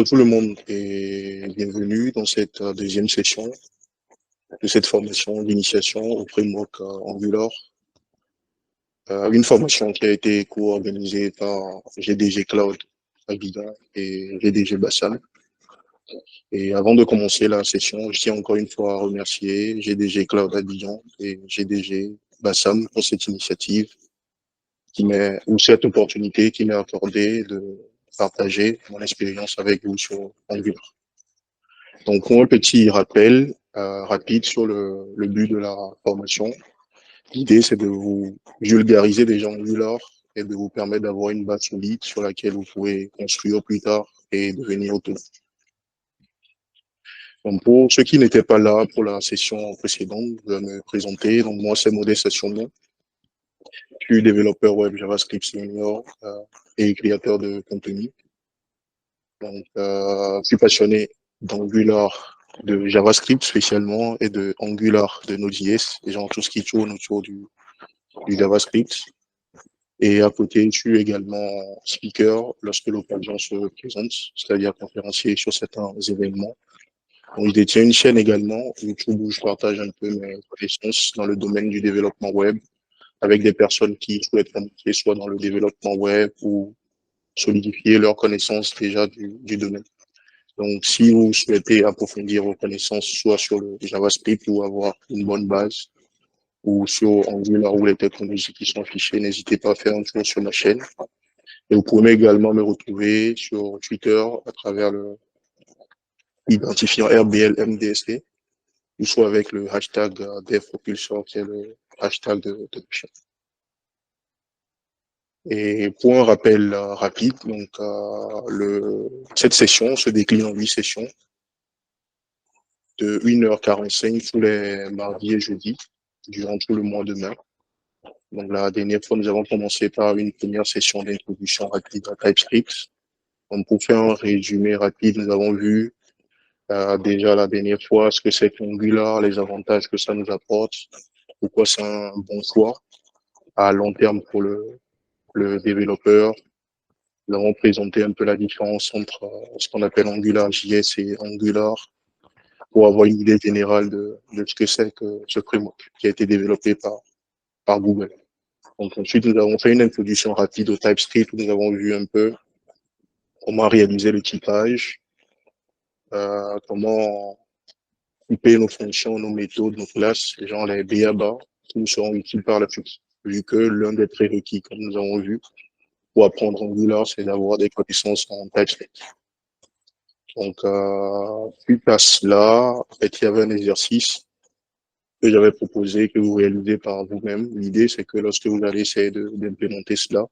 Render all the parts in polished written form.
Hello tout le monde et bienvenue dans cette deuxième session de cette formation d'initiation au framework Angular. Une formation qui a été co-organisée par GDG Cloud Abidjan et GDG Bassam. Et avant de commencer la session, je tiens encore une fois à remercier GDG Cloud Abidjan et GDG Bassam pour cette initiative ou cette opportunité qui m'est accordée de partager mon expérience avec vous sur Angular. Donc, pour un petit rappel rapide sur le but de la formation, l'idée, c'est de vous vulgariser déjà Angular et de vous permettre d'avoir une base solide sur laquelle vous pouvez construire plus tard et devenir autonome. Donc, pour ceux qui n'étaient pas là pour la session précédente, je vais me présenter. Donc, moi, c'est Modeste Assiono. Je suis développeur web JavaScript senior et créateur de contenu. Donc, je suis passionné d'Angular, de JavaScript spécialement et de Angular, de Node.js, et genre tout ce qui tourne autour du JavaScript. Et à côté, je suis également speaker lorsque l'occasion se présente, c'est-à-dire conférencier sur certains événements. Donc, je détiens une chaîne également, YouTube, où je partage un peu mes connaissances dans le domaine du développement web avec des personnes qui souhaitent commencer soit dans le développement web ou solidifier leurs connaissances déjà du domaine. Donc, si vous souhaitez approfondir vos connaissances, soit sur le JavaScript ou avoir une bonne base, ou sur Angular ou les technologies qui sont affichées, n'hésitez pas à faire un tour sur ma chaîne. Et vous pouvez également me retrouver sur Twitter à travers l'identifiant RBLMDST, ou soit avec le hashtag DevPropulsor, qui est le hashtag de ma chaîne. Et pour un rappel rapide, donc cette session se décline en 8 sessions de 1h45 tous les mardis et jeudis, durant tout le mois de mai. Donc la dernière fois, nous avons commencé par une première session d'introduction rapide à TypeScript. Donc pour faire un résumé rapide, nous avons vu déjà la dernière fois ce que c'est qu'Angular, les avantages que ça nous apporte, pourquoi c'est un bon choix à long terme pour le développeur. Nous avons présenté un peu la différence entre ce qu'on appelle AngularJS et Angular pour avoir une idée générale de ce que c'est que ce framework qui a été développé par Google. Donc ensuite, nous avons fait une introduction rapide au TypeScript où nous avons vu un peu comment réaliser le typage, comment typer nos fonctions, nos méthodes, nos classes, genre les BABA, qui nous seront utiles par la suite. Vu que l'un des prérequis, comme nous avons vu, pour apprendre Angular, c'est d'avoir des connaissances en TypeScript. Donc, suite à cela, en fait, il y avait un exercice que j'avais proposé, que vous réalisez par vous-même. L'idée, c'est que lorsque vous allez essayer d'implémenter cela,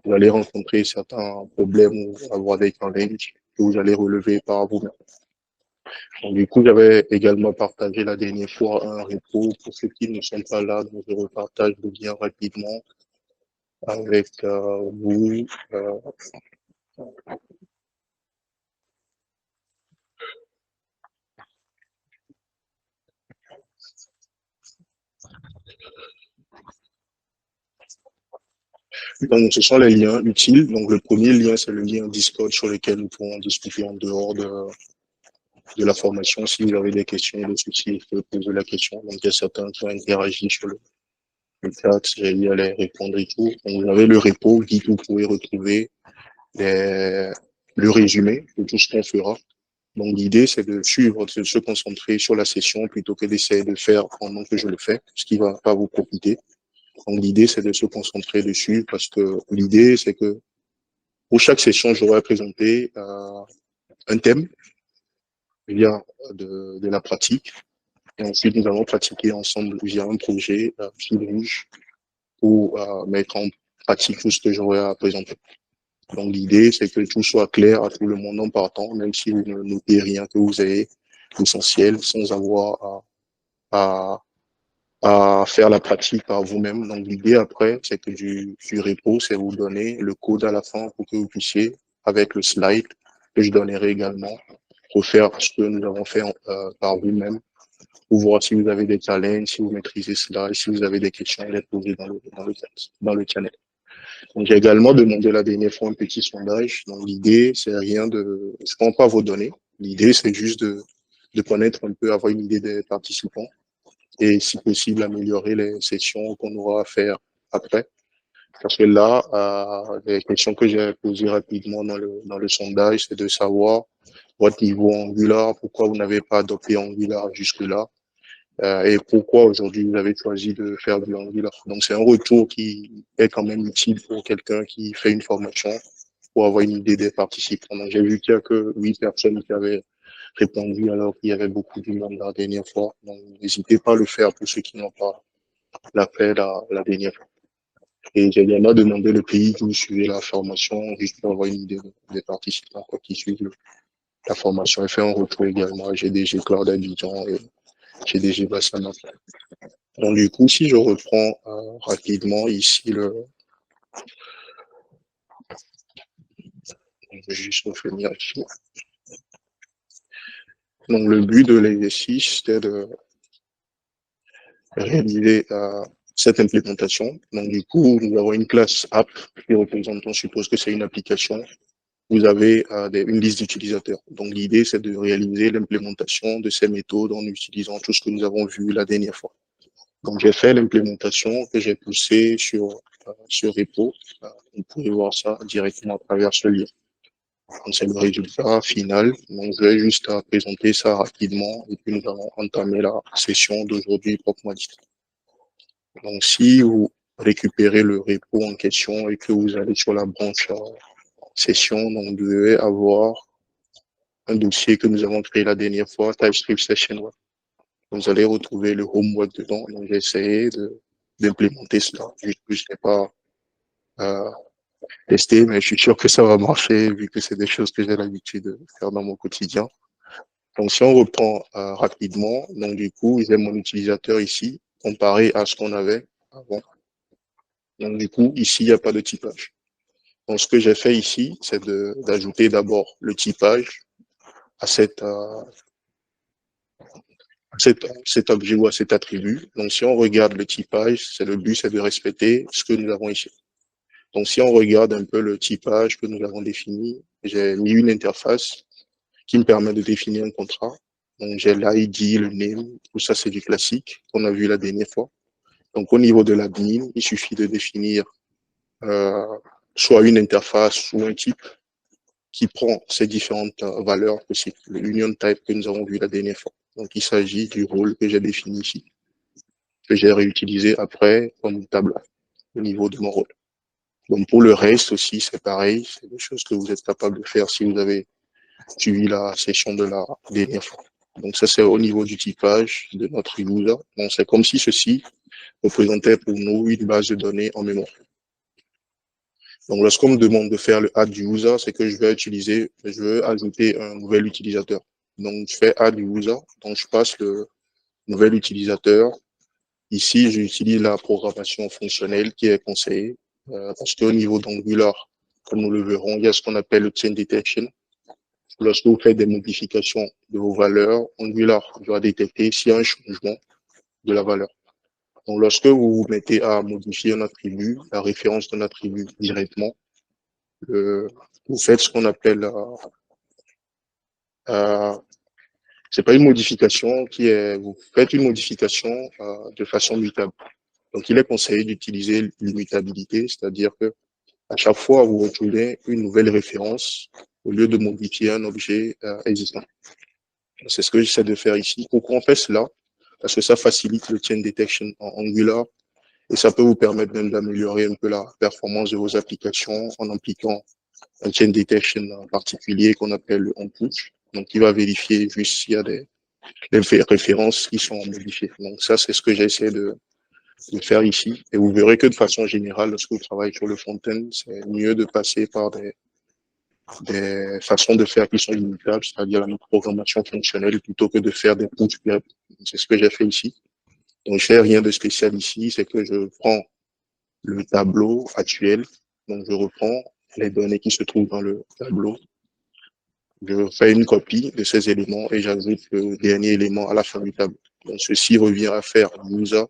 vous allez rencontrer certains problèmes ou avoir des challenges que vous allez relever par vous-même. Donc, du coup, j'avais également partagé la dernière fois un repo. Pour ceux qui ne sont pas là, donc je repartage bien rapidement avec vous. Donc, ce sont les liens utiles. Donc, le premier lien, c'est le lien Discord sur lequel nous pourrons discuter en dehors de la formation. Si vous avez des questions, des soucis, vous pouvez poser la question. Donc, il y a certains qui ont interagi sur le chat, j'ai à les répondre et tout. Donc, vous avez le repo, guide où vous pouvez retrouver le résumé de tout ce qu'on fera. Donc, l'idée, c'est de suivre, de se concentrer sur la session plutôt que d'essayer de faire pendant que je le fais, ce qui va pas vous profiter. Donc, l'idée, c'est de se concentrer dessus parce que l'idée, c'est que pour chaque session, j'aurai présenté un thème via de la pratique. Et ensuite, nous allons pratiquer ensemble via un projet fil rouge pour mettre en pratique tout ce que j'aurai à présenter. Donc, l'idée, c'est que tout soit clair à tout le monde en partant, même si vous ne notez rien, que vous ayez l'essentiel sans avoir à faire la pratique par vous-même. Donc, l'idée après, c'est que du repo, c'est vous donner le code à la fin pour que vous puissiez, avec le slide que je donnerai également, refaire ce que nous avons fait par vous-même pour voir si vous avez des challenges, si vous maîtrisez cela, et si vous avez des questions, les poser dans le channel. Donc, j'ai également demandé la dernière fois un petit sondage. Donc, l'idée, c'est rien de, je prends pas vos données. L'idée, c'est juste de connaître un peu, avoir une idée des participants et, si possible, améliorer les sessions qu'on aura à faire après. Parce que là, les questions que j'ai posées rapidement dans le sondage, c'est de savoir votre niveau Angular, pourquoi vous n'avez pas adopté Angular jusque-là, et pourquoi aujourd'hui vous avez choisi de faire du Angular. Donc, c'est un retour qui est quand même utile pour quelqu'un qui fait une formation pour avoir une idée des participants. Donc, j'ai vu qu'il y a que 8 personnes qui avaient répondu alors qu'il y avait beaucoup de monde la dernière fois. Donc, n'hésitez pas à le faire pour ceux qui n'ont pas l'a fait la dernière fois. Et j'ai également demandé le pays où suivait la formation, juste pour avoir une idée des participants quoi, qui suivent la formation et faire un retour également à GDG Cloud Abidjan et GDG Bassana. Donc du coup, si je reprends rapidement ici je vais juste revenir ici. Donc le but de l'exercice, c'était de réaliser cette implémentation. Donc du coup, nous avons une classe app qui représente, on suppose que c'est une application. Vous avez une liste d'utilisateurs. Donc l'idée, c'est de réaliser l'implémentation de ces méthodes en utilisant tout ce que nous avons vu la dernière fois. Donc j'ai fait l'implémentation que j'ai poussée sur Repo. Vous pouvez voir ça directement à travers ce lien. Donc c'est le résultat final. Donc je vais juste présenter ça rapidement et puis nous allons entamer la session d'aujourd'hui proprement dit. Donc si vous récupérez le repo en question et que vous allez sur la branche session, donc vous devez avoir un dossier que nous avons créé la dernière fois, TypeScript Session Web. Vous allez retrouver le home web dedans. Donc, j'ai essayé d'implémenter cela. Je n'ai pas testé, mais je suis sûr que ça va marcher vu que c'est des choses que j'ai l'habitude de faire dans mon quotidien. Donc, si on reprend rapidement, donc du coup, j'ai mon utilisateur ici, comparé à ce qu'on avait avant. Donc, du coup, ici, il n'y a pas de typage. Donc, ce que j'ai fait ici, c'est d'ajouter d'abord le typage à cet objet ou à cet attribut. Donc, si on regarde le typage, le but, c'est de respecter ce que nous avons ici. Donc, si on regarde un peu le typage que nous avons défini, j'ai mis une interface qui me permet de définir un contrat. Donc, j'ai l'ID, le name, tout ça, c'est du classique qu'on a vu la dernière fois. Donc, au niveau de l'admin, il suffit de définir soit une interface ou un type qui prend ces différentes valeurs possibles, le union type que nous avons vu la dernière fois. Donc, il s'agit du rôle que j'ai défini ici, que j'ai réutilisé après comme table au niveau de mon rôle. Donc, pour le reste aussi, c'est pareil, c'est des choses que vous êtes capable de faire si vous avez suivi la session de la dernière fois. Donc, ça, c'est au niveau du typage de notre user. Donc, c'est comme si ceci représentait pour nous une base de données en mémoire. Donc, lorsqu'on me demande de faire le add user, c'est que je veux ajouter un nouvel utilisateur. Donc, je fais add user, donc je passe le nouvel utilisateur. Ici, j'utilise la programmation fonctionnelle qui est conseillée, parce qu'au niveau d'Angular, comme nous le verrons, il y a ce qu'on appelle le chain detection. Lorsque vous faites des modifications de vos valeurs, Angular doit détecter s'il y a un changement de la valeur. Donc, lorsque vous vous mettez à modifier un attribut, la référence d'un attribut directement, vous faites ce qu'on appelle, c'est pas une modification vous faites une modification de façon mutable. Donc, il est conseillé d'utiliser l'immutabilité, c'est-à-dire que à chaque fois, vous retrouvez une nouvelle référence au lieu de modifier un objet existant. C'est ce que j'essaie de faire ici. Pourquoi on fait cela? Parce que ça facilite le chain detection en Angular et ça peut vous permettre même d'améliorer un peu la performance de vos applications en appliquant un chain detection en particulier qu'on appelle le on-push. Donc, il va vérifier juste s'il y a des références qui sont modifiées. Donc, ça, c'est ce que j'essaie de faire ici. Et vous verrez que de façon générale, lorsque vous travaillez sur le front-end, c'est mieux de passer par des façons de faire qui sont immutables, c'est-à-dire la programmation fonctionnelle, plutôt que de faire des push. C'est ce que j'ai fait ici. Donc, je fais rien de spécial ici, c'est que je prends le tableau actuel, donc je reprends les données qui se trouvent dans le tableau, je fais une copie de ces éléments et j'ajoute le dernier élément à la fin du tableau. Donc, ceci revient à faire user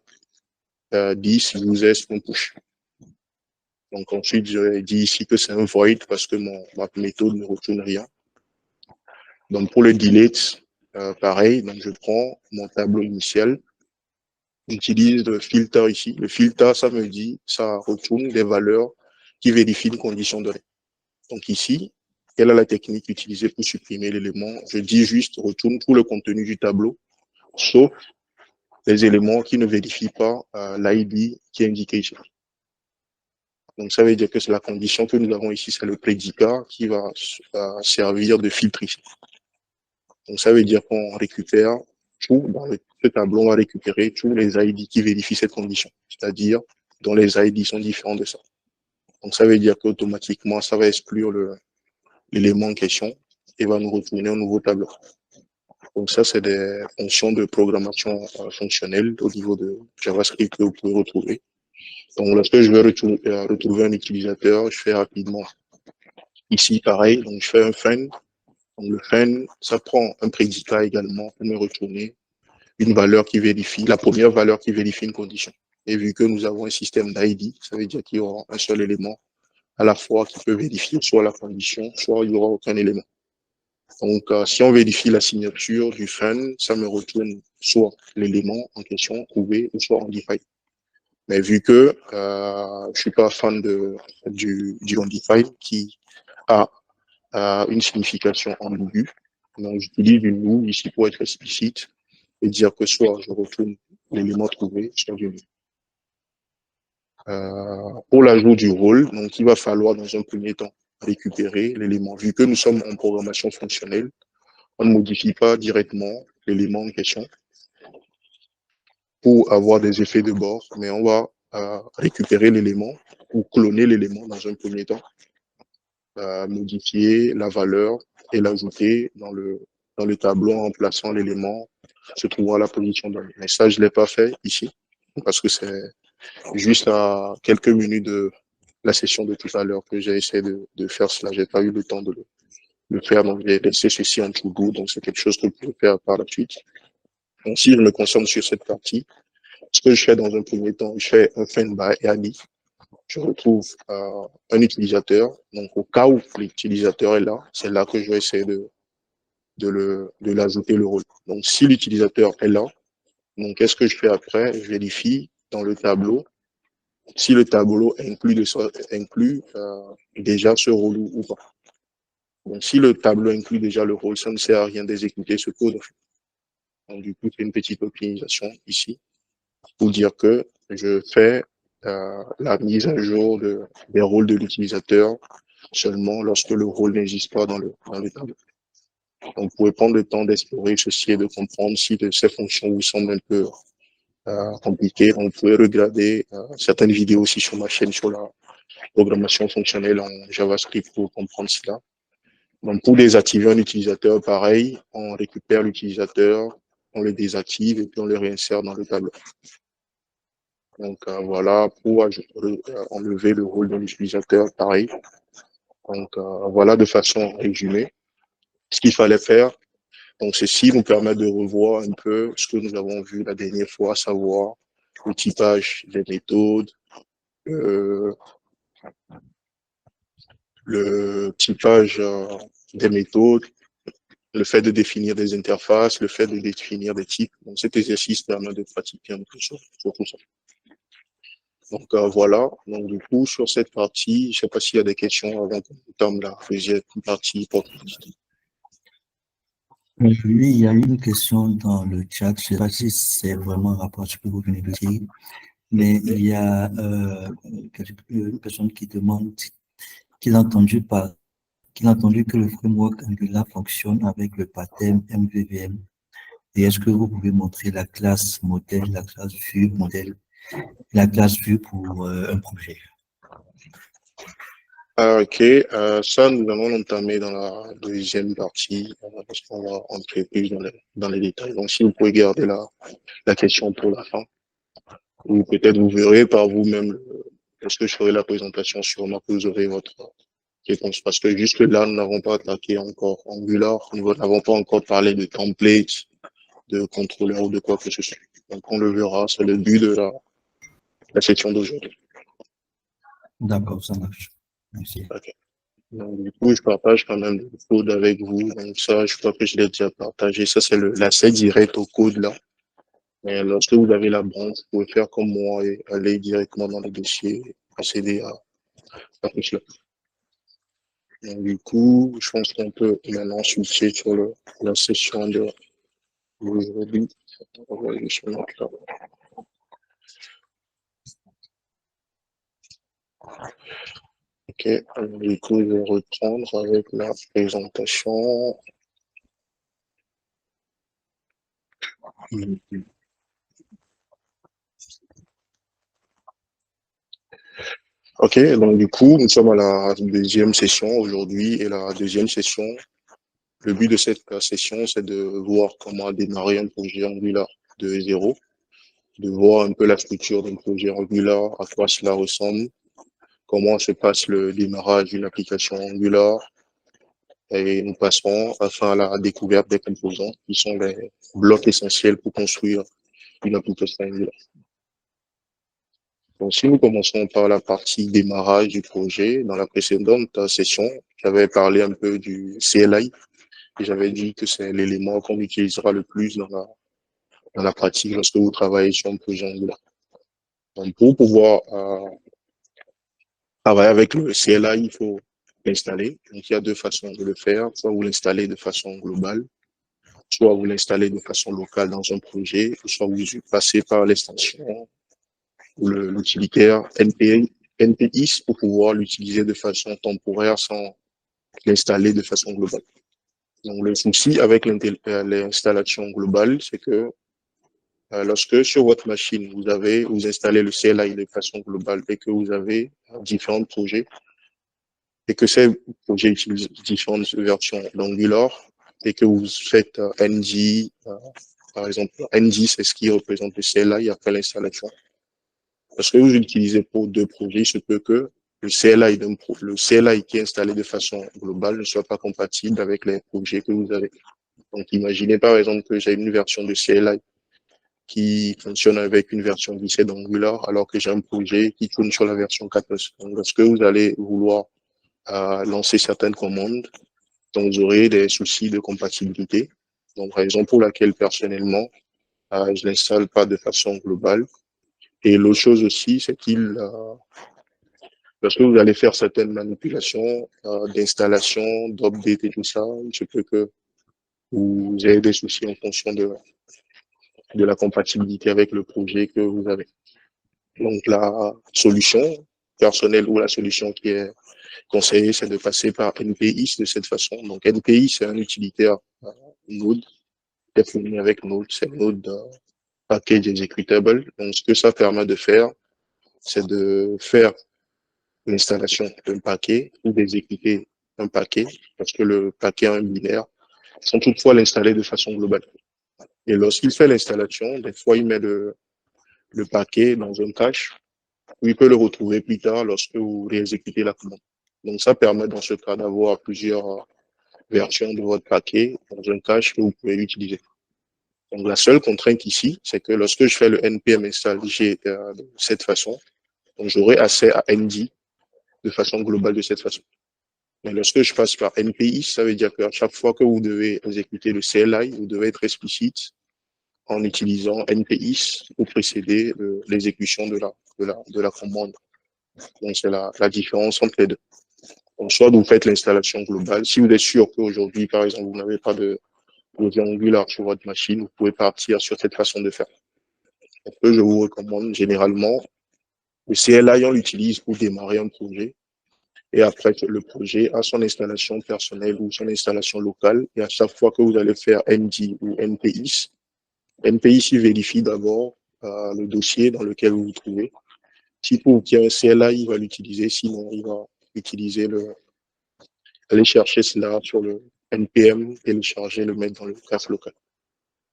10 users push. Donc ensuite, je dis ici que c'est un void parce que ma méthode ne retourne rien. Donc pour le delete, pareil, donc je prends mon tableau initial, j'utilise le filter ici. Le filter, ça me dit, ça retourne des valeurs qui vérifient une condition donnée. Donc ici, quelle est la technique utilisée pour supprimer l'élément? Je dis juste retourne tout le contenu du tableau, sauf les éléments qui ne vérifient pas l'ID qui est indiqué ici. Donc ça veut dire que c'est la condition que nous avons ici, c'est le prédicat qui va servir de filtre ici. Donc ça veut dire qu'on récupère tout, dans ce tableau, on va récupérer tous les ID qui vérifient cette condition, c'est-à-dire dont les ID sont différents de ça. Donc ça veut dire qu'automatiquement, ça va exclure l'élément en question et va nous retourner un nouveau tableau. Donc ça, c'est des fonctions de programmation fonctionnelle au niveau de JavaScript que vous pouvez retrouver. Donc lorsque je vais retrouver un utilisateur, je fais rapidement ici pareil, donc je fais un fin. Donc le fin, ça prend un prédicat également pour me retourner une valeur qui vérifie, la première valeur qui vérifie une condition. Et vu que nous avons un système d'ID, ça veut dire qu'il y aura un seul élément à la fois qui peut vérifier soit la condition, soit il n'y aura aucun élément. Donc, si on vérifie la signature du fin, ça me retourne soit l'élément en question trouvé ou soit undefined. Mais vu que je suis pas fan du undefined qui a une signification ambiguë, donc j'utilise une null ici pour être explicite et dire que soit je retourne l'élément trouvé, soit du nul. Pour l'ajout du rôle, donc il va falloir dans un premier temps récupérer l'élément. Vu que nous sommes en programmation fonctionnelle, on ne modifie pas directement l'élément en question pour avoir des effets de bord, mais on va récupérer l'élément ou cloner l'élément dans un premier temps, modifier la valeur et l'ajouter dans le tableau en plaçant l'élément se trouvant à la position donnée. Mais ça, je ne l'ai pas fait ici, parce que c'est juste à quelques minutes de la session de tout à l'heure que j'ai essayé de faire cela. J'ai pas eu le temps de le faire, donc j'ai laissé ceci en to-do, donc c'est quelque chose que je peux faire par la suite. Donc si je me concentre sur cette partie, ce que je fais dans un premier temps, je fais un find by Annie. Je retrouve un utilisateur. Donc, au cas où l'utilisateur est là, c'est là que je vais essayer de l'ajouter le rôle. Donc, si l'utilisateur est là, donc qu'est-ce que je fais après? Je vérifie dans le tableau si le tableau inclut déjà ce rôle ou pas. Donc, si le tableau inclut déjà le rôle, ça ne sert à rien d'exécuter ce code. Donc, du coup, c'est une petite optimisation ici pour dire que je fais la mise à jour des rôles de l'utilisateur seulement lorsque le rôle n'existe pas dans le tableau. Donc, vous pouvez prendre le temps d'explorer ceci et de comprendre si ces fonctions vous semblent un peu compliquées. Donc, vous pouvez regarder certaines vidéos aussi sur ma chaîne sur la programmation fonctionnelle en JavaScript pour comprendre cela. Donc, pour désactiver un utilisateur, pareil, on récupère l'utilisateur, on le désactive et puis on le réinsère dans le tableau. Donc, voilà, pour enlever le rôle de l'utilisateur, pareil. Donc, voilà de façon résumée ce qu'il fallait faire. Donc, ceci nous permet de revoir un peu ce que nous avons vu la dernière fois, à savoir le typage des méthodes, le typage des méthodes, le fait de définir des interfaces, le fait de définir des types. Donc, cet exercice permet de pratiquer un peu sur tout ça. Donc, voilà. Donc, du coup, sur cette partie, je ne sais pas s'il y a des questions avant qu'on entame la deuxième partie. Oui, il y a une question dans le chat. Je ne sais pas si c'est vraiment un rapport à ce que vous venez de dire, mais il y a une personne qui demande qu'il a entendu que le framework Angular fonctionne avec le pattern MVVM. Et est-ce que vous pouvez montrer la classe modèle, la classe vue modèle, la classe vue pour un projet? Ok, ça, nous allons l'entamer dans la deuxième partie, parce qu'on va entrer plus dans les détails. Donc, si vous pouvez garder la question pour la fin, ou peut-être vous verrez par vous-même, lorsque je ferai la présentation, sûrement que vous aurez votre réponse. Parce que jusque-là, nous n'avons pas attaqué encore Angular, nous n'avons pas encore parlé de templates, de contrôleurs ou de quoi que ce soit. Donc, on le verra, c'est le but de la section d'aujourd'hui. D'accord, ça marche. Merci. Ok. Donc, du coup, je partage quand même le code avec vous. Donc, ça, je crois que je l'ai déjà partagé. Ça, c'est l'accès direct au code là. Mais lorsque vous avez la branche, vous pouvez faire comme moi et aller directement dans le dossier, accéder à tout cela. Donc, du coup, je pense qu'on peut maintenant switcher sur la session de aujourd'hui. On va juste mettre là. Ok, alors, du coup, je vais reprendre avec la présentation. Ok, donc du coup, nous sommes à la deuxième session aujourd'hui et la deuxième session, le but de cette session, c'est de voir comment démarrer un projet Angular de zéro, de voir un peu la structure d'un projet Angular, à quoi cela ressemble, comment se passe le démarrage d'une application Angular, et nous passerons enfin à la découverte des composants qui sont les blocs essentiels pour construire une application Angular. Donc, si nous commençons par la partie démarrage du projet, dans la précédente session, j'avais parlé un peu du CLI et j'avais dit que c'est l'élément qu'on utilisera le plus dans la pratique lorsque vous travaillez sur un projet Angular. Donc, pour pouvoir travailler avec le CLI, il faut l'installer. Donc, il y a deux façons de le faire. Soit vous l'installez de façon globale, soit vous l'installez de façon locale dans un projet, soit vous passez par l'extension ou l'utilitaire NPX pour pouvoir l'utiliser de façon temporaire sans l'installer de façon globale. Donc, le souci avec l'installation globale, c'est que lorsque sur votre machine, vous installez le CLI de façon globale et que vous avez différents projets et que ces projets utilisent différentes versions d'Angular et que vous faites NG, par exemple, NG, c'est ce qui représente le CLI après l'installation. Parce que vous utilisez pour deux projets, il se peut que le CLI qui est installé de façon globale ne soit pas compatible avec les projets que vous avez. Donc, imaginez par exemple que j'ai une version de CLI qui fonctionne avec une version 17 d'Angular, alors que j'ai un projet qui tourne sur la version 14. Donc, lorsque vous allez vouloir lancer certaines commandes, donc vous aurez des soucis de compatibilité. Donc, raison pour laquelle personnellement, je l'installe pas de façon globale. Et l'autre chose aussi, c'est lorsque vous allez faire certaines manipulations d'installation, d'update et tout ça, il se peut que vous ayez des soucis en fonction de la compatibilité avec le projet que vous avez. Donc la solution personnelle ou la solution qui est conseillée, c'est de passer par NPX de cette façon. Donc NPI, c'est un utilitaire Node, défini avec Node, c'est Node Package Executable. Donc ce que ça permet de faire, c'est de faire l'installation d'un paquet ou d'exécuter un paquet, parce que le paquet a un binaire, sans toutefois l'installer de façon globale. Et lorsqu'il fait l'installation, des fois, il met le paquet dans un cache, où il peut le retrouver plus tard lorsque vous réexécutez la commande. Donc, ça permet dans ce cas d'avoir plusieurs versions de votre paquet dans un cache que vous pouvez utiliser. Donc, la seule contrainte ici, c'est que lorsque je fais le npm install de cette façon, j'aurai accès à ND de façon globale de cette façon. Mais lorsque je passe par NPI, ça veut dire qu'à chaque fois que vous devez exécuter le CLI, vous devez être explicite en utilisant NPI pour précéder l'exécution de la commande. Donc, c'est la différence entre les deux. Donc, soit vous faites l'installation globale. Si vous êtes sûr qu'aujourd'hui, par exemple, vous n'avez pas de projet Angular sur votre machine, vous pouvez partir sur cette façon de faire. Ce que je vous recommande généralement, le CLI, on l'utilise pour démarrer un projet. Et après, le projet a son installation personnelle ou son installation locale. Et à chaque fois que vous allez faire ND ou NPI, NPI vérifie d'abord le dossier dans lequel vous vous trouvez. Si pour qu'il y ait un CLI, il va l'utiliser. Sinon, il va utiliser aller chercher cela sur le NPM, télécharger, le mettre dans le cache local.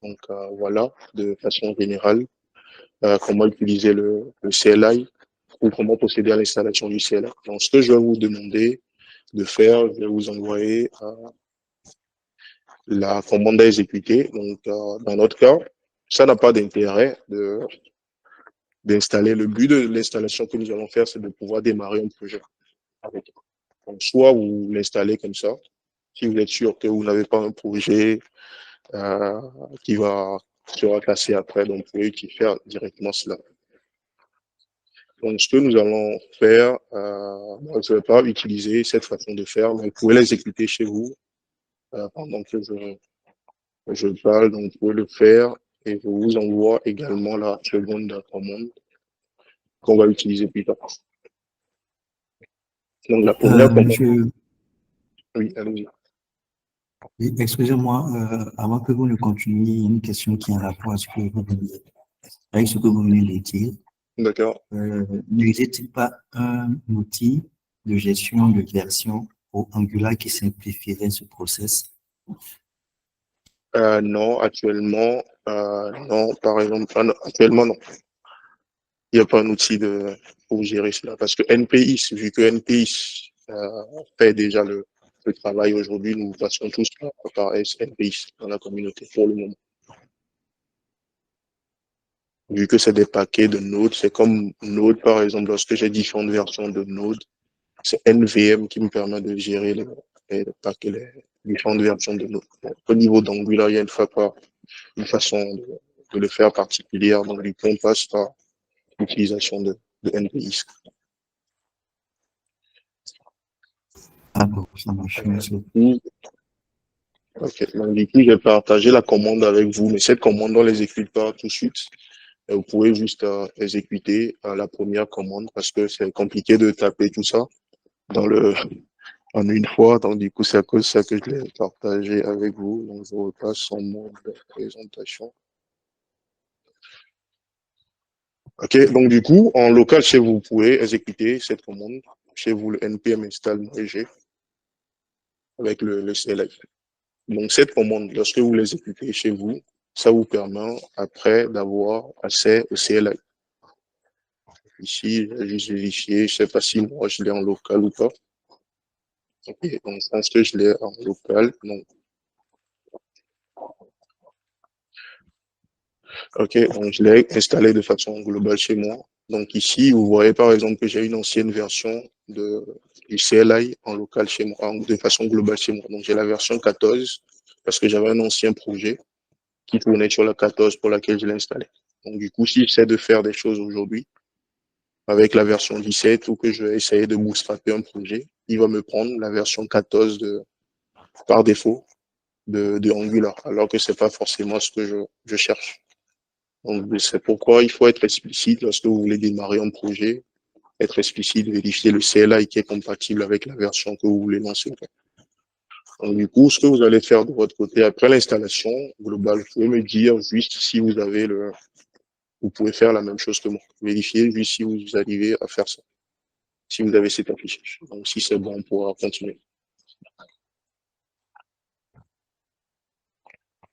Donc, voilà, de façon générale, comment utiliser le CLI ou comment procéder à l'installation du CLI. Donc, ce que je vais vous demander de faire, je vais vous envoyer la commande à exécuter. Donc, dans notre cas, ça n'a pas d'intérêt d'installer. Le but de l'installation que nous allons faire, c'est de pouvoir démarrer un projet avec. Donc, soit vous l'installez comme ça, si vous êtes sûr que vous n'avez pas un projet euh, qui sera classé après, donc vous pouvez faire directement cela. Donc, ce que nous allons faire, moi, je ne vais pas utiliser cette façon de faire, mais vous pouvez l'exécuter chez vous pendant que je parle, donc vous pouvez le faire et je vous envoie également la seconde commande qu'on va utiliser plus tard. Donc, la première commande. Monsieur, Oui, allez-y. oui, excusez-moi, avant que vous ne continuiez, il y a une question qui est en rapport avec ce que vous venez de dire. D'accord. N'existe-t-il pas un outil de gestion de version pour Angular qui simplifierait ce process? Non, actuellement, non, par exemple, actuellement, non. Il n'y a pas un outil pour gérer cela. Parce que NPX, vu que NPX fait déjà le travail aujourd'hui, nous passons tous par NPX dans la communauté pour le moment. Vu que c'est des paquets de Node, c'est comme Node, par exemple, lorsque j'ai différentes versions de Node, c'est NVM qui me permet de gérer les paquets, les différentes versions de Node. Donc, au niveau d'Angular, il y a une façon de le faire particulière. Donc, du coup, on passe par l'utilisation de NPX. Ah bon, ça marche. Merci. Ok, donc du coup, je vais partager la commande avec vous, mais cette commande, on ne l'exécute pas tout de suite. Et vous pouvez juste exécuter la première commande parce que c'est compliqué de taper tout ça dans en une fois. Donc du coup, c'est à cause de ça que je l'ai partagé avec vous. Donc je repasse en mode présentation. Ok, donc du coup, en local chez vous, vous pouvez exécuter cette commande. Chez vous, le npm install Moege avec le CLI. Donc, cette commande, lorsque vous l'exécutez chez vous, ça vous permet après d'avoir accès au CLI. Ici, j'ai juste vérifié, je ne sais pas si moi je l'ai en local ou pas. Ok, donc je pense que je l'ai en local. Donc, ok, donc je l'ai installé de façon globale chez moi. Donc ici, vous voyez par exemple que j'ai une ancienne version du CLI en local chez moi, de façon globale chez moi. Donc j'ai la version 14 parce que j'avais un ancien projet qui tournait sur la 14 pour laquelle je l'ai installé. Donc du coup, si j'essaie de faire des choses aujourd'hui avec la version 17 ou que je vais essayer de bootstrapper un projet, il va me prendre la version 14 par défaut de Angular, alors que c'est pas forcément ce que je cherche. Donc c'est pourquoi il faut être explicite lorsque vous voulez démarrer un projet, être explicite, vérifier le CLI qui est compatible avec la version que vous voulez lancer. Donc, du coup, ce que vous allez faire de votre côté après l'installation globale, vous pouvez me dire juste si vous avez vous pouvez faire la même chose que moi. Vérifiez juste si vous arrivez à faire ça. Si vous avez cet affichage. Donc, si c'est bon, on pourra continuer.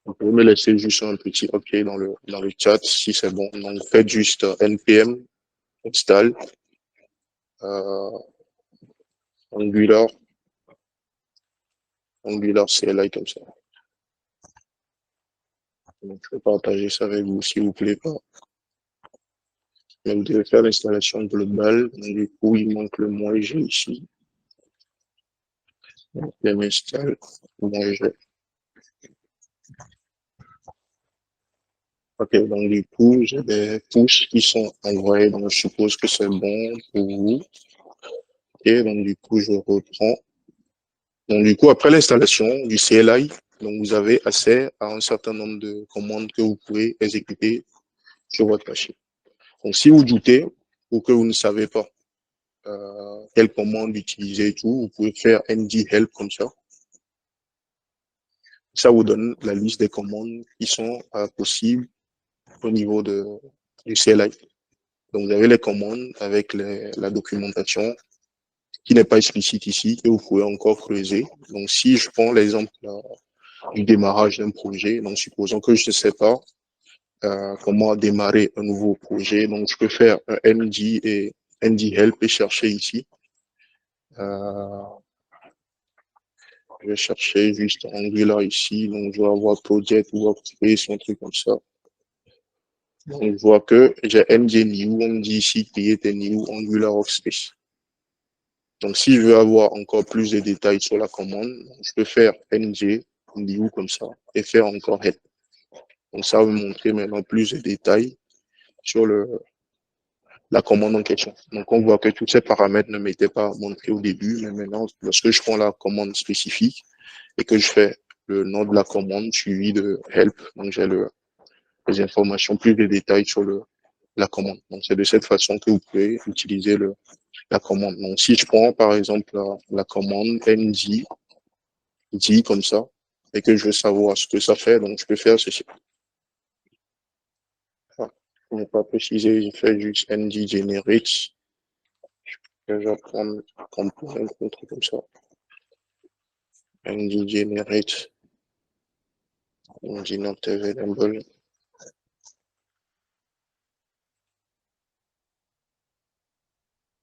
Vous pouvez me laisser juste un petit OK dans le chat si c'est bon. Donc, faites juste npm install euh, Angular CLI comme ça. Donc, je vais partager ça avec vous s'il vous plaît pas. Mais vous devez faire l'installation globale. Donc, du coup, il manque le Moege ici. Donc, npm install Moege. Ok, donc du coup, j'ai des push qui sont envoyés, donc je suppose que c'est bon pour vous. Et donc du coup, je reprends. Donc du coup, après l'installation du CLI, donc vous avez accès à un certain nombre de commandes que vous pouvez exécuter sur votre machine. Donc si vous doutez ou que vous ne savez pas quelle commande utiliser et tout, vous pouvez faire ND help comme ça. Ça vous donne la liste des commandes qui sont possibles au niveau du CLI. Donc, vous avez les commandes avec la documentation qui n'est pas explicite ici, que vous pouvez encore creuser. Donc, si je prends l'exemple du démarrage d'un projet, donc supposons que je ne sais pas comment démarrer un nouveau projet, donc je peux faire un ND et ND help et chercher ici. Je vais chercher juste Angular ici, donc je vais avoir project, workspace, un truc comme ça. Donc, je vois que j'ai NGNew, on me dit ici create a new Angular workspace. Donc, si je veux avoir encore plus de détails sur la commande, je peux faire NGNew comme ça et faire encore help. Donc, ça va me montrer maintenant plus de détails sur la commande en question. Donc, on voit que tous ces paramètres ne m'étaient pas montrés au début, mais maintenant, lorsque je prends la commande spécifique et que je fais le nom de la commande suivi de help, donc j'ai les informations, plus de détails sur la commande. Donc, c'est de cette façon que vous pouvez utiliser la commande. Donc, si je prends, par exemple, la commande ND, dit comme ça, et que je veux savoir ce que ça fait, donc je peux faire ceci. Voilà. Pour ne pas préciser, je fais juste ND generate. Je vais prendre component, un truc comme ça. ND generate. On dit not available.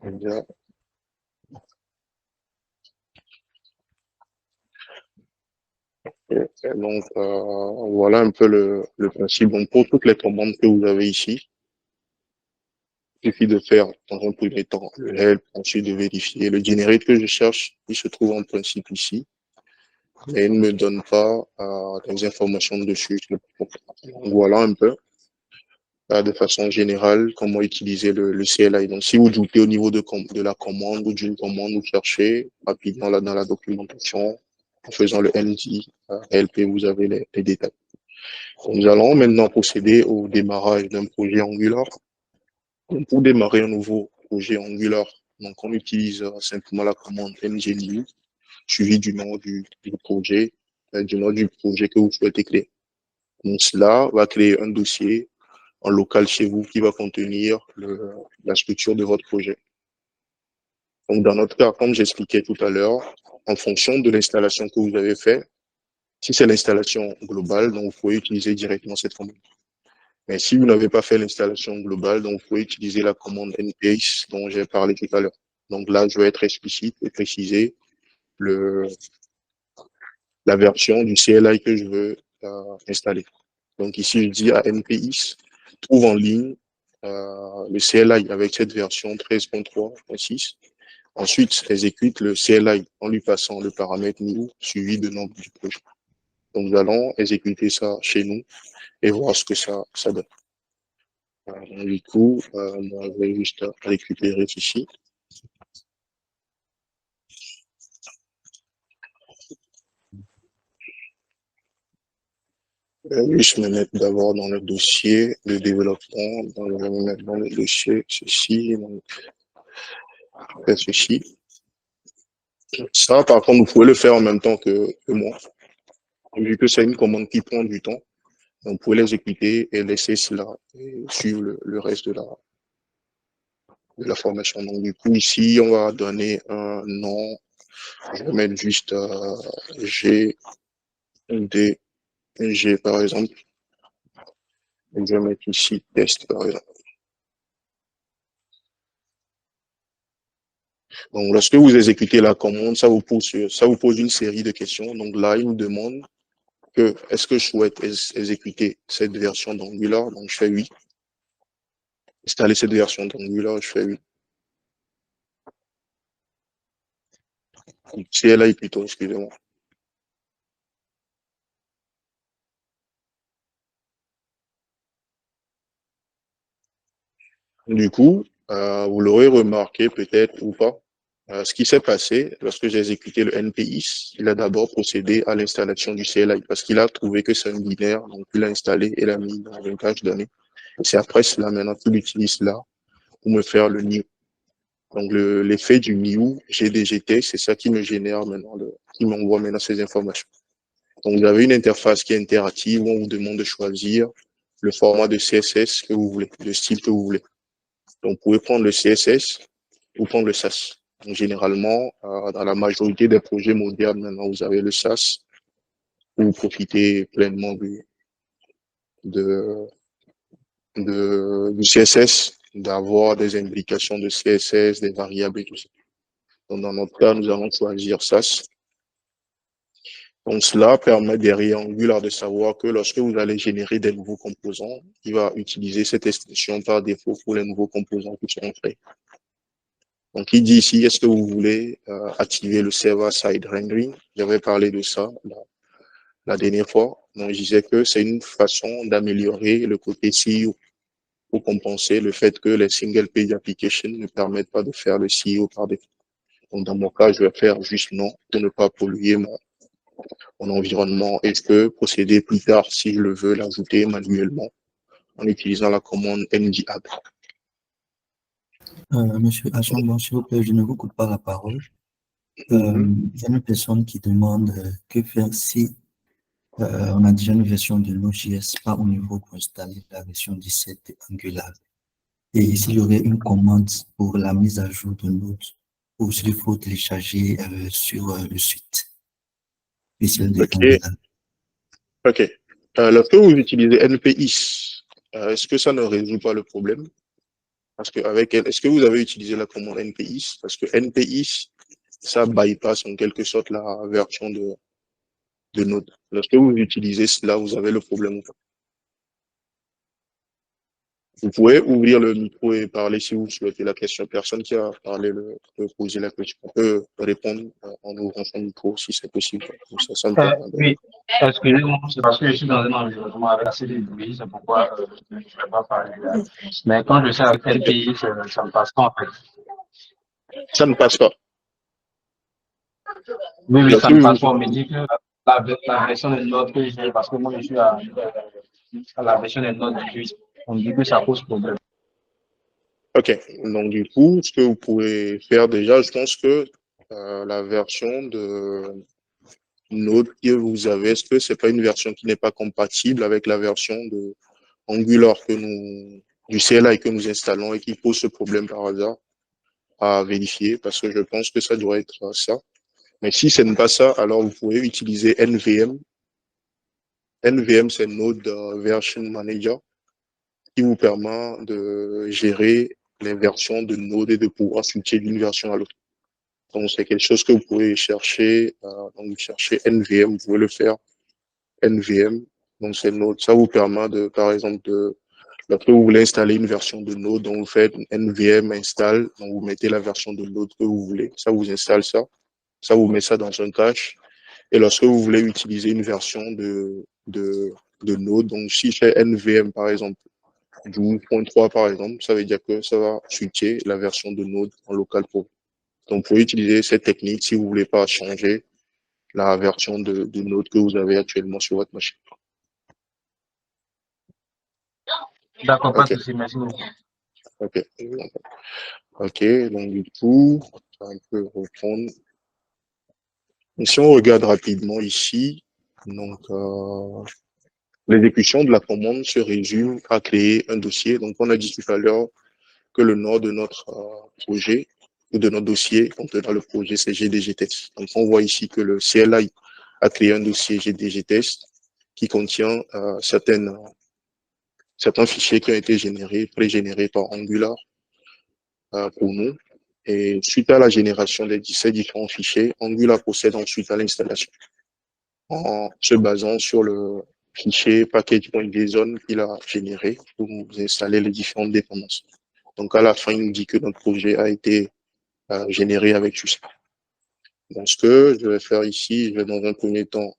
Bien. Et donc, voilà un peu le principe. Donc, pour toutes les commandes que vous avez ici, il suffit de faire, dans un premier temps, le help, ensuite de vérifier. Le generate que je cherche, il se trouve en principe ici, mais il ne me donne pas des informations dessus. Donc, voilà un peu, de façon générale, comment utiliser le CLI. Donc, si vous doutez au niveau de la commande ou d'une commande, vous cherchez rapidement là dans la documentation, en faisant le ND, help, et vous avez les détails. Donc, nous allons maintenant procéder au démarrage d'un projet Angular. Donc, pour démarrer un nouveau projet Angular, donc on utilise simplement la commande ngnew suivi du nom du projet, du nom du projet que vous souhaitez créer. Donc, cela va créer un dossier en local chez vous qui va contenir la structure de votre projet. Donc, dans notre cas, comme j'expliquais tout à l'heure, en fonction de l'installation que vous avez fait, si c'est l'installation globale, donc vous pouvez utiliser directement cette commande. Mais si vous n'avez pas fait l'installation globale, donc vous pouvez utiliser la commande npace dont j'ai parlé tout à l'heure. Donc là, je vais être explicite et préciser la version du CLI que je veux installer. Donc ici, je dis à npace, trouve en ligne le CLI avec cette version 13.3.6. Ensuite, exécute le CLI en lui passant le paramètre new suivi de nom du projet. Donc nous allons exécuter ça chez nous et voir ce que ça donne. Du coup, moi, je vais juste récupérer ceci. Juste me mettre d'abord dans le dossier de développement. Donc, je vais me mettre dans le dossier ceci. Donc, faire ceci. Ça, par contre, vous pouvez le faire en même temps que moi. Vu que c'est une commande qui prend du temps, donc vous pouvez l'exécuter et laisser cela et suivre le reste de la formation. Donc, du coup, ici, on va donner un nom. Je vais mettre juste G, D, G, par exemple. Et je vais mettre ici test, par exemple. Donc, lorsque vous exécutez la commande, ça vous pose une série de questions. Donc là, il nous demande que est-ce que je souhaite exécuter cette version d'Angular? Donc, je fais oui. Installer cette version d'Angular, je fais oui. CLI plutôt, excusez-moi. Du coup, vous l'aurez remarqué peut-être ou pas, ce qui s'est passé lorsque j'ai exécuté le NPI, il a d'abord procédé à l'installation du CLI parce qu'il a trouvé que c'est un binaire, donc il l'a installé et l'a mis dans une cache donnée. C'est après cela maintenant qu'il utilise là pour me faire le new. Donc l'effet du new GDGT, c'est ça qui me génère maintenant, qui m'envoie maintenant ces informations. Donc vous avez une interface qui est interactive où on vous demande de choisir le format de CSS que vous voulez, le style que vous voulez. Donc vous pouvez prendre le CSS ou prendre le SAS. Donc, généralement, dans la majorité des projets modernes, maintenant, vous avez le SAS où vous profitez pleinement de, du CSS, d'avoir des implications de CSS, des variables et tout ça. Donc, dans notre cas, nous allons choisir SAS. Donc, cela permet derrière Angular de savoir que lorsque vous allez générer des nouveaux composants, il va utiliser cette extension par défaut pour les nouveaux composants qui seront créés. Donc, il dit ici, est-ce que vous voulez activer le server-side rendering? J'avais parlé de ça la dernière fois. Donc, je disais que c'est une façon d'améliorer le côté CEO pour compenser le fait que les single page applications ne permettent pas de faire le CEO par défaut. Donc, dans mon cas, je vais faire juste non pour ne pas polluer mon environnement et je peux procéder plus tard si je le veux l'ajouter manuellement en utilisant la commande ng-add. Monsieur Achamban, s'il vous plaît, je ne vous coupe pas la parole. Il y a une personne qui demande que faire si on a déjà une version de Node.js pas au niveau pour installer la version 17 de Angular. Et s'il y aurait une commande pour la mise à jour de Node, ou s'il faut télécharger sur le site officiel de Angular. OK. Lorsque vous utilisez NPIs, est-ce que ça ne résout pas le problème? Parce que est-ce que vous avez utilisé la commande NPIs? Parce que NPIs, ça bypass en quelque sorte la version de Node. Lorsque vous utilisez cela, vous avez le problème ou pas? Vous pouvez ouvrir le micro et parler si vous souhaitez la question. Personne qui a parlé peut poser la question. On peut répondre en ouvrant son micro si c'est possible. Comme ça me permet Oui, excusez-moi, c'est parce que je suis dans un environnement avec assez de bruit, c'est pourquoi je ne vais pas parler là. Mais quand je sais avec quel pays, ça me passe pas en fait. Ça ne passe pas. Oui, Lorsque ça me vous- passe pas. On me dit que la version de Node que j'ai, parce que moi je suis à la version de Node 18, on me dit que ça pose problème. OK. Donc, du coup, ce que vous pouvez faire déjà, je pense que la version de Node que vous avez, est-ce que c'est pas une version qui n'est pas compatible avec la version de Angular du CLI que nous installons et qui pose ce problème par hasard à vérifier parce que je pense que ça doit être ça. Mais si ce n'est pas ça, alors vous pouvez utiliser NVM. NVM, c'est Node Version Manager qui vous permet de gérer les versions de Node et de pouvoir switcher d'une version à l'autre. Donc, c'est quelque chose que vous pouvez chercher. Donc, vous cherchez NVM, vous pouvez le faire. NVM, donc c'est Node. Ça vous permet par exemple, lorsque vous voulez installer une version de Node, donc vous faites NVM install, donc vous mettez la version de Node que vous voulez. Ça vous installe ça. Ça vous met ça dans un cache. Et lorsque vous voulez utiliser une version de Node, donc si c'est NVM par exemple, 12.3 par exemple, ça veut dire que ça va switcher la version de Node en local pour vous. Donc, vous pouvez utiliser cette technique si vous voulez pas changer la version de Node que vous avez actuellement sur votre machine. D'accord, pas de souci, merci beaucoup. OK. OK, donc du coup, on peut reprendre. Et si on regarde rapidement ici, donc l'exécution de la commande se résume à créer un dossier. Donc, on a dit tout à l'heure que le nom de notre projet ou de notre dossier contenant le projet, c'est GDG Test. Donc, on voit ici que le CLI a créé un dossier GDG Test qui contient certains fichiers qui ont été pré-générés par Angular pour nous. Et suite à la génération de ces différents fichiers, Angular procède ensuite à l'installation en se basant sur le fichier package.json qu'il a généré pour nous installer les différentes dépendances. Donc, à la fin, il nous dit que notre projet a été généré avec tout ça. Donc, ce que je vais faire ici, je vais dans un premier temps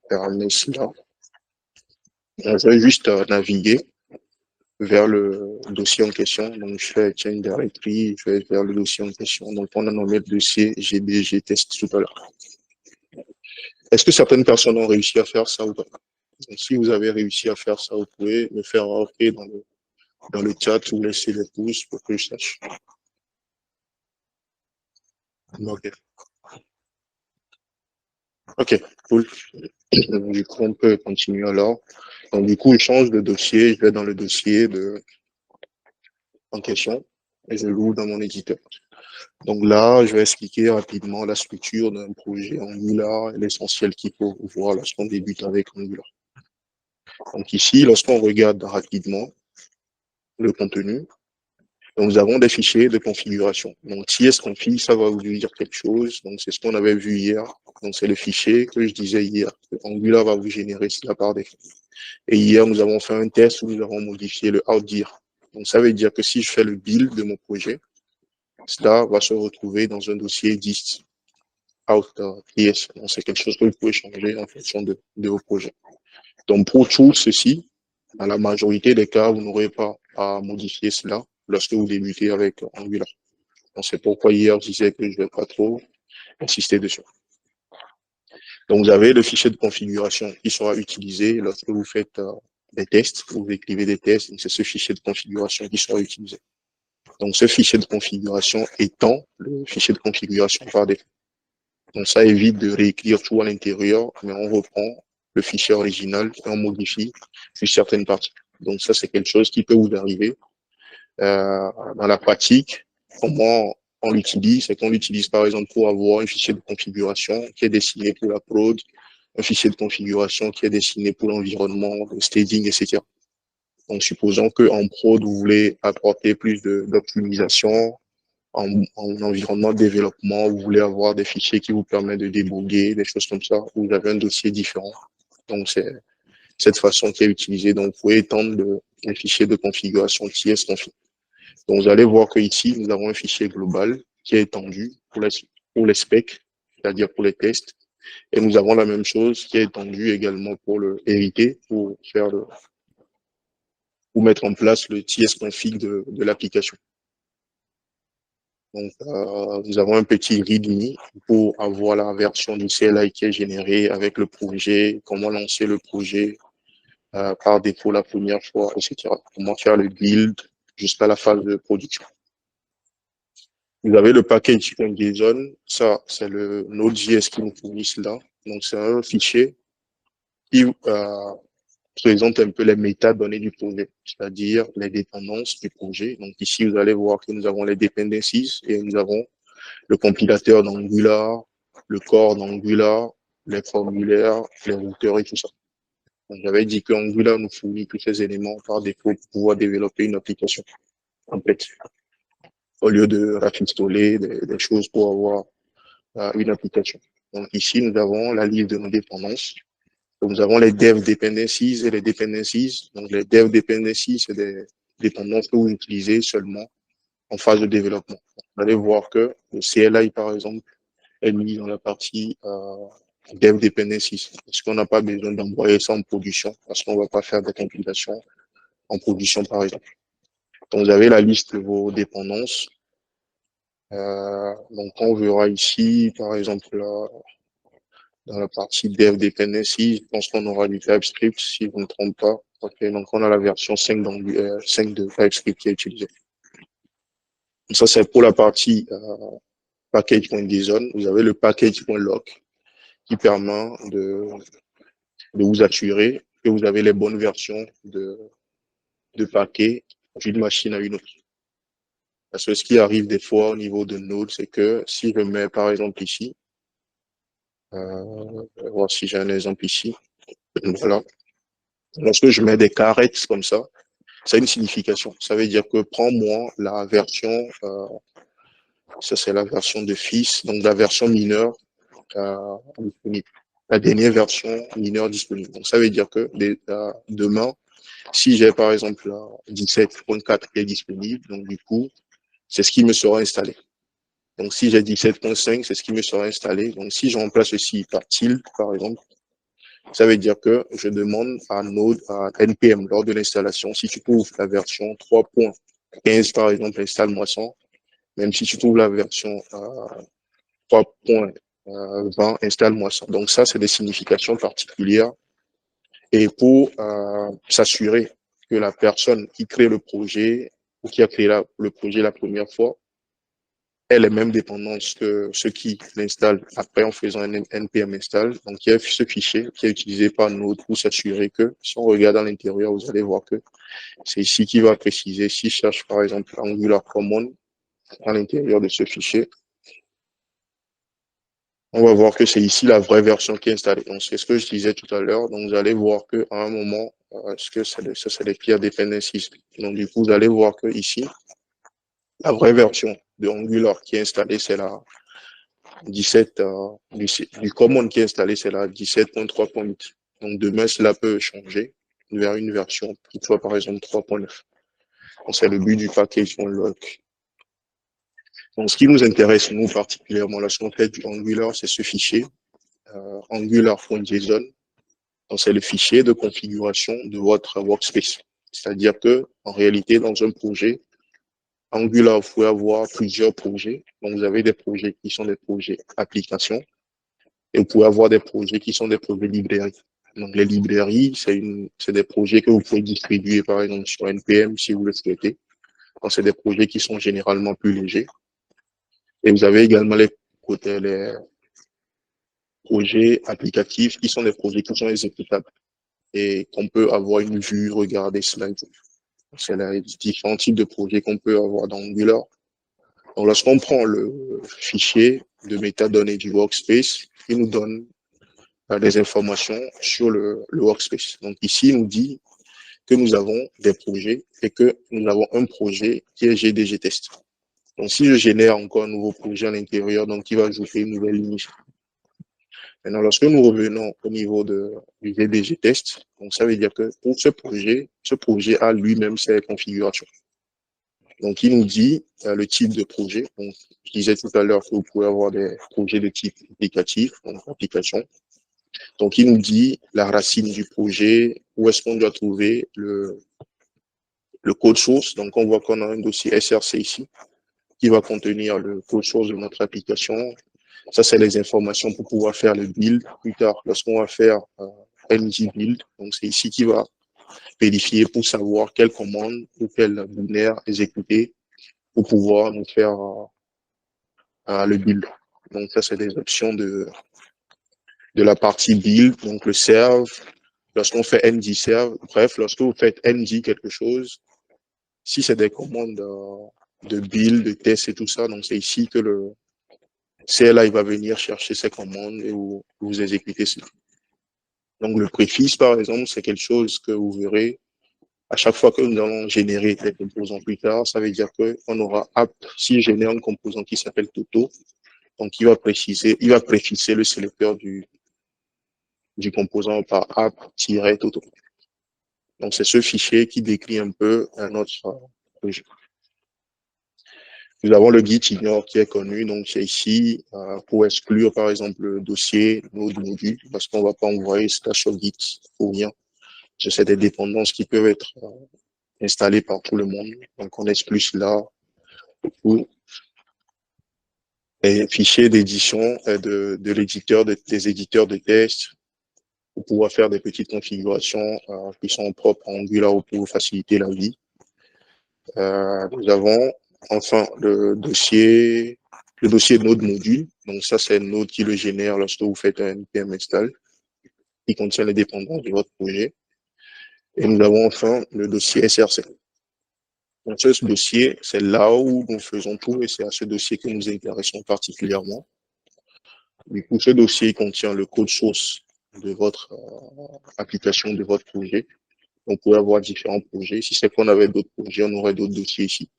fermer cela. Je vais juste naviguer vers le dossier en question. Donc, je fais change directory, je vais vers le dossier en question. Donc, on a nommé le dossier GDG test tout à l'heure. Est-ce que certaines personnes ont réussi à faire ça ou pas? Donc, si vous avez réussi à faire ça, vous pouvez me faire remarquer dans le chat ou laisser les pouces pour que je sache. OK. OK, cool. Donc, du coup, on peut continuer alors. Donc, du coup, je change de dossier, je vais dans le dossier en question et je l'ouvre dans mon éditeur. Donc là, je vais expliquer rapidement la structure d'un projet Angular et l'essentiel qu'il faut voir lorsqu'on débute avec Angular. Donc ici, lorsqu'on regarde rapidement le contenu, Donc, nous avons des fichiers de configuration. Donc, tsconfig, ça va vous dire quelque chose. Donc, c'est ce qu'on avait vu hier. Donc, c'est le fichier que je disais hier. Angular va vous générer cela par défaut. Et hier, nous avons fait un test où nous avons modifié le outdir. Donc, ça veut dire que si je fais le build de mon projet, cela va se retrouver dans un dossier dist out.ts. Donc, c'est quelque chose que vous pouvez changer en fonction de vos projets. Donc, pour tout ceci, dans la majorité des cas, vous n'aurez pas à modifier cela lorsque vous débutez avec Angular. Donc, c'est pourquoi hier, je disais que je ne vais pas trop insister dessus. Donc, vous avez le fichier de configuration qui sera utilisé lorsque vous faites des tests, vous écrivez des tests, c'est ce fichier de configuration qui sera utilisé. Donc, ce fichier de configuration étant le fichier de configuration par défaut. Donc, ça évite de réécrire tout à l'intérieur, mais on reprend le fichier original et on modifie sur certaines parties. Donc, ça, c'est quelque chose qui peut vous arriver. Dans la pratique, comment on l'utilise? C'est qu'on l'utilise, par exemple, pour avoir un fichier de configuration qui est destiné pour la prod, un fichier de configuration qui est destiné pour l'environnement, le staging, etc. Donc, supposons qu'en prod, vous voulez apporter plus d'optimisation, en environnement de développement, vous voulez avoir des fichiers qui vous permettent de déboguer, des choses comme ça, vous avez un dossier différent. Donc, c'est cette façon qui est utilisée. Donc, vous pouvez étendre les fichiers de configuration tsconfig. Donc, vous allez voir qu'ici, nous avons un fichier global qui est étendu pour les specs, c'est-à-dire pour les tests. Et nous avons la même chose qui est étendue également pour le hériter, pour mettre en place le tsconfig de l'application. Donc, nous avons un petit readme pour avoir la version du CLI qui est générée avec le projet, comment lancer le projet par défaut la première fois, etc. Comment faire le build jusqu'à la phase de production. Vous avez le package.json, ça, c'est le Node.js qui nous fournit cela. Donc, c'est un fichier qui présente un peu les métadonnées du projet, c'est-à-dire les dépendances du projet. Donc, ici, vous allez voir que nous avons les dependencies et nous avons le compilateur d'Angular, le corps d'Angular, les formulaires, les routeurs et tout ça. Donc, j'avais dit que Angular nous fournit tous ces éléments par défaut pour pouvoir développer une application complète. Au lieu de rafistoler des choses pour avoir une application. Donc ici, nous avons la liste de nos dépendances. Donc, nous avons les dev dependencies et les dependencies. Donc les dev dependencies, c'est des dépendances que vous utilisez seulement en phase de développement. Vous allez voir que le CLI, par exemple, est mis dans la partie dev dependencies. Parce qu'on n'a pas besoin d'envoyer ça en production, parce qu'on ne va pas faire des compilations en production, par exemple. Donc, vous avez la liste de vos dépendances. Donc, on verra ici, par exemple, là, dans la partie dev dependencies, je pense qu'on aura du TypeScript, si je ne me trompe pas. Ok, donc on a la version 5 de TypeScript qui est utilisée. Donc, ça, c'est pour la partie package.json. Vous avez le package.log qui permet de vous assurer que vous avez les bonnes versions de paquets d'une machine à une autre. Parce que ce qui arrive des fois au niveau de Node, c'est que si je mets par exemple ici, on va voir si j'ai un exemple ici, voilà. Lorsque je mets des carettes comme ça a une signification. Ça veut dire que prends-moi la version, ça c'est la version de fils, donc la version mineure disponible. La dernière version mineure disponible. Donc ça veut dire que demain, si j'ai par exemple la 17.4 qui est disponible, donc du coup, c'est ce qui me sera installé. Donc, si j'ai 17.5, c'est ce qui me sera installé. Donc, si je remplace ceci par tilde, par exemple, ça veut dire que je demande à Node, à NPM, lors de l'installation, si tu trouves la version 3.15, par exemple, installe-moi ça. Même si tu trouves la version 3.20, installe-moi ça. Donc, ça, c'est des significations particulières. Et pour s'assurer que la personne qui crée le projet ou qui a créé le projet la première fois ait les mêmes dépendances que ceux qui l'installent après en faisant un npm install. Donc, il y a ce fichier qui est utilisé par Node pour s'assurer que si on regarde à l'intérieur, vous allez voir que c'est ici qui va préciser. Si je cherche par exemple Angular Common à l'intérieur de ce fichier, on va voir que c'est ici la vraie version qui est installée. Donc, c'est ce que je disais tout à l'heure. Donc, vous allez voir qu'à un moment, ça, c'est les clear dependencies. Donc, du coup, vous allez voir que ici, La vraie version de Angular qui est installée, c'est la 17, du common qui est installé, c'est la 17.3.8. Donc demain, cela peut changer vers une version qui soit par exemple 3.9. Donc c'est le but du package.lock. Donc ce qui nous intéresse, nous particulièrement, lorsqu'on fait du Angular, c'est ce fichier, angular.json. Donc c'est le fichier de configuration de votre workspace. C'est-à-dire que, en réalité, dans un projet, Angular, vous pouvez avoir plusieurs projets. Donc vous avez des projets qui sont des projets applications, et vous pouvez avoir des projets qui sont des projets librairies. Donc, les librairies, c'est des projets que vous pouvez distribuer, par exemple, sur NPM, si vous le souhaitez. Donc, c'est des projets qui sont généralement plus légers. Et vous avez également les projets applicatifs qui sont des projets qui sont exécutables et qu'on peut avoir une vue, regarder slide. C'est les différents types de projets qu'on peut avoir dans Angular. Donc, lorsqu'on prend le fichier de métadonnées du workspace, il nous donne des informations sur le workspace. Donc ici, il nous dit que nous avons des projets et que nous avons un projet qui est GDG test. Donc si je génère encore un nouveau projet à l'intérieur, donc il va ajouter une nouvelle ligne. Maintenant, lorsque nous revenons au niveau du GDG test, donc ça veut dire que pour ce projet a lui-même ses configurations. Donc il nous dit le type de projet. Donc, je disais tout à l'heure que vous pouvez avoir des projets de type applicatif, donc application. Donc, il nous dit la racine du projet, où est-ce qu'on doit trouver le code source. Donc, on voit qu'on a un dossier SRC ici, qui va contenir le code source de notre application. Ça, c'est les informations pour pouvoir faire le build plus tard, lorsqu'on va faire ng build. Donc, c'est ici qui va vérifier pour savoir quelle commande ou quel binaire exécuter pour pouvoir nous faire le build. Donc, ça, c'est des options de la partie build, donc le serve, lorsqu'on fait ng serve, bref, lorsque vous faites ng quelque chose, si c'est des commandes de build, de test et tout ça, donc c'est ici que le CLI va venir chercher ces commandes et vous exécutez cela. Donc le préfixe, par exemple, c'est quelque chose que vous verrez à chaque fois que nous allons générer des composants plus tard, ça veut dire qu'on aura app, si je génère un composant qui s'appelle Toto, donc il va préfixer le sélecteur du composant par app-toto. Donc, c'est ce fichier qui décrit un peu notre projet. Nous avons le Git ignore qui est connu, donc c'est ici pour exclure par exemple le dossier node module, parce qu'on ne va pas envoyer ça sur Git pour rien. C'est des dépendances qui peuvent être installées par tout le monde. Donc, on exclut cela pour les fichiers d'édition de l'éditeur, des éditeurs de tests, pour pouvoir faire des petites configurations qui sont propres à Angular pour vous faciliter la vie. Nous avons enfin le dossier node module. Donc ça, c'est Node qui le génère lorsque vous faites un npm install, qui contient les dépendances de votre projet. Et nous avons enfin le dossier src. Donc ce dossier, c'est là où nous faisons tout et c'est à ce dossier que nous intéressons particulièrement. Du coup, ce dossier contient le code source de votre application, de votre projet. On pourrait avoir différents projets. Si c'est qu'on avait d'autres projets, on aurait d'autres dossiers ici.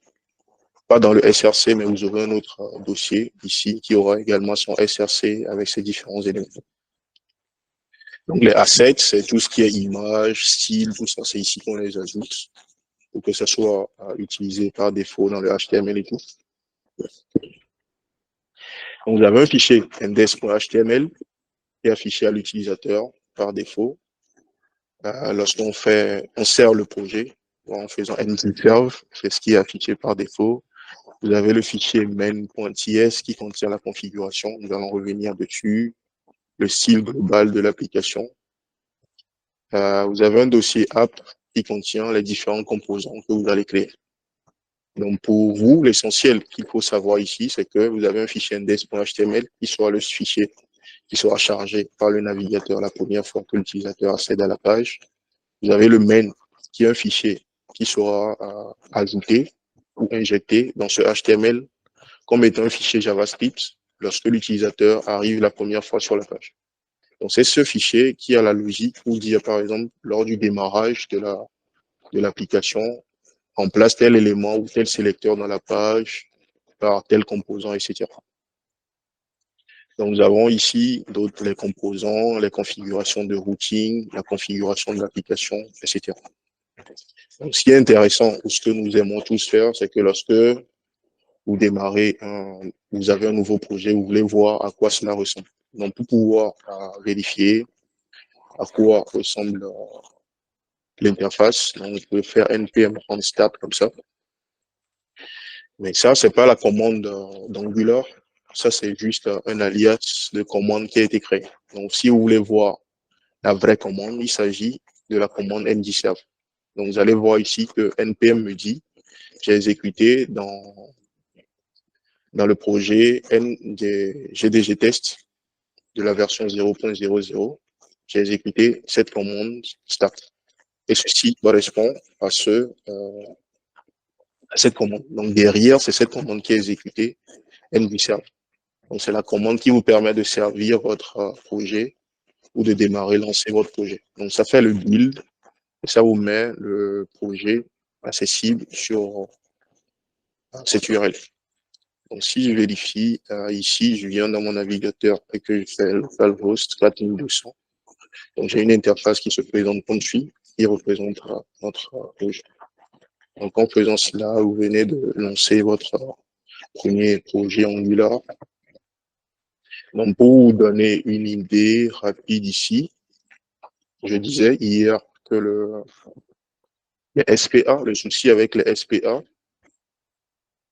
Pas dans le SRC, mais vous aurez un autre dossier ici qui aura également son SRC avec ses différents éléments. Donc les assets, c'est tout ce qui est image, style, tout ça, c'est ici qu'on les ajoute pour que ça soit utilisé par défaut dans le HTML et tout. Donc vous avez un fichier index.html qui est affiché à l'utilisateur par défaut. Lorsqu'on sert le projet en faisant ng-serve, c'est ce qui est affiché par défaut. Vous avez le fichier main.ts qui contient la configuration. Nous allons revenir dessus. Le style global de l'application. Vous avez un dossier app qui contient les différents composants que vous allez créer. Donc, pour vous, l'essentiel qu'il faut savoir ici, c'est que vous avez un fichier index.html qui sera le fichier qui sera chargé par le navigateur la première fois que l'utilisateur accède à la page. Vous avez le main qui est un fichier qui sera ajouté ou injecté dans ce HTML comme étant un fichier JavaScript lorsque l'utilisateur arrive la première fois sur la page. Donc, c'est ce fichier qui a la logique pour dire, par exemple, lors du démarrage de l'application, remplace tel élément ou tel sélecteur dans la page par tel composant, etc. Donc, nous avons ici d'autres les composants, les configurations de routing, la configuration de l'application, etc. Donc, ce qui est intéressant, ou ce que nous aimons tous faire, c'est que lorsque vous démarrez, vous avez un nouveau projet, vous voulez voir à quoi cela ressemble. Donc, pour pouvoir vérifier à quoi ressemble l'interface, donc vous pouvez faire npm run start comme ça. Mais ça, c'est pas la commande d'Angular. Ça, c'est juste un alias de commande qui a été créé. Donc, si vous voulez voir la vraie commande, il s'agit de la commande ngserve. Donc, vous allez voir ici que npm me dit, j'ai exécuté dans le projet GDG test de la version 0.00, j'ai exécuté cette commande start. Et ceci correspond à cette commande. Donc, derrière, c'est cette commande qui est exécutée, ngserve. Donc, c'est la commande qui vous permet de servir votre projet ou de démarrer, lancer votre projet. Donc, ça fait le build et ça vous met le projet accessible sur cette URL. Donc, si je vérifie, ici, je viens dans mon navigateur et que je fais localhost 4200. Donc, j'ai une interface qui se présente comme suit, qui représente notre projet. Donc, en faisant cela, vous venez de lancer votre premier projet Angular. Donc, pour vous donner une idée rapide ici, je disais hier que les SPA, le souci avec les SPA,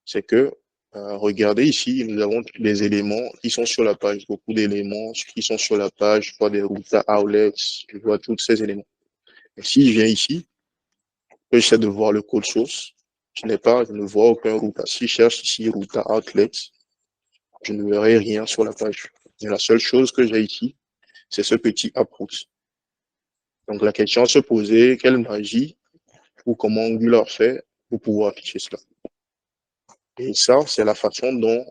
c'est que, regardez ici, nous avons des éléments qui sont sur la page, beaucoup d'éléments qui sont sur la page, je vois des routes à outlets, je vois tous ces éléments. Et si je viens ici, j'essaie de voir le code source, je ne vois aucun route. Si je cherche ici route à outlets, je ne verrai rien sur la page. Et la seule chose que j'ai ici, c'est ce petit approach. Donc la question à se poser, quelle magie ou comment Angular fait pour pouvoir afficher cela. Et ça, c'est la façon dont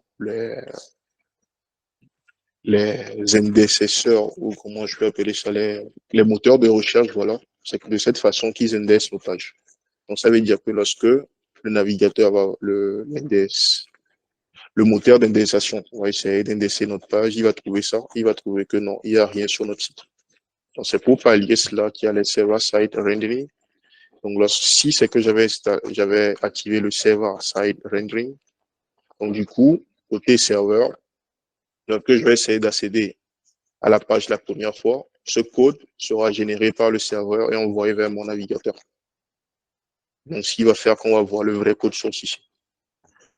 les indexeurs, ou comment je peux appeler ça, les moteurs de recherche, voilà, c'est de cette façon qu'ils indexent nos pages. Donc ça veut dire que lorsque le navigateur va le moteur d'indexation, on va essayer d'indexer notre page, il va trouver ça, il va trouver que non, il n'y a rien sur notre site. Donc c'est pour pallier cela qu'il y a les server-side rendering. Donc si c'est que j'avais activé le server-side rendering, donc du coup, côté serveur, lorsque je vais essayer d'accéder à la page la première fois, ce code sera généré par le serveur et envoyé vers mon navigateur. Donc ce qui va faire qu'on va voir le vrai code source ici.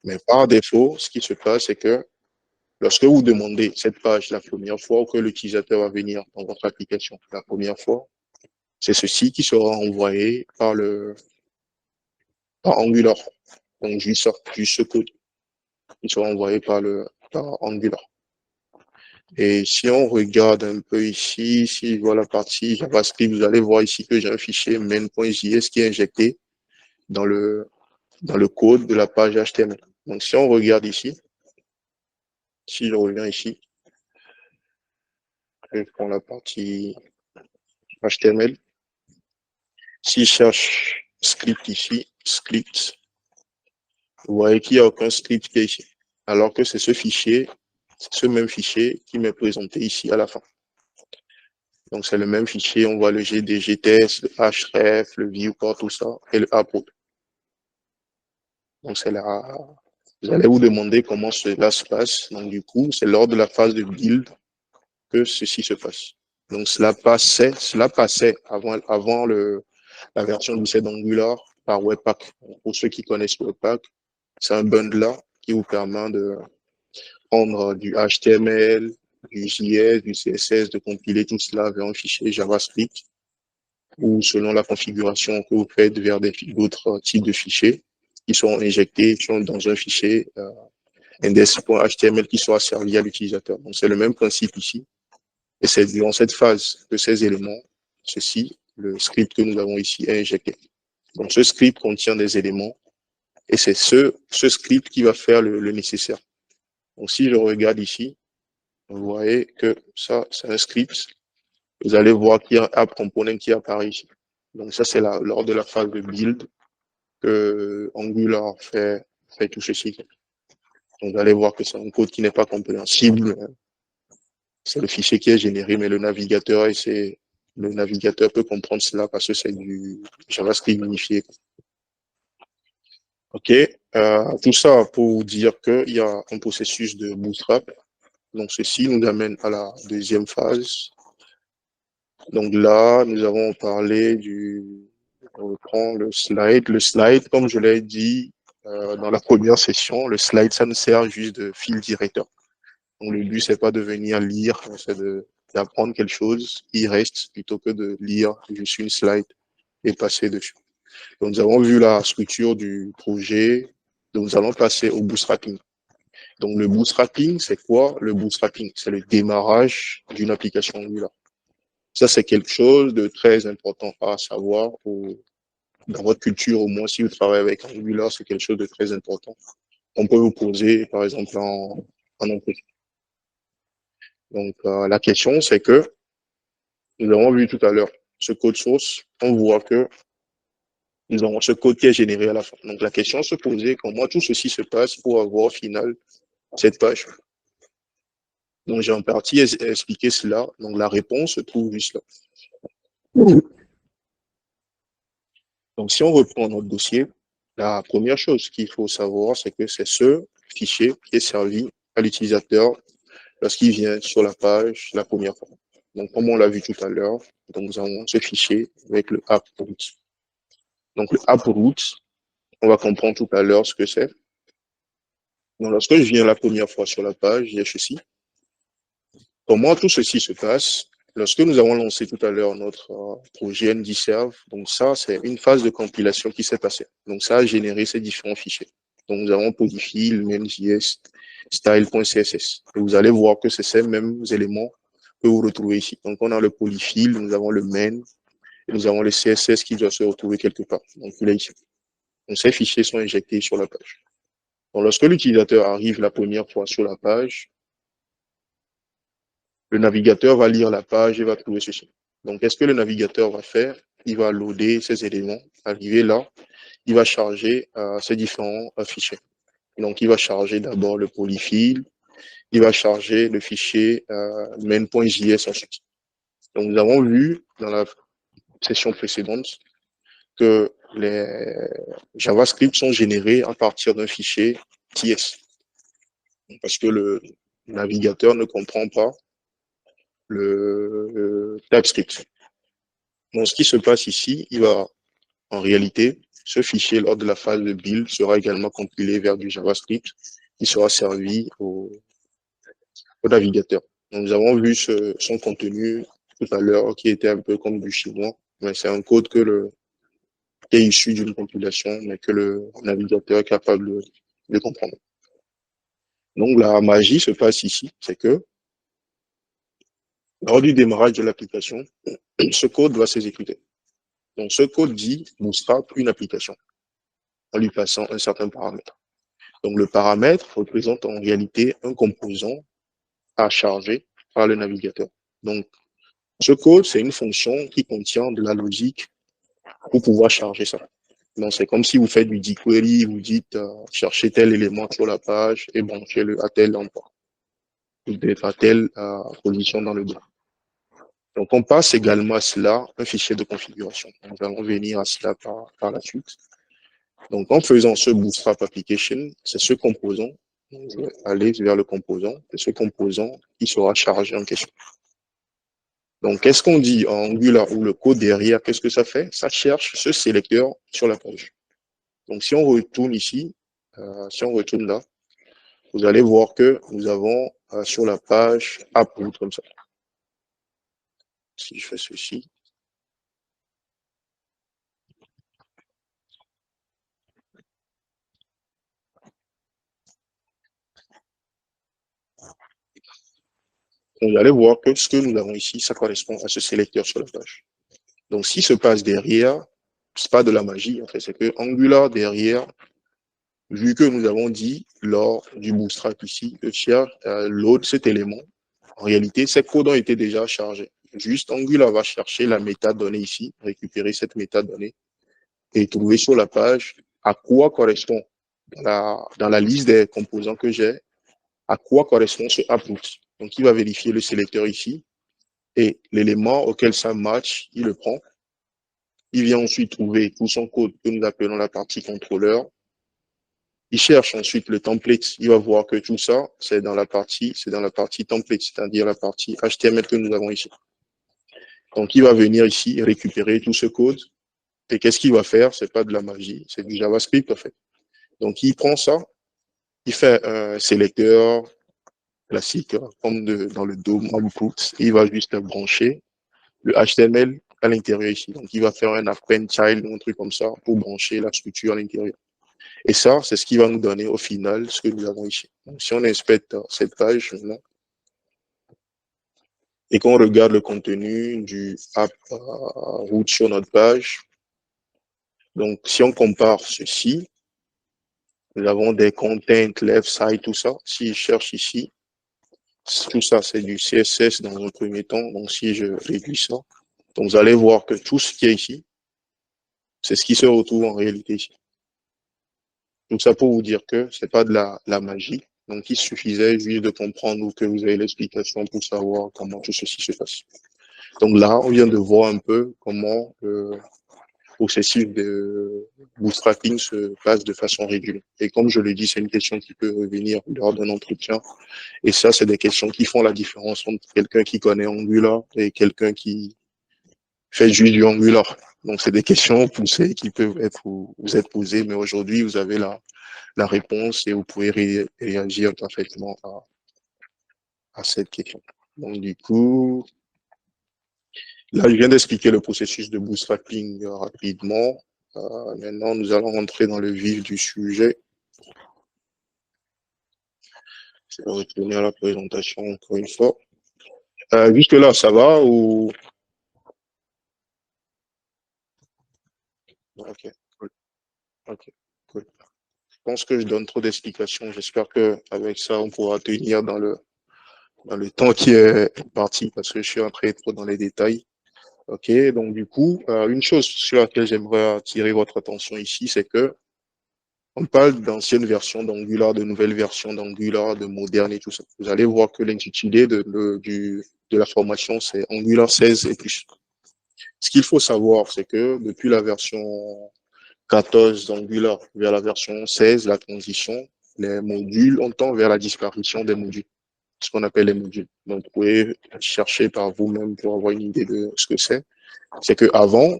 Mais par défaut, ce qui se passe, c'est que lorsque vous demandez cette page la première fois ou que l'utilisateur va venir dans votre application la première fois, c'est ceci qui sera envoyé par Angular. Donc, juste ce code qui sera envoyé par Angular. Et si on regarde un peu ici, si je vois la partie JavaScript, vous allez voir ici que j'ai un fichier main.js qui est injecté dans le code de la page HTML. Donc, si on regarde ici, si je reviens ici, je prends la partie HTML. Si je cherche script ici, script, vous voyez qu'il n'y a aucun script qui est ici. Alors que c'est ce même fichier qui m'est présenté ici à la fin. Donc, c'est le même fichier. On voit le GDGTest, le href, le viewport, tout ça, et le upload. Donc, c'est là. Vous allez vous demander comment cela se passe. Donc, du coup, c'est lors de la phase de build que ceci se passe. Donc, cela passait avant la version 17 d'Angular par Webpack. Pour ceux qui connaissent Webpack, c'est un bundler qui vous permet de prendre du HTML, du JS, du CSS, de compiler tout cela vers un fichier JavaScript ou selon la configuration que vous faites vers d'autres types de fichiers qui sont injectés dans un fichier index.html qui sera servi à l'utilisateur. Donc, c'est le même principe ici. Et c'est durant cette phase que ces éléments, le script que nous avons ici est injecté. Donc, ce script contient des éléments et c'est ce script qui va faire le nécessaire. Donc, si je regarde ici, vous voyez que ça, c'est un script. Vous allez voir qu'il y a un app component qui apparaît ici. Donc, ça, c'est lors de la phase de build. que Angular fait tout ceci. Donc, vous allez voir que c'est un code qui n'est pas compréhensible. C'est le fichier qui est généré, mais le navigateur peut comprendre cela parce que c'est du JavaScript unifié. OK. Tout ça pour dire qu'il y a un processus de bootstrap. Donc, ceci nous amène à la deuxième phase. Donc là, nous avons parlé on reprend le slide. Le slide, comme je l'ai dit dans la première session, le slide, ça nous sert juste de fil directeur. Donc le but, c'est pas de venir lire, c'est d'apprendre quelque chose qui reste plutôt que de lire juste une slide et passer dessus. Donc nous avons vu la structure du projet. Donc nous allons passer au bootstrapping. Donc le bootstrapping, c'est quoi? Le bootstrapping, c'est le démarrage d'une application Angular. Ça, c'est quelque chose de très important à savoir dans votre culture, au moins si vous travaillez avec Angular, c'est quelque chose de très important. On peut vous poser, par exemple, en entretien. Donc, la question, c'est que nous avons vu tout à l'heure ce code source, on voit que nous avons ce code qui est généré à la fin. Donc, la question se posait comment tout ceci se passe pour avoir au final cette page. Donc, j'ai en partie expliqué cela. Donc, la réponse se trouve juste là. Donc, si on reprend notre dossier, la première chose qu'il faut savoir, c'est que c'est ce fichier qui est servi à l'utilisateur lorsqu'il vient sur la page la première fois. Donc, comme on l'a vu tout à l'heure, donc nous avons ce fichier avec le app root. Donc, le app root, on va comprendre tout à l'heure ce que c'est. Donc, lorsque je viens la première fois sur la page, il y a ceci. Comment tout ceci se passe? Lorsque nous avons lancé tout à l'heure notre projet NDServe, donc ça, c'est une phase de compilation qui s'est passée. Donc, ça a généré ces différents fichiers. Donc, nous avons polyfill, main.js, style.css. Et vous allez voir que c'est ces mêmes éléments que vous retrouvez ici. Donc, on a le polyfill, nous avons le main, et nous avons le CSS qui doit se retrouver quelque part. Donc, il est ici. Donc, ces fichiers sont injectés sur la page. Donc, lorsque l'utilisateur arrive la première fois sur la page, le navigateur va lire la page et va trouver ceci. Donc, qu'est-ce que le navigateur va faire? Il va loader ces éléments. Arrivé là, il va charger ces différents fichiers. Donc, il va charger d'abord le polyfill. Il va charger le fichier main.js ensuite. Donc, nous avons vu dans la session précédente que les JavaScript sont générés à partir d'un fichier TS. Parce que le navigateur ne comprend pas le TypeScript. Donc, ce qui se passe ici, en réalité, ce fichier, lors de la phase de build, sera également compilé vers du JavaScript qui sera servi au navigateur. Donc, nous avons vu son contenu tout à l'heure qui était un peu comme du chinois, mais c'est un code qui est issu d'une compilation, mais que le navigateur est capable de comprendre. Donc, la magie se passe ici, c'est que lors du démarrage de l'application, ce code va s'exécuter. Donc, ce code dit bootstrap une application en lui passant un certain paramètre. Donc, le paramètre représente en réalité un composant à charger par le navigateur. Donc, ce code, c'est une fonction qui contient de la logique pour pouvoir charger ça. Donc, c'est comme si vous faites du jQuery, vous dites chercher tel élément sur la page et branchez-le à tel endroit. Ou d'être à telle position dans le dos. Donc, on passe également à cela un fichier de configuration. Nous allons venir à cela par la suite. Donc, en faisant ce bootstrap application, c'est ce composant, je vais aller vers le composant, c'est ce composant qui sera chargé en question. Donc, qu'est-ce qu'on dit en Angular ou le code derrière, qu'est-ce que ça fait? Ça cherche ce sélecteur sur la page. Donc, si on retourne ici, si on retourne là, vous allez voir que nous avons sur la page AppRoot comme ça. Si je fais ceci. Vous allez voir que ce que nous avons ici, ça correspond à ce sélecteur sur la page. Donc, ce qui se passe derrière, c'est pas de la magie, en fait, c'est que Angular derrière, vu que nous avons dit lors du bootstrap ici, que cherche load cet élément, en réalité, ces codes ont été déjà chargés. Juste, Angular va chercher la métadonnée ici, récupérer cette métadonnée et trouver sur la page à quoi correspond dans la liste des composants que j'ai, à quoi correspond ce app-root. Donc, il va vérifier le sélecteur ici et l'élément auquel ça match, il le prend. Il vient ensuite trouver tout son code que nous appelons la partie contrôleur. Il cherche ensuite le template. Il va voir que tout ça, c'est dans la partie template, c'est-à-dire la partie HTML que nous avons ici. Donc, il va venir ici récupérer tout ce code. Et qu'est-ce qu'il va faire? C'est pas de la magie, c'est du JavaScript, en fait. Donc, il prend ça, il fait un sélecteur classique, comme dans le DOM output. Il va juste brancher le HTML à l'intérieur ici. Donc, il va faire un append child ou un truc comme ça pour brancher la structure à l'intérieur. Et ça, c'est ce qui va nous donner au final ce que nous avons ici. Donc, si on inspecte cette page maintenant, et qu'on regarde le contenu du app root sur notre page, donc si on compare ceci, nous avons des contents, left side, tout ça. Si je cherche ici, tout ça, c'est du CSS dans un premier temps. Donc, si je réduis ça, donc vous allez voir que tout ce qui est ici, c'est ce qui se retrouve en réalité ici. Donc, ça pour vous dire que c'est pas de la magie. Donc, il suffisait juste de comprendre ou que vous avez l'explication pour savoir comment tout ceci se passe. Donc là, on vient de voir un peu comment le processus de bootstrapping se passe de façon régulière. Et comme je l'ai dit, c'est une question qui peut revenir lors d'un entretien. Et ça, c'est des questions qui font la différence entre quelqu'un qui connaît Angular et quelqu'un qui fait juste du Angular. Donc, c'est des questions poussées qui peuvent vous être posées, mais aujourd'hui, vous avez la réponse et vous pouvez réagir parfaitement à cette question. Donc, du coup, là, je viens d'expliquer le processus de bootstrapping rapidement. Maintenant, nous allons rentrer dans le vif du sujet. Je vais retourner à la présentation encore une fois. Jusque-là, ça va ou... Ok, cool. Ok, cool. Je pense que je donne trop d'explications. J'espère qu'avec ça, on pourra tenir dans le temps qui est parti parce que je suis entré trop dans les détails. Ok, donc du coup, une chose sur laquelle j'aimerais attirer votre attention ici, c'est que on parle d'anciennes versions d'Angular, de nouvelles versions d'Angular, de modernes et tout ça. Vous allez voir que l'intitulé de la formation, c'est Angular 16 et plus. Ce qu'il faut savoir, c'est que depuis la version 14 d'Angular vers la version 16, la transition, les modules, on tend vers la disparition des modules, ce qu'on appelle les modules. Donc, vous pouvez chercher par vous-même pour avoir une idée de ce que c'est. C'est qu'avant,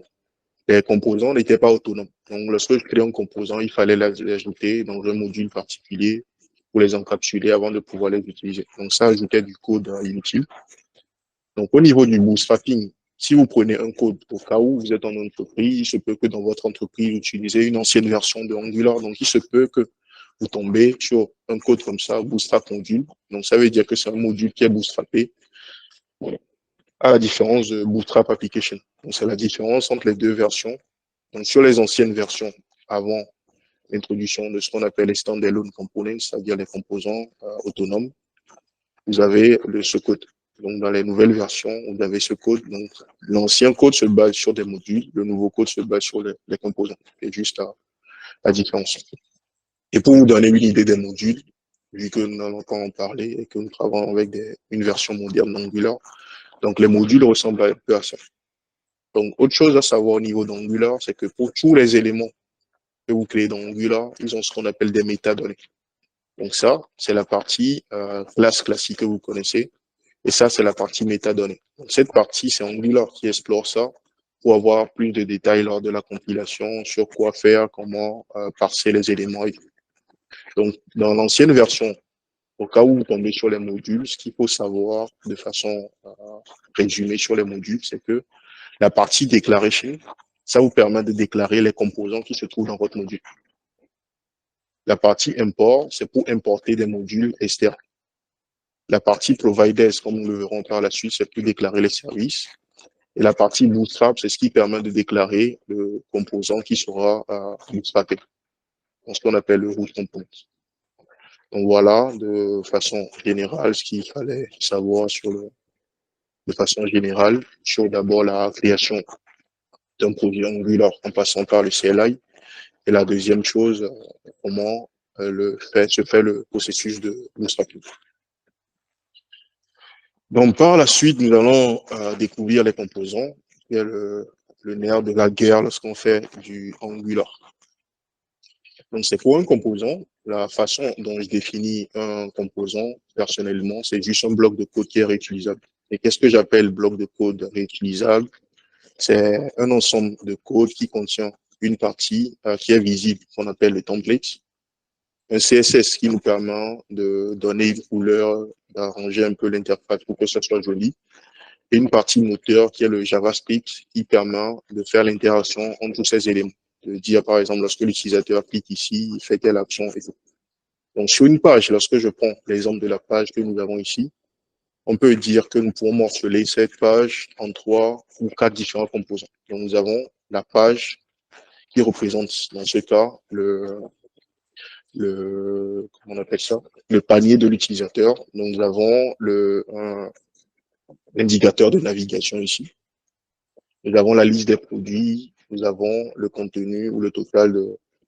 les composants n'étaient pas autonomes. Donc, lorsque je crée un composant, il fallait les ajouter dans un module particulier pour les encapsuler avant de pouvoir les utiliser. Donc, ça ajoutait du code inutile. Donc, au niveau du bootstrapping, si vous prenez un code au cas où vous êtes en entreprise, il se peut que dans votre entreprise, vous utilisez une ancienne version de Angular. Donc, il se peut que vous tombez sur un code comme ça, Bootstrap module. Donc, ça veut dire que c'est un module qui est bootstrappé. Voilà. À la différence de Bootstrap Application. Donc, c'est la différence entre les deux versions. Donc, sur les anciennes versions, avant l'introduction de ce qu'on appelle les standalone components, c'est-à-dire les composants autonomes, vous avez ce code. Donc, dans les nouvelles versions, vous avez ce code. Donc, l'ancien code se base sur des modules, le nouveau code se base sur les composants. C'est juste la différence. Et pour vous donner une idée des modules, vu que nous allons encore en parler et que nous travaillons avec une version moderne d'Angular, donc les modules ressemblent un peu à ça. Donc, autre chose à savoir au niveau d'Angular, c'est que pour tous les éléments que vous créez dans Angular, ils ont ce qu'on appelle des métadonnées. Donc ça, c'est la partie classe classique que vous connaissez. Et ça, c'est la partie métadonnées. Donc cette partie, c'est Angular qui explore ça pour avoir plus de détails lors de la compilation sur quoi faire, comment parser les éléments. Et tout. Donc, dans l'ancienne version, au cas où vous tombez sur les modules, ce qu'il faut savoir de façon résumée sur les modules, c'est que la partie declaration, ça vous permet de déclarer les composants qui se trouvent dans votre module. La partie import, c'est pour importer des modules externes. La partie providers, comme nous le verrons par la suite, c'est pour déclarer les services. Et la partie bootstrap, c'est ce qui permet de déclarer le composant qui sera bootstrappé. C'est ce qu'on appelle le root component. Donc voilà, de façon générale, ce qu'il fallait savoir de façon générale, sur d'abord la création d'un projet Angular en passant par le CLI, Et la deuxième chose, comment se fait le processus de bootstrapping. Donc, par la suite, nous allons découvrir les composants, qui est le nerf de la guerre lorsqu'on fait du Angular. Donc, c'est pour un composant, la façon dont je définis un composant, personnellement, c'est juste un bloc de code qui est réutilisable. Et qu'est-ce que j'appelle bloc de code réutilisable? C'est un ensemble de code qui contient une partie qui est visible, qu'on appelle le template, un CSS qui nous permet de donner une couleur, d'arranger un peu l'interface pour que ça soit joli, et une partie moteur qui est le JavaScript qui permet de faire l'interaction entre tous ces éléments. De dire, par exemple, lorsque l'utilisateur clique ici, il fait telle action et tout. Donc, sur une page, lorsque je prends l'exemple de la page que nous avons ici, on peut dire que nous pouvons morceler cette page en 3 ou 4 différents composants. Donc, nous avons la page qui représente, dans ce cas, comment on appelle ça? Le panier de l'utilisateur. Donc, nous avons l'indicateur de navigation ici. Nous avons la liste des produits, nous avons le contenu ou le total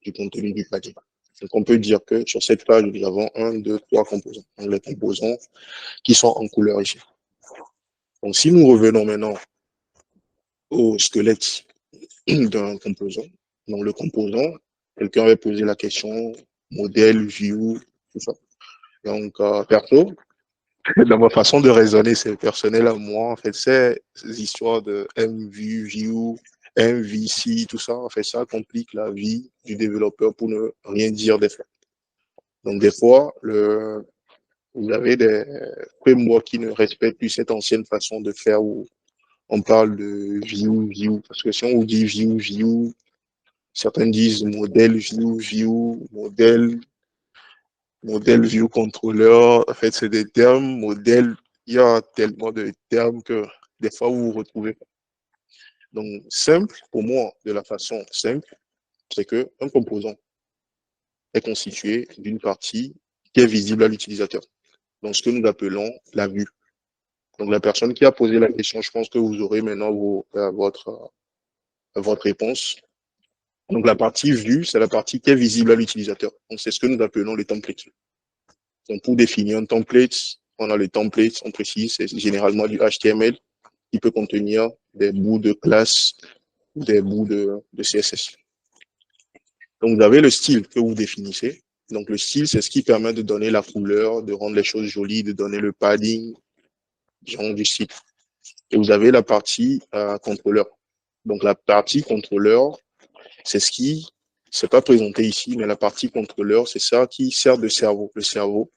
du contenu du panier. Donc, on peut dire que sur cette page, nous avons 1, 2, 3 composants. Donc, les composants qui sont en couleur ici. Donc, si nous revenons maintenant au squelette d'un composant, donc le composant, quelqu'un avait posé la question, modèle, view, tout ça. Donc, perso, dans ma façon de raisonner, c'est personnel à moi, en fait, c'est ces histoires de MV, view, MVC, tout ça, en fait, ça complique la vie du développeur pour ne rien dire des fois. Donc, des fois, vous avez des frameworks qui ne respectent plus cette ancienne façon de faire où on parle de view, parce que si on vous dit view, certains disent modèle view, modèle view controller. En fait, c'est des termes, modèle, il y a tellement de termes que des fois vous vous retrouvez. Donc, simple, pour moi, de la façon simple, c'est que un composant est constitué d'une partie qui est visible à l'utilisateur. Donc, ce que nous appelons la vue. Donc, la personne qui a posé la question, je pense que vous aurez maintenant votre réponse. Donc, la partie vue, c'est la partie qui est visible à l'utilisateur. Donc, c'est ce que nous appelons les templates. Donc, pour définir un template, on a le template, on précise, c'est généralement du HTML qui peut contenir des bouts de classe ou des bouts de CSS. Donc, vous avez le style que vous définissez. Donc, le style, c'est ce qui permet de donner la couleur, de rendre les choses jolies, de donner le padding, genre du style. Et vous avez la partie contrôleur. Donc, la partie contrôleur, c'est ce qui, c'est pas présenté ici, mais la partie contrôleur, c'est ça qui sert de cerveau. Le cerveau,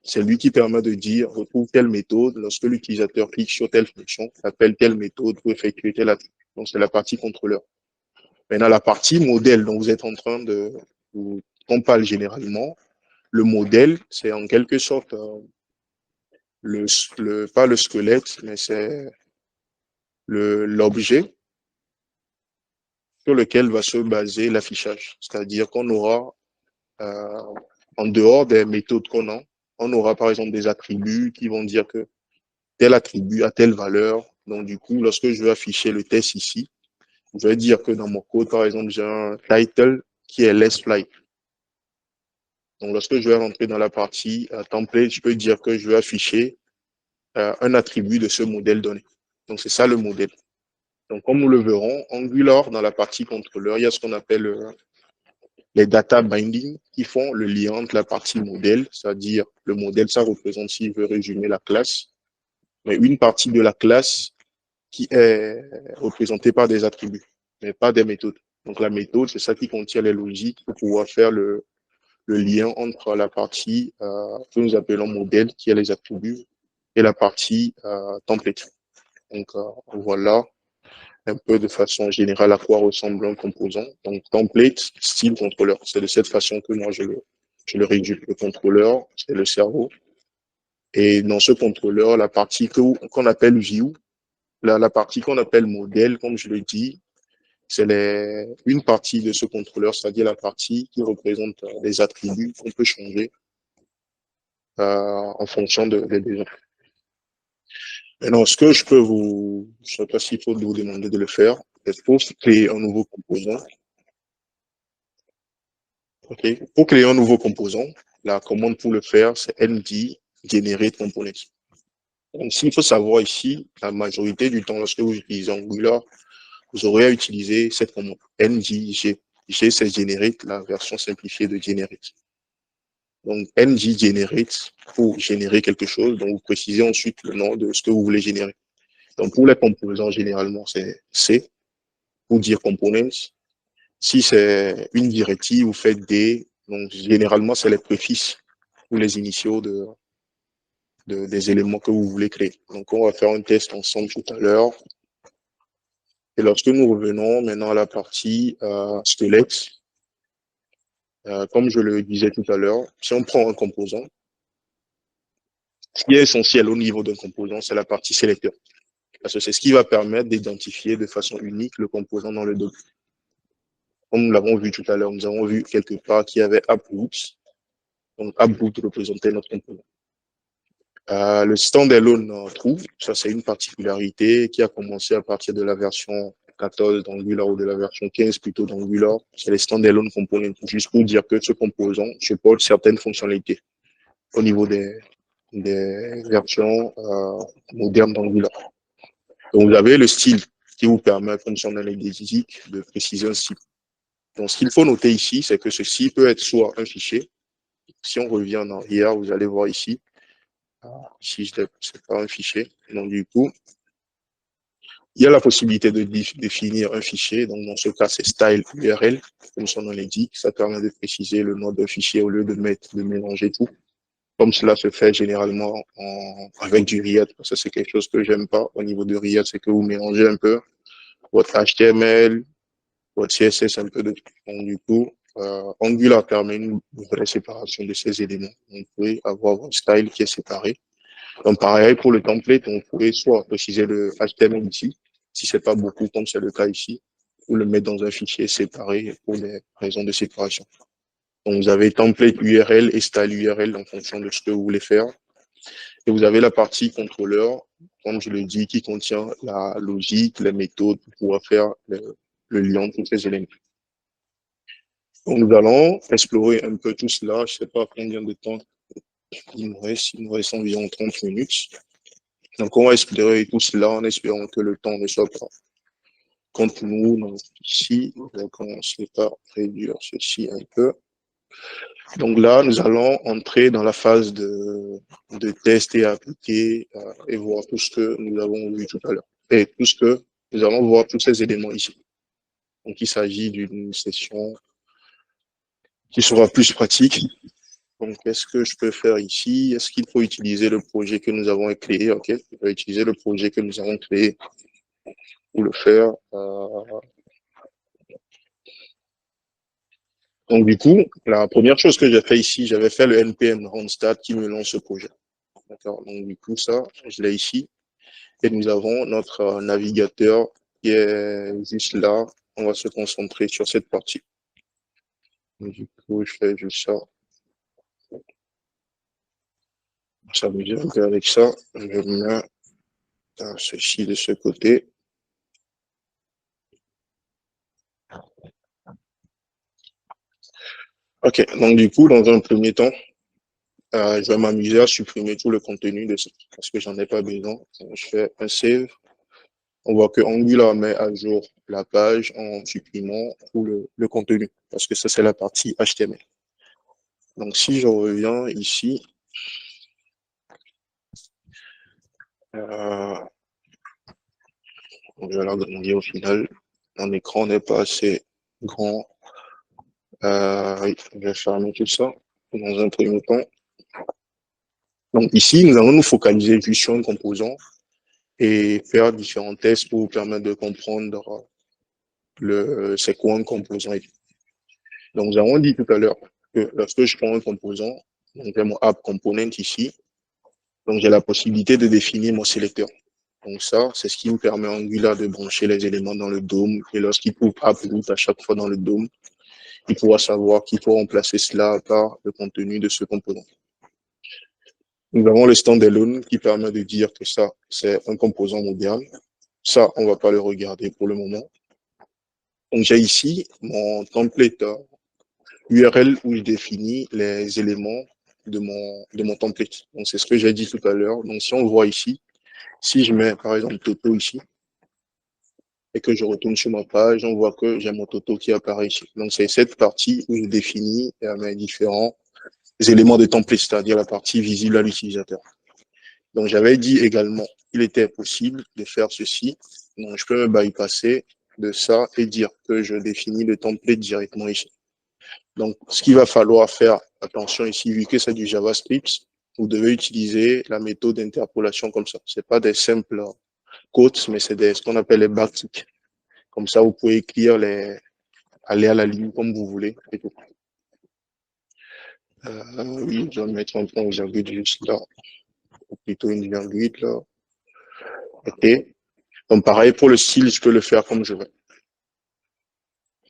c'est lui qui permet de dire, retrouve telle méthode, lorsque l'utilisateur clique sur telle fonction, appelle telle méthode pour effectuer telle action. Donc, c'est la partie contrôleur. Maintenant, la partie modèle dont vous êtes en train qu'on parle généralement, le modèle, c'est en quelque sorte pas le squelette, mais c'est l'objet sur lequel va se baser l'affichage. C'est-à-dire qu'on aura, en dehors des méthodes qu'on a, on aura par exemple des attributs qui vont dire que tel attribut a telle valeur. Donc du coup, lorsque je veux afficher le test ici, je vais dire que dans mon code, par exemple, j'ai un title qui est let's fly. Donc lorsque je vais rentrer dans la partie template, je peux dire que je veux afficher un attribut de ce modèle donné. Donc c'est ça le modèle. Donc comme nous le verrons, Angular, dans la partie contrôleur, il y a ce qu'on appelle les data binding qui font le lien entre la partie modèle, c'est-à-dire le modèle, ça représente, si je veux résumer, la classe, mais une partie de la classe qui est représentée par des attributs, mais pas des méthodes. Donc la méthode, c'est ça qui contient les logiques pour pouvoir faire le lien entre la partie que nous appelons modèle, qui est les attributs, et la partie template. Donc voilà un peu de façon générale à quoi ressemble un composant. Donc template, style, contrôleur. C'est de cette façon que moi je le réduis. Le contrôleur, c'est le cerveau. Et dans ce contrôleur, la partie qu'on appelle view, la partie qu'on appelle modèle, comme je le dis, c'est une partie de ce contrôleur, c'est-à-dire la partie qui représente des attributs qu'on peut changer en fonction des besoins. Maintenant, ce que je ne sais pas s'il faut vous demander de le faire, c'est pour créer un nouveau composant. Okay. Pour créer un nouveau composant, la commande pour le faire, c'est md generate component. Donc, s'il faut savoir ici, la majorité du temps, lorsque vous utilisez Angular, vous aurez à utiliser cette commande mdg. G, c'est generate, la version simplifiée de generate. Donc, md generate pour générer quelque chose. Donc, vous précisez ensuite le nom de ce que vous voulez générer. Donc, pour les composants, généralement, c'est C pour dire components. Si c'est une directive, vous faites D. Donc, généralement, c'est les préfixes ou les initiaux des éléments que vous voulez créer. Donc, on va faire un test ensemble tout à l'heure. Et lorsque nous revenons maintenant à la partie squelette, comme je le disais tout à l'heure, si on prend un composant, ce qui est essentiel au niveau d'un composant, c'est la partie sélecteur. Parce que c'est ce qui va permettre d'identifier de façon unique le composant dans le document. Comme nous l'avons vu tout à l'heure, nous avons vu quelque part qu'il y avait AppRoot. Donc, AppRoot représentait notre composant. Le standalone true, ça c'est une particularité qui a commencé à partir de la version 14 d'Angular ou de la version 15 plutôt d'Angular. C'est les standalone components, juste pour dire que ce composant supporte certaines fonctionnalités au niveau des versions modernes d'Angular. Donc, vous avez le style qui vous permet, comme si on allait des physiques, de préciser un style. Donc, ce qu'il faut noter ici, c'est que ceci peut être soit un fichier. Si on revient en arrière, vous allez voir ici. Ici, c'est pas un fichier. Donc, du coup, il y a la possibilité de définir un fichier. Donc, dans ce cas, c'est style URL, comme son nom l'indique. Ça permet de préciser le nom d'un fichier au lieu de mélanger tout. Comme cela se fait généralement avec du Riot. Ça, c'est quelque chose que j'aime pas au niveau de Riot, c'est que vous mélangez un peu votre HTML, votre CSS, un peu de tout. Donc, du coup, Angular permet une vraie séparation de ces éléments. Vous pouvez avoir votre style qui est séparé. Donc, pareil, pour le template, on pourrait soit préciser le HTML ici, si c'est pas beaucoup, comme c'est le cas ici, ou le mettre dans un fichier séparé pour des raisons de séparation. Donc, vous avez template URL et style URL en fonction de ce que vous voulez faire. Et vous avez la partie contrôleur, comme je le dis, qui contient la logique, les méthodes pour pouvoir faire le lien entre ces éléments. Donc, nous allons explorer un peu tout cela. Je ne sais pas combien de temps il nous reste environ 30 minutes. Donc, on va explorer tout cela en espérant que le temps ne soit pas contre nous. Donc, ici, on va commencer par réduire ceci un peu. Donc là, nous allons entrer dans la phase de test et appliquer et voir tout ce que nous avons vu tout à l'heure. Et tout ce que nous allons voir tous ces éléments ici. Donc, il s'agit d'une session qui sera plus pratique. Donc, qu'est-ce que je peux faire ici? Est-ce qu'il faut utiliser le projet que nous avons créé? OK, je vais utiliser le projet que nous avons créé pour le faire. Donc, du coup, la première chose que j'ai fait ici, j'avais fait le npm randstad qui me lance ce projet. D'accord. Donc, du coup, ça, je l'ai ici. Et nous avons notre navigateur qui est juste là. On va se concentrer sur cette partie. Donc, du coup, je fais juste ça. Ça veut dire qu'avec ça, je mets ceci de ce côté. OK. Donc, du coup, dans un premier temps, je vais m'amuser à supprimer tout le contenu de ça parce que j'en ai pas besoin. Donc, je fais un save. On voit que Angular met à jour la page en supprimant tout le contenu parce que ça, c'est la partie HTML. Donc, si je reviens ici, je vais l'agrandir au final. Mon écran n'est pas assez grand. Je vais fermer tout ça dans un premier temps. Donc, ici, nous allons nous focaliser juste sur un composant et faire différents tests pour vous permettre de comprendre c'est quoi un composant. Donc, nous avons dit tout à l'heure que lorsque je prends un composant, donc j'ai mon app component ici, donc j'ai la possibilité de définir mon sélecteur. Donc ça, c'est ce qui me permet Angular de brancher les éléments dans le DOM. Et lorsqu'il trouve AppRoot à chaque fois dans le DOM, il pourra savoir qu'il faut remplacer cela par le contenu de ce composant. Nous avons le standalone qui permet de dire que ça, c'est un composant moderne. Ça, on ne va pas le regarder pour le moment. Donc j'ai ici mon template URL où je définis les éléments de mon template. Donc, c'est ce que j'ai dit tout à l'heure. Donc, si on voit ici, si je mets, par exemple, Toto ici, et que je retourne sur ma page, on voit que j'ai mon Toto qui apparaît ici. Donc, c'est cette partie où je définis mes différents éléments de template, c'est-à-dire la partie visible à l'utilisateur. Donc, j'avais dit également qu'il était possible de faire ceci. Donc, je peux me bypasser de ça et dire que je définis le template directement ici. Donc, ce qu'il va falloir faire, attention ici, vu que c'est du JavaScript, vous devez utiliser la méthode d'interpolation comme ça. C'est pas des simples quotes, mais c'est ce qu'on appelle les backticks. Comme ça, vous pouvez écrire aller à la ligne comme vous voulez. Et tout. Oui, je vais mettre un point virgule juste là, ou plutôt une virgule là. OK. Donc, pareil, pour le style, je peux le faire comme je veux.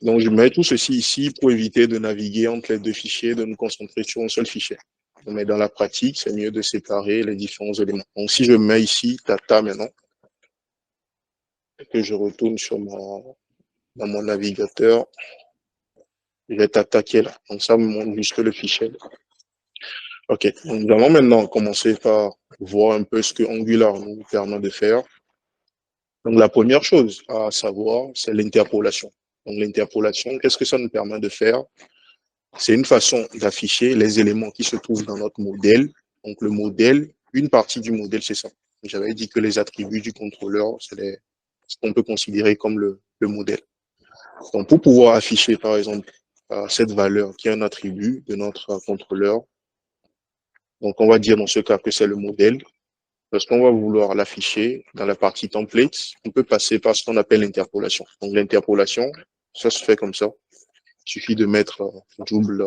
Donc, je mets tout ceci ici pour éviter de naviguer entre les deux fichiers, de nous concentrer sur un seul fichier. Mais dans la pratique, c'est mieux de séparer les différents éléments. Donc, si je mets ici Tata maintenant, et que je retourne dans mon navigateur, j'ai Tata qui est là. Donc, ça me montre juste le fichier. OK. Donc, nous allons maintenant commencer par voir un peu ce que Angular nous permet de faire. Donc, la première chose à savoir, c'est l'interpolation. Donc, l'interpolation, qu'est-ce que ça nous permet de faire? C'est une façon d'afficher les éléments qui se trouvent dans notre modèle. Donc, le modèle, une partie du modèle, c'est ça. J'avais dit que les attributs du contrôleur, c'est ce qu'on peut considérer comme le modèle. Donc, pour pouvoir afficher, par exemple, cette valeur qui est un attribut de notre contrôleur, donc on va dire dans ce cas que c'est le modèle. Lorsqu'on va vouloir l'afficher dans la partie template, on peut passer par ce qu'on appelle l'interpolation. Donc, l'interpolation, ça se fait comme ça. Il suffit de mettre double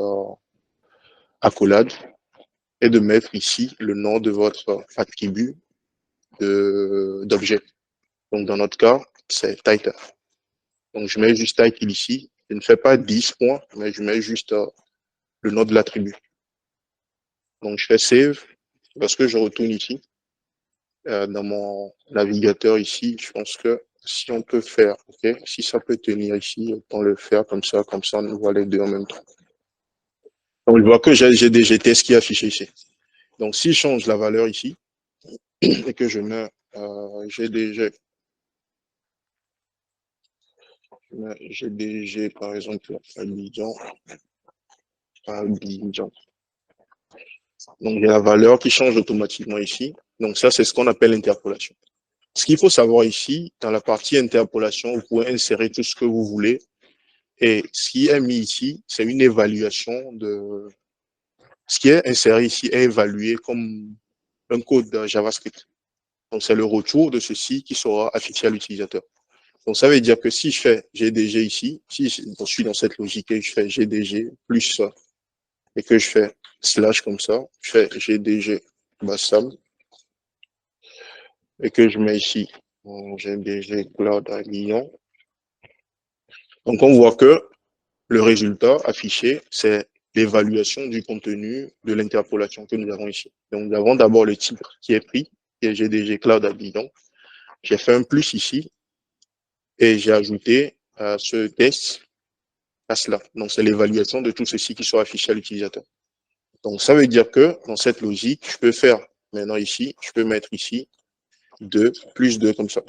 accolade et de mettre ici le nom de votre attribut d'objet. Donc, dans notre cas, c'est title. Donc, je mets juste title ici. Je ne fais pas 10 points, mais je mets juste le nom de l'attribut. Donc, je fais save. Lorsque je retourne ici, dans mon navigateur ici, je pense que si on peut faire, ok, si ça peut tenir ici, autant le faire comme ça, on voit les deux en même temps. Donc, je vois que j'ai des GTS qui est affiché ici. Donc, si je change la valeur ici, et que je mets GDG, par exemple, Abidjan. Donc, j'ai la valeur qui change automatiquement ici. Donc, ça, c'est ce qu'on appelle l'interpolation. Ce qu'il faut savoir ici, dans la partie interpolation, vous pouvez insérer tout ce que vous voulez. Et ce qui est mis ici, c'est une évaluation de... Ce qui est inséré ici est évalué comme un code de JavaScript. Donc, c'est le retour de ceci qui sera affiché à l'utilisateur. Donc, ça veut dire que si je fais GDG ici, si je suis dans cette logique et je fais GDG plus ça, et que je fais slash comme ça, je fais GDG Bassam, et que je mets ici GDG Cloud à Lyon. Donc, on voit que le résultat affiché, c'est l'évaluation du contenu de l'interpolation que nous avons ici. Donc, nous avons d'abord le titre qui est pris, qui est GDG Cloud à Lyon. J'ai fait un plus ici, et j'ai ajouté ce test à cela. Donc, c'est l'évaluation de tout ceci qui soit affiché à l'utilisateur. Donc, ça veut dire que dans cette logique, je peux faire maintenant ici, je peux mettre ici 2 plus 2 comme ça.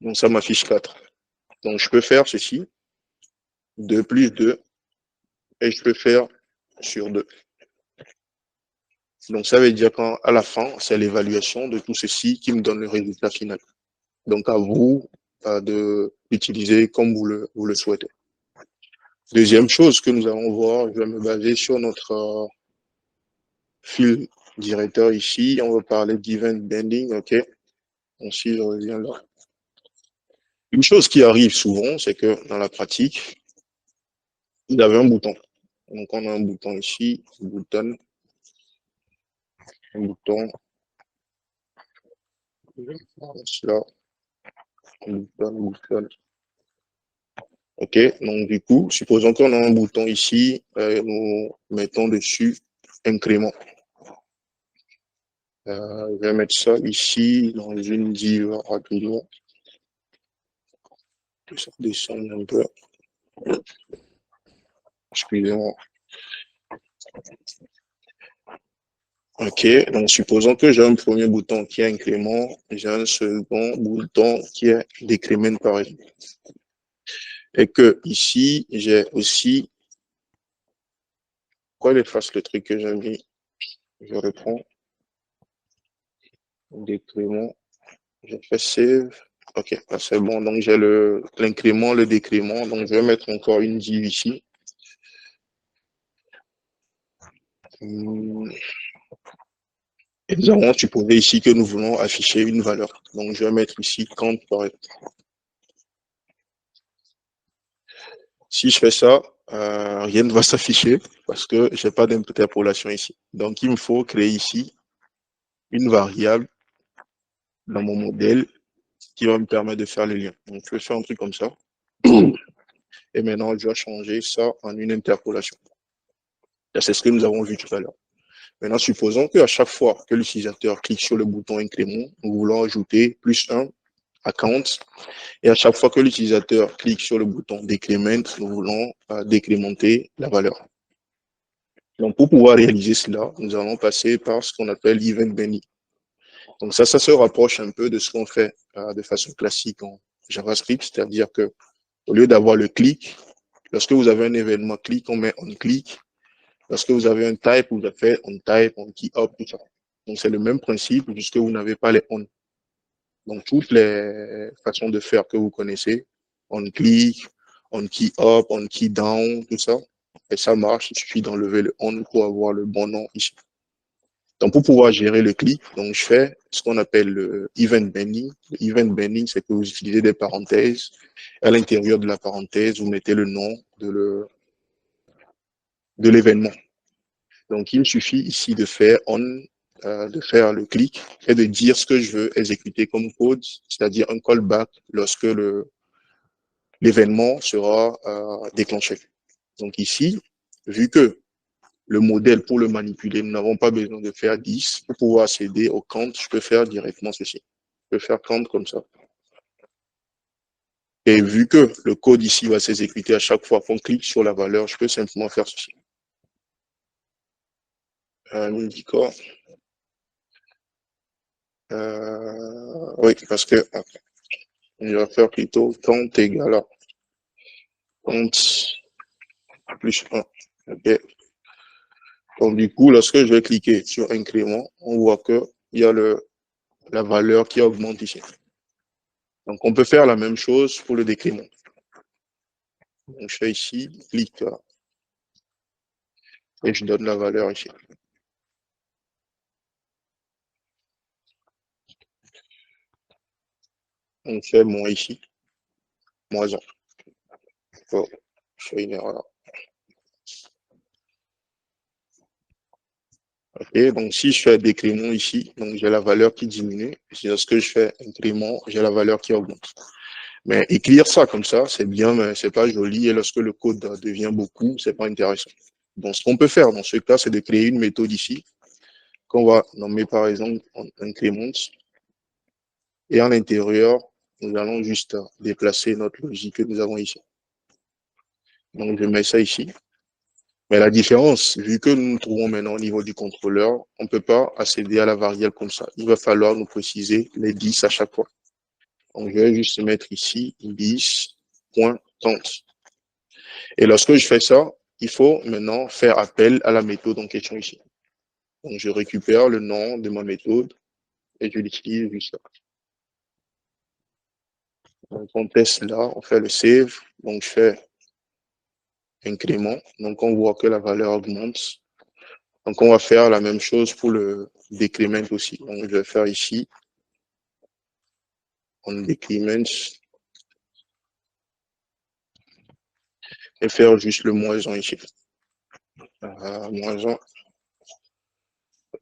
Donc, ça m'affiche 4. Donc, je peux faire ceci, 2 plus 2, et je peux faire sur 2. Donc, ça veut dire qu'à la fin, c'est l'évaluation de tout ceci qui me donne le résultat final. Donc, à vous d'utiliser comme vous le souhaitez. Deuxième chose que nous allons voir, je vais me baser sur notre fil directeur ici. On va parler d'event bending, ok. Ensuite, je reviens là. Une chose qui arrive souvent, c'est que dans la pratique, vous avez un bouton. Donc, on a un bouton ici, un bouton, là, un bouton. Ok, donc du coup, supposons qu'on a un bouton ici, nous mettons dessus incrément. Je vais mettre ça ici dans une div rapidement. Que ça descende un peu. Excusez-moi. OK, donc supposons que j'ai un premier bouton qui est incrément, j'ai un second bouton qui est décrément par exemple. Et que ici, j'ai aussi, quoi il efface le truc que j'ai mis? Je reprends, décrément, je fais save. OK, là, c'est bon, donc j'ai l'incrément, le décrément, donc je vais mettre encore une div ici. Et nous allons supposer ici que nous voulons afficher une valeur. Donc je vais mettre ici count par exemple. Si je fais ça, rien ne va s'afficher parce que je n'ai pas d'interpolation ici. Donc, il me faut créer ici une variable dans mon modèle qui va me permettre de faire les liens. Donc, je vais faire un truc comme ça. Et maintenant, je vais changer ça en une interpolation. C'est ce que nous avons vu tout à l'heure. Maintenant, supposons qu'à chaque fois que l'utilisateur clique sur le bouton incrément, nous voulons ajouter +1 à count. Et à chaque fois que l'utilisateur clique sur le bouton décrément, nous voulons décrémenter la valeur. Donc, pour pouvoir réaliser cela, nous allons passer par ce qu'on appelle event bending. Donc, ça se rapproche un peu de ce qu'on fait de façon classique en JavaScript, c'est-à-dire que au lieu d'avoir le click, lorsque vous avez un événement click, on met on click. Lorsque vous avez un type, vous faites on type, on key up, tout ça. Donc, c'est le même principe puisque vous n'avez pas les on. Donc, toutes les façons de faire que vous connaissez, on click, on key up, on key down, tout ça, et ça marche, il suffit d'enlever le on pour avoir le bon nom ici. Donc, pour pouvoir gérer le clic, donc je fais ce qu'on appelle le event bending. Le event bending, c'est que vous utilisez des parenthèses. À l'intérieur de la parenthèse, vous mettez le nom de l'événement. Donc, il me suffit ici de faire de faire le clic et de dire ce que je veux exécuter comme code, c'est-à-dire un callback lorsque l'événement sera déclenché. Donc ici, vu que le modèle pour le manipuler, nous n'avons pas besoin de faire 10. Pour pouvoir accéder au count, je peux faire directement ceci. Je peux faire count comme ça. Et vu que le code ici va s'exécuter à chaque fois qu'on clique sur la valeur, je peux simplement faire ceci. Indicore. Oui, parce que je vais faire plutôt count égale à count plus 1. Okay. Donc du coup, lorsque je vais cliquer sur incrément, on voit qu'il y a la valeur qui augmente ici. Donc on peut faire la même chose pour le décrément. Donc je fais ici, clic là, et je donne la valeur ici. On fait moins ici, moins 1. Oh, je fais une erreur là. Ok, donc si je fais décrément ici, donc j'ai la valeur qui diminue. Si lorsque je fais incrément, j'ai la valeur qui augmente. Mais écrire ça comme ça, c'est bien, mais c'est pas joli. Et lorsque le code devient beaucoup, c'est pas intéressant. Donc ce qu'on peut faire dans ce cas, c'est de créer une méthode ici, qu'on va nommer par exemple incrément. Et à l'intérieur, nous allons juste déplacer notre logique que nous avons ici. Donc je mets ça ici. Mais la différence, vu que nous nous trouvons maintenant au niveau du contrôleur, on ne peut pas accéder à la variable comme ça. Il va falloir nous préciser les 10 à chaque fois. Donc, je vais juste mettre ici 10.count. Et lorsque je fais ça, il faut maintenant faire appel à la méthode en question ici. Donc, je récupère le nom de ma méthode et je l'utilise juste là. Donc, on teste là, on fait le save. Donc, je fais incrément. Donc, on voit que la valeur augmente. Donc, on va faire la même chose pour le décrément aussi. Donc, je vais faire ici, on décrément et faire juste le moins 1 ici. Moins 1.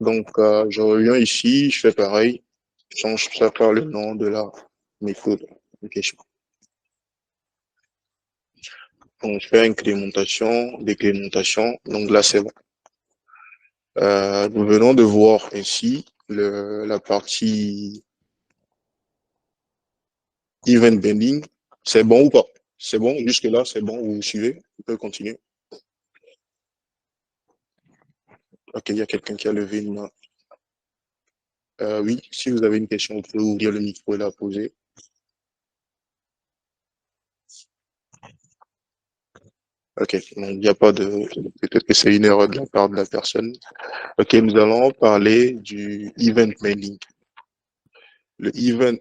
Donc, je reviens ici, je fais pareil, je change ça par le nom de la méthode en question. Donc, je fais incrémentation, décrémentation. Donc là, c'est bon. Nous venons de voir ici la partie event bending. C'est bon ou pas? C'est bon, jusque-là, c'est bon, vous suivez? Vous pouvez continuer. Ok, il y a quelqu'un qui a levé une main. Oui, si vous avez une question, vous pouvez ouvrir le micro et la poser. Ok, donc il n'y a pas de... Peut-être que c'est une erreur de la part de la personne. Ok, nous allons parler du event bending. Le event,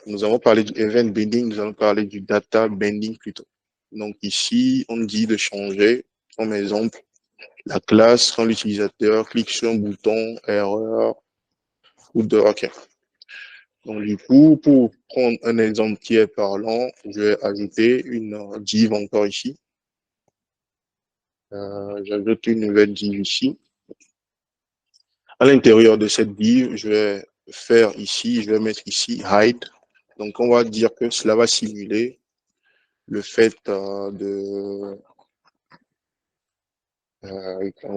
nous avons parlé du event bending, nous allons parler du data bending plutôt. Donc ici, on dit de changer, comme exemple, la classe quand l'utilisateur clique sur un bouton, erreur, ou de... Ok. Donc du coup, pour prendre un exemple qui est parlant, je vais ajouter une div encore ici. J'ajoute une nouvelle div ici. À l'intérieur de cette div, je vais faire ici, je vais mettre ici hide. Donc, on va dire que cela va simuler le fait on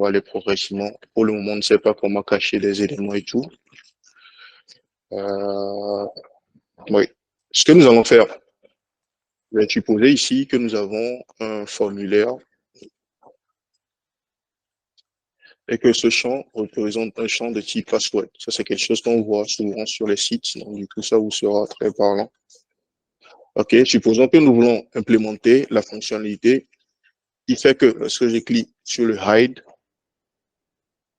va aller progressivement. Pour le moment, on ne sait pas comment cacher des éléments et tout. Oui. Ce que nous allons faire, je vais supposer ici que nous avons un formulaire et que ce champ représente un champ de type password. Ça, c'est quelque chose qu'on voit souvent sur les sites. Donc, du coup, ça vous sera très parlant. OK, supposons que nous voulons implémenter la fonctionnalité qui fait que lorsque je clique sur le hide,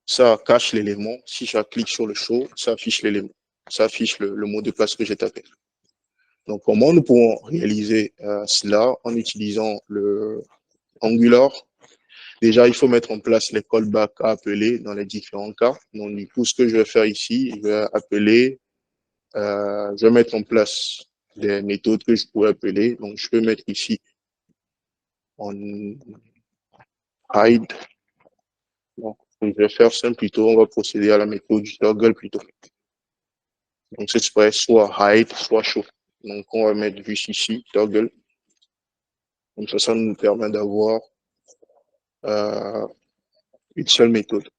ça cache l'élément. Si je clique sur le show, ça affiche l'élément. Ça affiche le mot de passe que j'ai tapé. Donc, comment nous pouvons réaliser cela en utilisant le Angular? Déjà, il faut mettre en place les callbacks à appeler dans les différents cas. Donc, du coup, ce que je vais faire ici, je vais appeler, je vais mettre en place des méthodes que je pourrais appeler. Donc, je peux mettre ici en hide. Donc, je vais faire simple plutôt. On va procéder à la méthode du toggle plutôt. Donc, c'est soit hide, soit show. Donc, on va mettre juste ici, toggle. Comme ça nous permet d'avoir une seule méthode.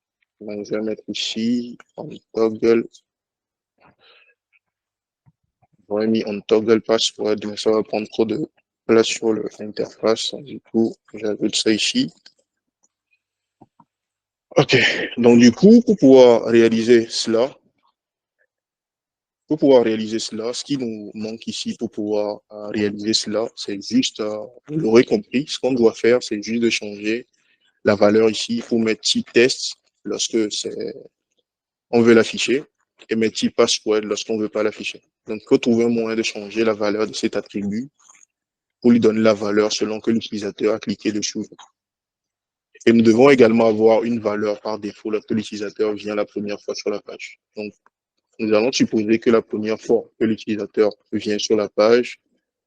Donc, je vais mettre ici, en toggle. J'aurais mis en toggle password, mais ça va prendre trop de place sur l'interface. Du coup, j'ajoute ça ici. OK. Donc, du coup, pour pouvoir réaliser cela, ce qui nous manque ici pour pouvoir réaliser cela, c'est juste, vous l'aurez compris, ce qu'on doit faire, c'est juste de changer la valeur ici pour mettre type test lorsque on veut l'afficher et mettre type password lorsqu'on ne veut pas l'afficher. Donc, il faut trouver un moyen de changer la valeur de cet attribut pour lui donner la valeur selon que l'utilisateur a cliqué dessus. Et nous devons également avoir une valeur par défaut lorsque l'utilisateur vient la première fois sur la page. Donc, nous allons supposer que la première fois que l'utilisateur vient sur la page,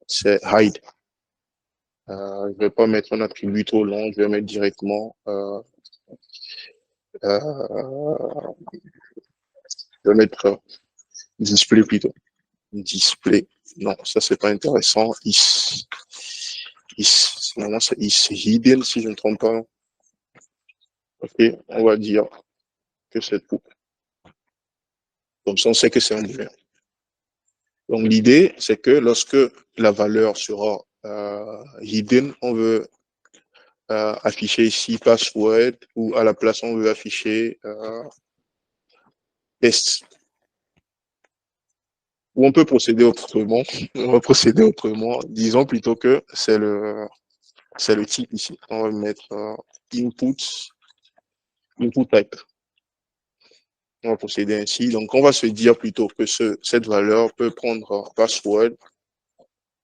c'est hide. Je ne vais pas mettre un attribut trop long, je vais mettre directement je vais mettre display plutôt. Display. Non, ça c'est pas intéressant. Normalement c'est is hidden si je ne me trompe pas. Ok, on va dire que c'est tout. Comme ça on sait que c'est un booléen. Donc l'idée c'est que lorsque la valeur sera hidden, on veut afficher ici password ou à la place on veut afficher test. Ou on peut procéder autrement. On va procéder autrement. Disons plutôt que c'est le type ici. On va mettre input type. On va procéder ainsi. Donc, on va se dire plutôt que cette valeur peut prendre password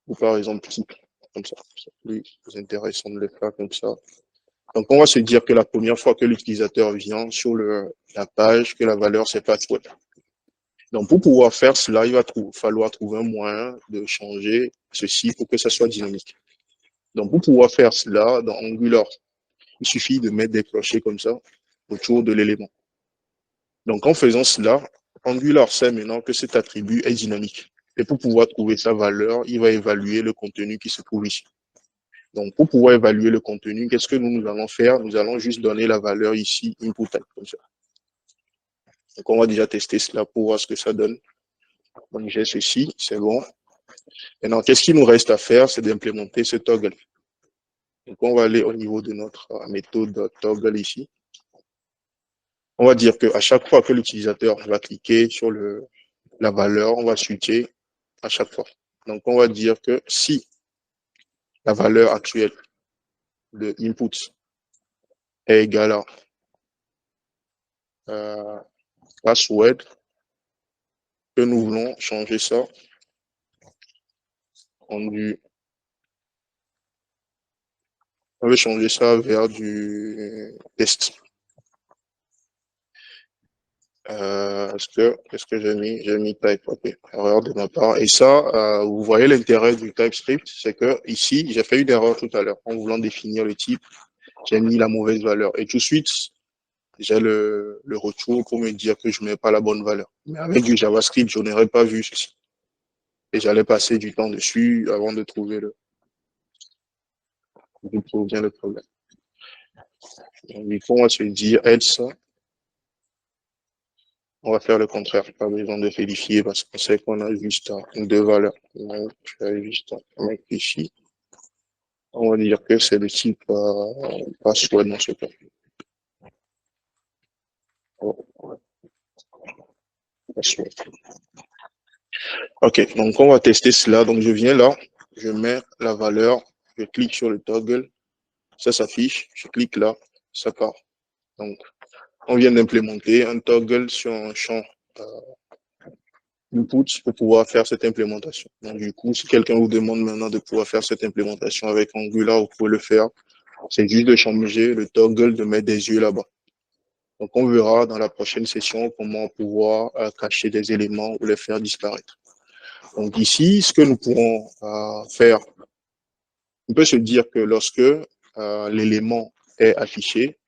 ou par exemple type. Comme ça. C'est plus intéressant de le faire comme ça. Donc, on va se dire que la première fois que l'utilisateur vient sur la page, que la valeur c'est password. Donc, pour pouvoir faire cela, il va falloir trouver un moyen de changer ceci pour que ça soit dynamique. Donc, pour pouvoir faire cela, dans Angular, il suffit de mettre des clochers comme ça autour de l'élément. Donc, en faisant cela, Angular sait maintenant que cet attribut est dynamique. Et pour pouvoir trouver sa valeur, il va évaluer le contenu qui se trouve ici. Donc, pour pouvoir évaluer le contenu, qu'est-ce que nous allons faire? Nous allons juste donner la valeur ici, input type, comme ça. Donc, on va déjà tester cela pour voir ce que ça donne. Donc, j'ai ceci, c'est bon. Maintenant, qu'est-ce qu'il nous reste à faire? C'est d'implémenter ce toggle. Donc, on va aller au niveau de notre méthode toggle ici. On va dire qu'à chaque fois que l'utilisateur va cliquer sur la valeur, on va switcher à chaque fois. Donc, on va dire que si la valeur actuelle de input est égale à password, que nous voulons changer ça en du... On veut changer ça vers du test. Qu'est-ce que j'ai mis? J'ai mis type, ok, erreur de ma part. Et ça, vous voyez l'intérêt du TypeScript, c'est que ici, j'ai fait une erreur tout à l'heure. En voulant définir le type, j'ai mis la mauvaise valeur. Et tout de suite, j'ai le retour pour me dire que je ne mets pas la bonne valeur. Mais avec du JavaScript, je n'aurais pas vu ceci. Et j'allais passer du temps dessus avant de trouver bien le problème. Donc, il faut, on va se dire, else, on va faire le contraire. Pas besoin de vérifier parce qu'on sait qu'on a juste deux valeurs. Donc, je vais juste mettre ici. On va dire que c'est le type password dans ce cas. Password. Ok, donc on va tester cela. Donc je viens là, je mets la valeur, je clique sur le toggle, ça s'affiche, je clique là, ça part. Donc on vient d'implémenter un toggle sur un champ input pour pouvoir faire cette implémentation. Donc du coup, si quelqu'un vous demande maintenant de pouvoir faire cette implémentation avec Angular, vous pouvez le faire. C'est juste de changer le toggle, de mettre des yeux là-bas. Donc on verra dans la prochaine session comment pouvoir cacher des éléments ou les faire disparaître. Donc ici, ce que nous pourrons faire, on peut se dire que lorsque l'élément est affiché,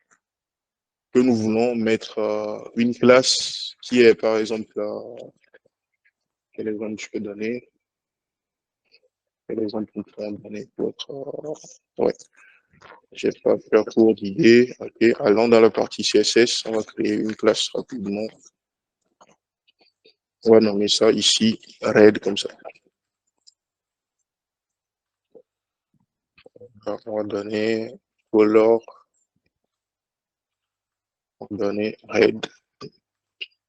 que nous voulons mettre une classe qui est, par exemple, quel exemple je peux donner? Quel exemple nous pourrons donner pour être... ouais, j'ai pas faire cours d'idée. Ok, allons dans la partie CSS, on va créer une classe rapidement. On va nommer ça ici, red, comme ça. Alors, on va donner color, on va donner red.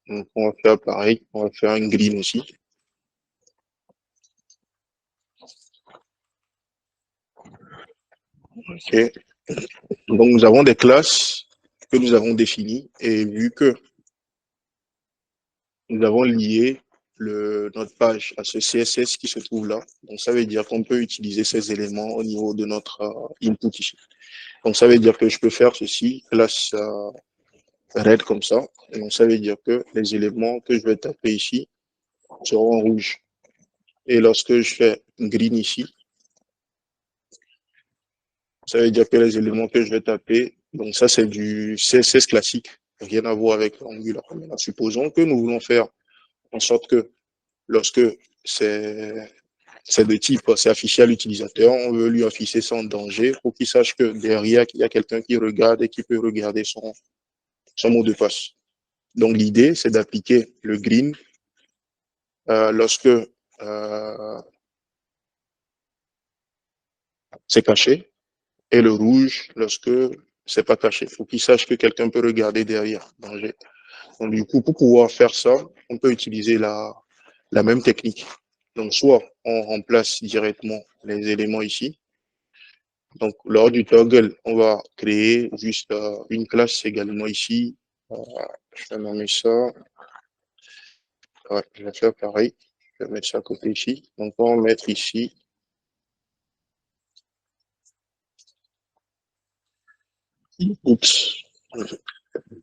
Donc, on va faire pareil, on va faire une green aussi. Ok. Donc, nous avons des classes que nous avons définies et vu que nous avons lié notre page à ce CSS qui se trouve là, donc ça veut dire qu'on peut utiliser ces éléments au niveau de notre input ici. Donc, ça veut dire que je peux faire ceci, classe red comme ça. Et donc, ça veut dire que les éléments que je vais taper ici seront en rouge. Et lorsque je fais green ici, ça veut dire que les éléments que je vais taper, donc ça c'est du CSS classique, rien à voir avec Angular. Maintenant, supposons que nous voulons faire en sorte que lorsque c'est de type, c'est affiché à l'utilisateur, on veut lui afficher ça en danger pour qu'il sache que derrière, il y a quelqu'un qui regarde et qui peut regarder son mot de passe. Donc l'idée, c'est d'appliquer le green lorsque c'est caché et le rouge lorsque c'est pas caché. Il faut qu'il sache que quelqu'un peut regarder derrière. Danger. Donc, du coup, pour pouvoir faire ça, on peut utiliser la même technique. Donc, soit on remplace directement les éléments ici. Donc, lors du toggle, on va créer juste une classe également ici. Je vais nommer ça. Ouais, je vais faire pareil. Je vais mettre ça à côté ici. Donc, on va mettre ici input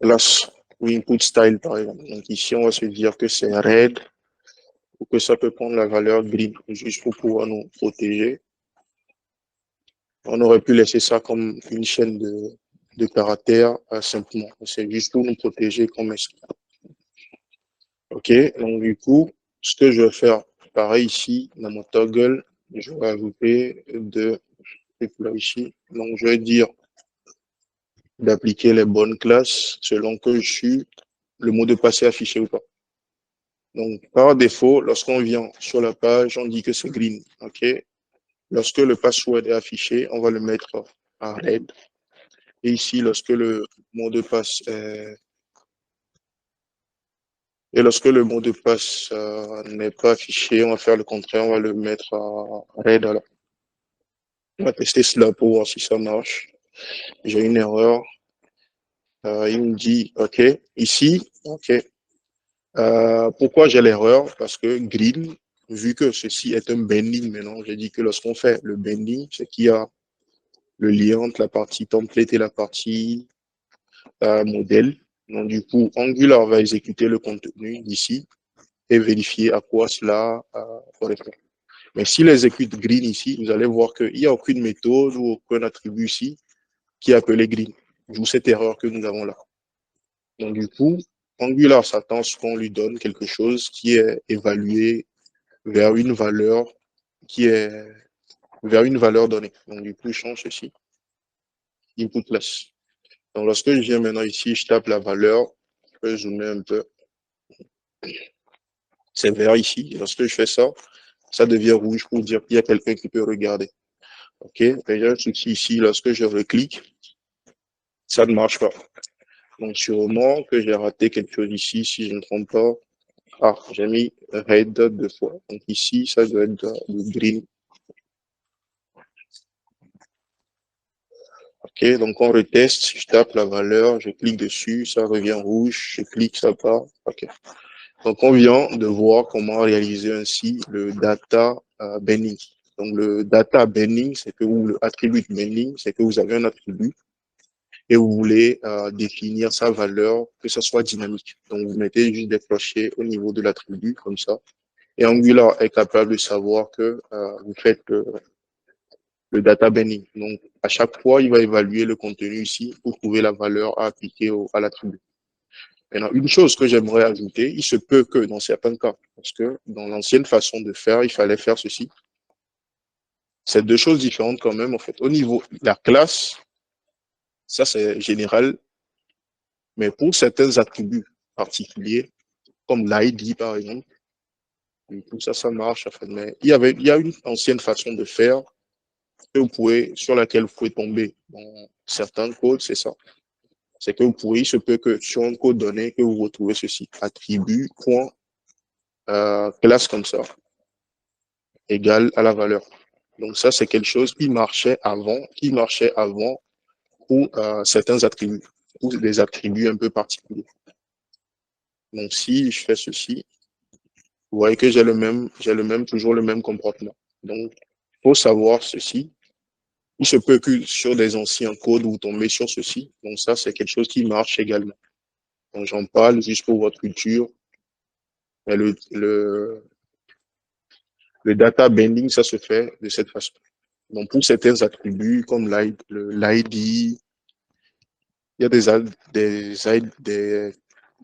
classe ou input style, par exemple. Donc, ici, on va se dire que c'est red ou que ça peut prendre la valeur green juste pour pouvoir nous protéger. On aurait pu laisser ça comme une chaîne de caractères simplement. C'est juste pour nous protéger comme ça. OK, donc du coup, ce que je vais faire, pareil ici, dans mon toggle, je vais ajouter deux là ici. Donc, je vais dire d'appliquer les bonnes classes selon que je suis le mot de passe est affiché ou pas. Donc, par défaut, lorsqu'on vient sur la page, on dit que c'est green. OK, lorsque le password est affiché, on va le mettre en red. Et ici, lorsque le mot de passe est Et lorsque le mot de passe n'est pas affiché, on va faire le contraire, on va le mettre à red. Alors, on va tester cela pour voir si ça marche. J'ai une erreur. Il me dit, OK, ici, OK. Pourquoi j'ai l'erreur? Parce que green, vu que ceci est un bending maintenant, j'ai dit que lorsqu'on fait le bending, c'est qu'il y a le lien entre la partie template et la partie modèle. Donc, du coup, Angular va exécuter le contenu d'ici et vérifier à quoi cela correspond. Mais s'il exécute green ici, vous allez voir qu'il n'y a aucune méthode ou aucun attribut ici qui est appelé green. D'où cette erreur que nous avons là. Donc, du coup, Angular s'attend à ce qu'on lui donne quelque chose qui est évalué vers une valeur donnée. Donc, du coup, je change ceci. Input plus. Donc, lorsque je viens maintenant ici, je tape la valeur, je peux zoomer un peu. C'est vert ici. Et lorsque je fais ça, ça devient rouge pour dire qu'il y a quelqu'un qui peut regarder. OK? Déjà, un souci ici, lorsque je reclique, ça ne marche pas. Donc, sûrement que j'ai raté quelque chose ici, si je ne me trompe pas. Ah, j'ai mis red 2 fois. Donc, ici, ça doit être le green. OK, donc on reteste, je tape la valeur, je clique dessus, ça revient rouge, je clique, ça part. OK. Donc, on vient de voir comment réaliser ainsi le data bending. Donc, le data bending, c'est que, ou le attribute bending, c'est que vous avez un attribut et vous voulez définir sa valeur, que ce soit dynamique. Donc, vous mettez juste des clochers au niveau de l'attribut, comme ça. Et Angular est capable de savoir que vous faites le data bending. Donc, à chaque fois, il va évaluer le contenu ici pour trouver la valeur à appliquer à l'attribut. Maintenant, une chose que j'aimerais ajouter, il se peut que dans certains cas, parce que dans l'ancienne façon de faire, il fallait faire ceci. C'est deux choses différentes quand même, en fait. Au niveau de la classe, ça c'est général, mais pour certains attributs particuliers, comme l'ID par exemple, tout ça, ça marche. En fait. Mais il y a une ancienne façon de faire que sur laquelle vous pouvez tomber dans certains codes, c'est ça. C'est que il se peut que sur un code donné, que vous retrouvez ceci, attribut, point, classe comme ça, égale à la valeur. Donc ça, c'est quelque chose qui marchait avant pour certains attributs, ou des attributs un peu particuliers. Donc si je fais ceci, vous voyez que j'ai toujours le même comportement. Donc, il faut savoir ceci. Il se peut que sur des anciens codes, vous tombez sur ceci. Donc ça, c'est quelque chose qui marche également. Donc j'en parle juste pour votre culture. Mais le data binding, ça se fait de cette façon. Donc pour certains attributs comme l'ID, il y a des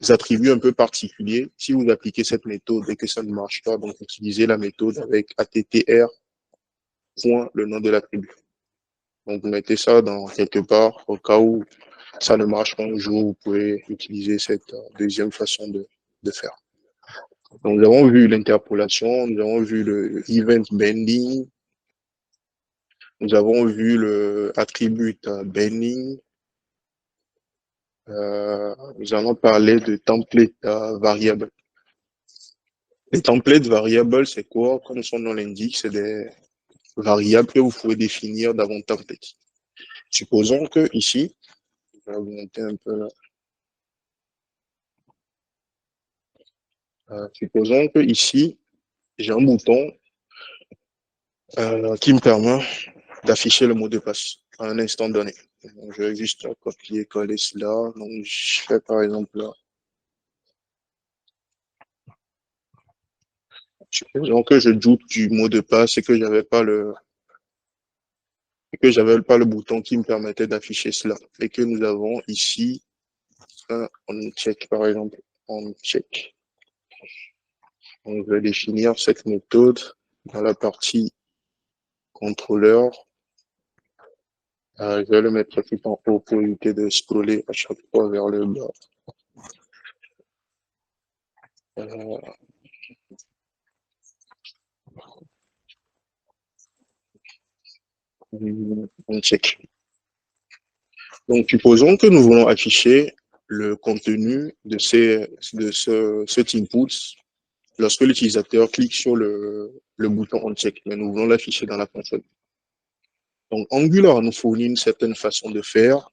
attributs un peu particuliers. Si vous appliquez cette méthode et que ça ne marche pas, donc utilisez la méthode avec attr, point, le nom de l'attribut. Donc vous mettez ça dans quelque part au cas où ça ne marche pas un jour, vous pouvez utiliser cette deuxième façon de faire. Donc, nous avons vu l'interpolation, nous avons vu le event bending, nous avons vu le attribute bending, nous allons parler de template variable. Les templates variables, c'est quoi? Comme son nom l'indique, c'est des variables que vous pouvez définir dans vos templates. Supposons que ici, je vais augmenter un peu là. Supposons que ici, j'ai un bouton qui me permet d'afficher le mot de passe à un instant donné. Donc, je vais juste copier-coller cela. Donc, je fais par exemple là. Supposons que je doute du mot de passe et que j'avais pas le bouton qui me permettait d'afficher cela. Et que nous avons ici un on check par exemple. On check. Donc, je vais définir cette méthode dans la partie contrôleur. Je vais le mettre tout en haut pour éviter de scroller à chaque fois vers le bas. On check. Donc, supposons que nous voulons afficher le contenu de cet input lorsque l'utilisateur clique sur le bouton on-check, mais nous voulons l'afficher dans la console. Donc, Angular nous fournit une certaine façon de faire.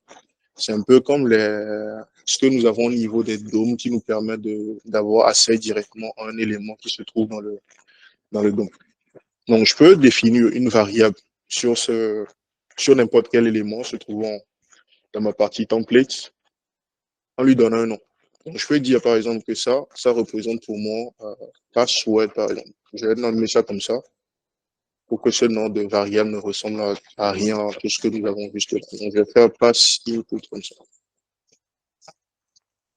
C'est un peu comme ce que nous avons au niveau des DOM qui nous permet d'avoir accès directement à un élément qui se trouve dans le DOM. Donc, je peux définir une variable sur n'importe quel élément se trouvant dans ma partie template en lui donnant un nom. Donc, je peux dire, par exemple, que ça représente pour moi password, par exemple. Je vais nommer ça comme ça pour que ce nom de variable ne ressemble à rien à tout ce que nous avons vu. Donc, je vais faire pass input comme ça.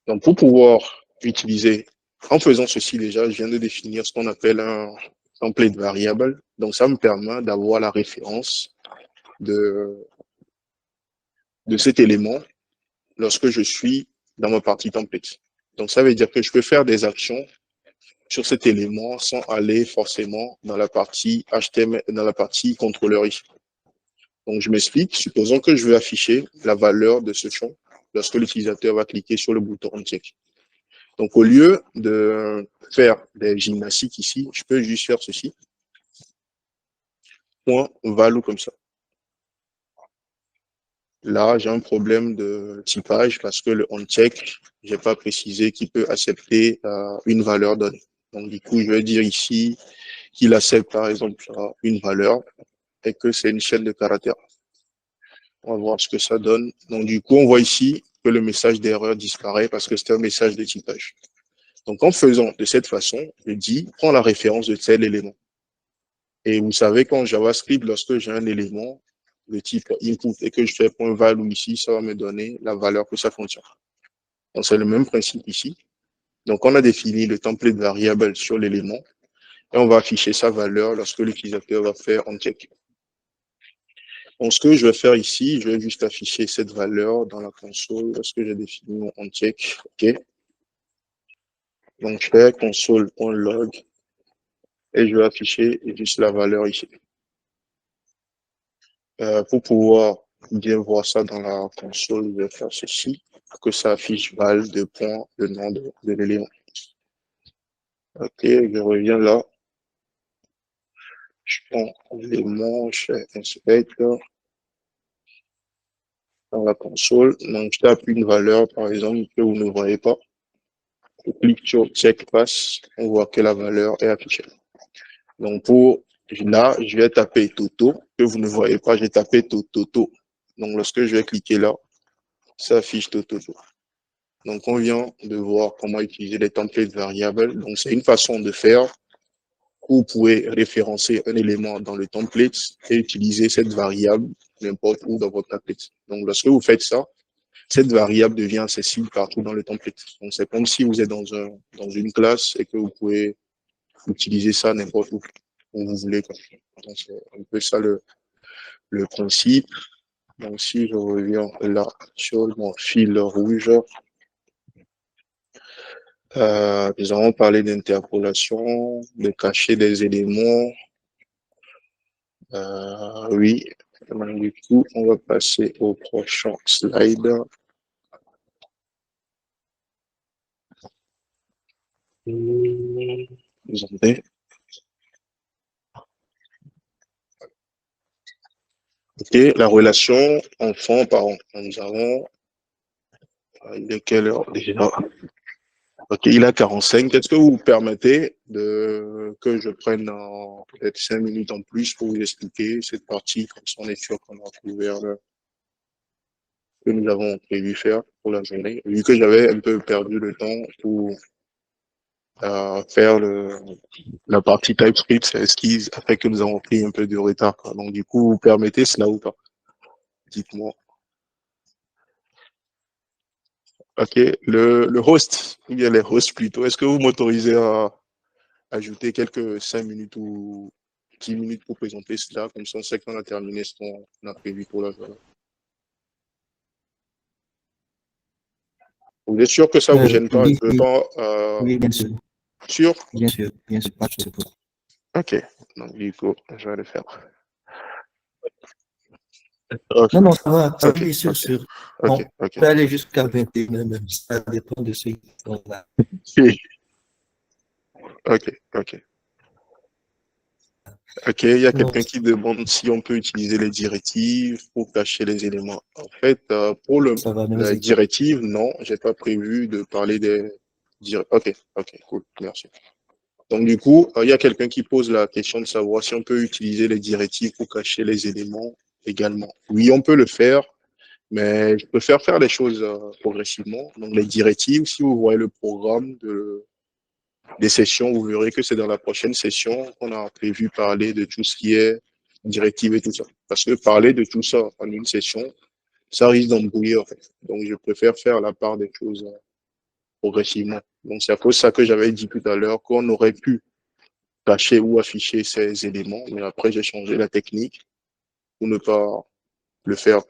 Donc, pour pouvoir utiliser, en faisant ceci déjà, je viens de définir ce qu'on appelle un template variable. Donc, ça me permet d'avoir la référence de cet élément lorsque je suis dans ma partie template. Donc, ça veut dire que je peux faire des actions sur cet élément sans aller forcément dans la partie HTML, dans la partie contrôleur ici. Donc, je m'explique. Supposons que je veux afficher la valeur de ce champ lorsque l'utilisateur va cliquer sur le bouton on-check. Donc, au lieu de faire des gymnastiques ici, je peux juste faire ceci. Point value comme ça. Là, j'ai un problème de typage parce que le onCheck, j'ai pas précisé qu'il peut accepter une valeur donnée. Donc, du coup, je vais dire ici qu'il accepte, par exemple, une valeur et que c'est une chaîne de caractères. On va voir ce que ça donne. Donc, du coup, on voit ici que le message d'erreur disparaît parce que c'est un message de typage. Donc, en faisant de cette façon, je dis, prends la référence de tel élément. Et vous savez qu'en JavaScript, lorsque j'ai un élément de type input et que je fais .value ici, ça va me donner la valeur que ça contient. Donc, c'est le même principe ici. Donc, on a défini le template variable sur l'élément et on va afficher sa valeur lorsque l'utilisateur va faire onCheck. Donc, ce que je vais faire ici, je vais juste afficher cette valeur dans la console lorsque j'ai défini mon onCheck. OK. Donc, je fais console.log et je vais afficher juste la valeur ici. Pour pouvoir bien voir ça dans la console, je vais faire ceci, pour que ça affiche val de point, le nom de l'élément. Ok, je reviens là. Je prends l'élément, je fais inspect dans la console. Donc, je tape une valeur, par exemple, que vous ne voyez pas. Je clique sur check pass, on voit que la valeur est affichée. Donc, là, je vais taper Toto, que vous ne voyez pas, j'ai tapé Toto. Donc, lorsque je vais cliquer là, ça affiche Toto. Donc, on vient de voir comment utiliser les templates variables. Donc, c'est une façon de faire où vous pouvez référencer un élément dans le template et utiliser cette variable n'importe où dans votre template. Donc, lorsque vous faites ça, cette variable devient accessible partout dans le template. Donc, c'est comme si vous êtes dans une classe et que vous pouvez utiliser ça n'importe où vous voulez. Donc, c'est un peu ça le principe. Donc, si je reviens là sur mon fil rouge, nous avons parlé d'interpolation, de cacher des éléments. Oui, du coup, on va passer au prochain slide. Attendez. Ok, la relation enfant-parent. Nous avons, il est quelle heure déjà? Ok, il a 45. Est-ce que vous permettez que je prenne peut-être 5 minutes en plus pour vous expliquer cette partie, comme ça on est sûr qu'on a couvert que nous avons prévu faire pour la journée, vu que j'avais un peu perdu le temps pour faire la partie TypeScript, c'est esquisse, après que nous avons pris un peu de retard. Donc du coup, vous permettez cela ou pas? Dites-moi. Ok, le host, ou bien les hosts plutôt, est-ce que vous m'autorisez à ajouter quelques 5 minutes ou 10 minutes pour présenter cela, comme ça on sait qu'on a terminé ce qu'on a prévu pour la journée. Vous êtes sûr que ça vous gêne pas? Oui, Je veux pas, oui, bien sûr, sûr? bien sûr, bien sûr, pas de souci. Ok, donc du coup, je vais le faire. Ok, Non, non, ça va. ok, Oui, sûr, ok, sûr. ok, On ok. peut aller jusqu'à 21 même. Ça dépend de ceux qui sont là. Ok, ok. Ok, il y a Non, quelqu'un qui demande si on peut utiliser les directives pour cacher les éléments. En fait, pour ça va, ne vous la inquiétez directive, non, j'ai pas prévu de parler des Ok, ok, cool, merci. Donc du coup, il y a quelqu'un qui pose la question de savoir si on peut utiliser les directives pour cacher les éléments également. Oui, on peut le faire, mais je préfère faire les choses progressivement. Donc les directives, si vous voyez le programme des sessions, vous verrez que c'est dans la prochaine session qu'on a prévu parler de tout ce qui est directive et tout ça. Parce que parler de tout ça en une session, ça risque d'embrouiller en fait. Donc je préfère faire la part des choses progressivement. Donc c'est à cause de ça que j'avais dit tout à l'heure qu'on aurait pu cacher ou afficher ces éléments, mais après j'ai changé la technique pour ne pas le faire.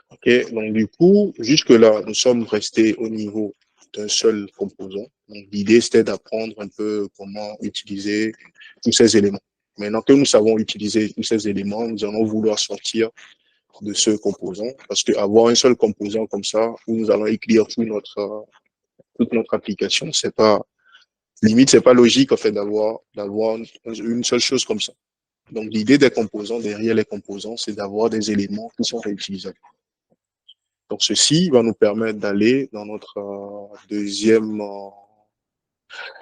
Ok, donc du coup, jusque-là, nous sommes restés au niveau d'un seul composant. Donc l'idée, c'était d'apprendre un peu comment utiliser tous ces éléments. Maintenant que nous savons utiliser tous ces éléments, nous allons vouloir sortir de ce composant, parce que avoir un seul composant comme ça, où nous allons écrire toute notre application, c'est pas, limite, c'est pas logique, en fait, d'avoir une seule chose comme ça. Donc, l'idée des composants, derrière les composants, c'est d'avoir des éléments qui sont réutilisables. Donc, ceci va nous permettre d'aller dans notre deuxième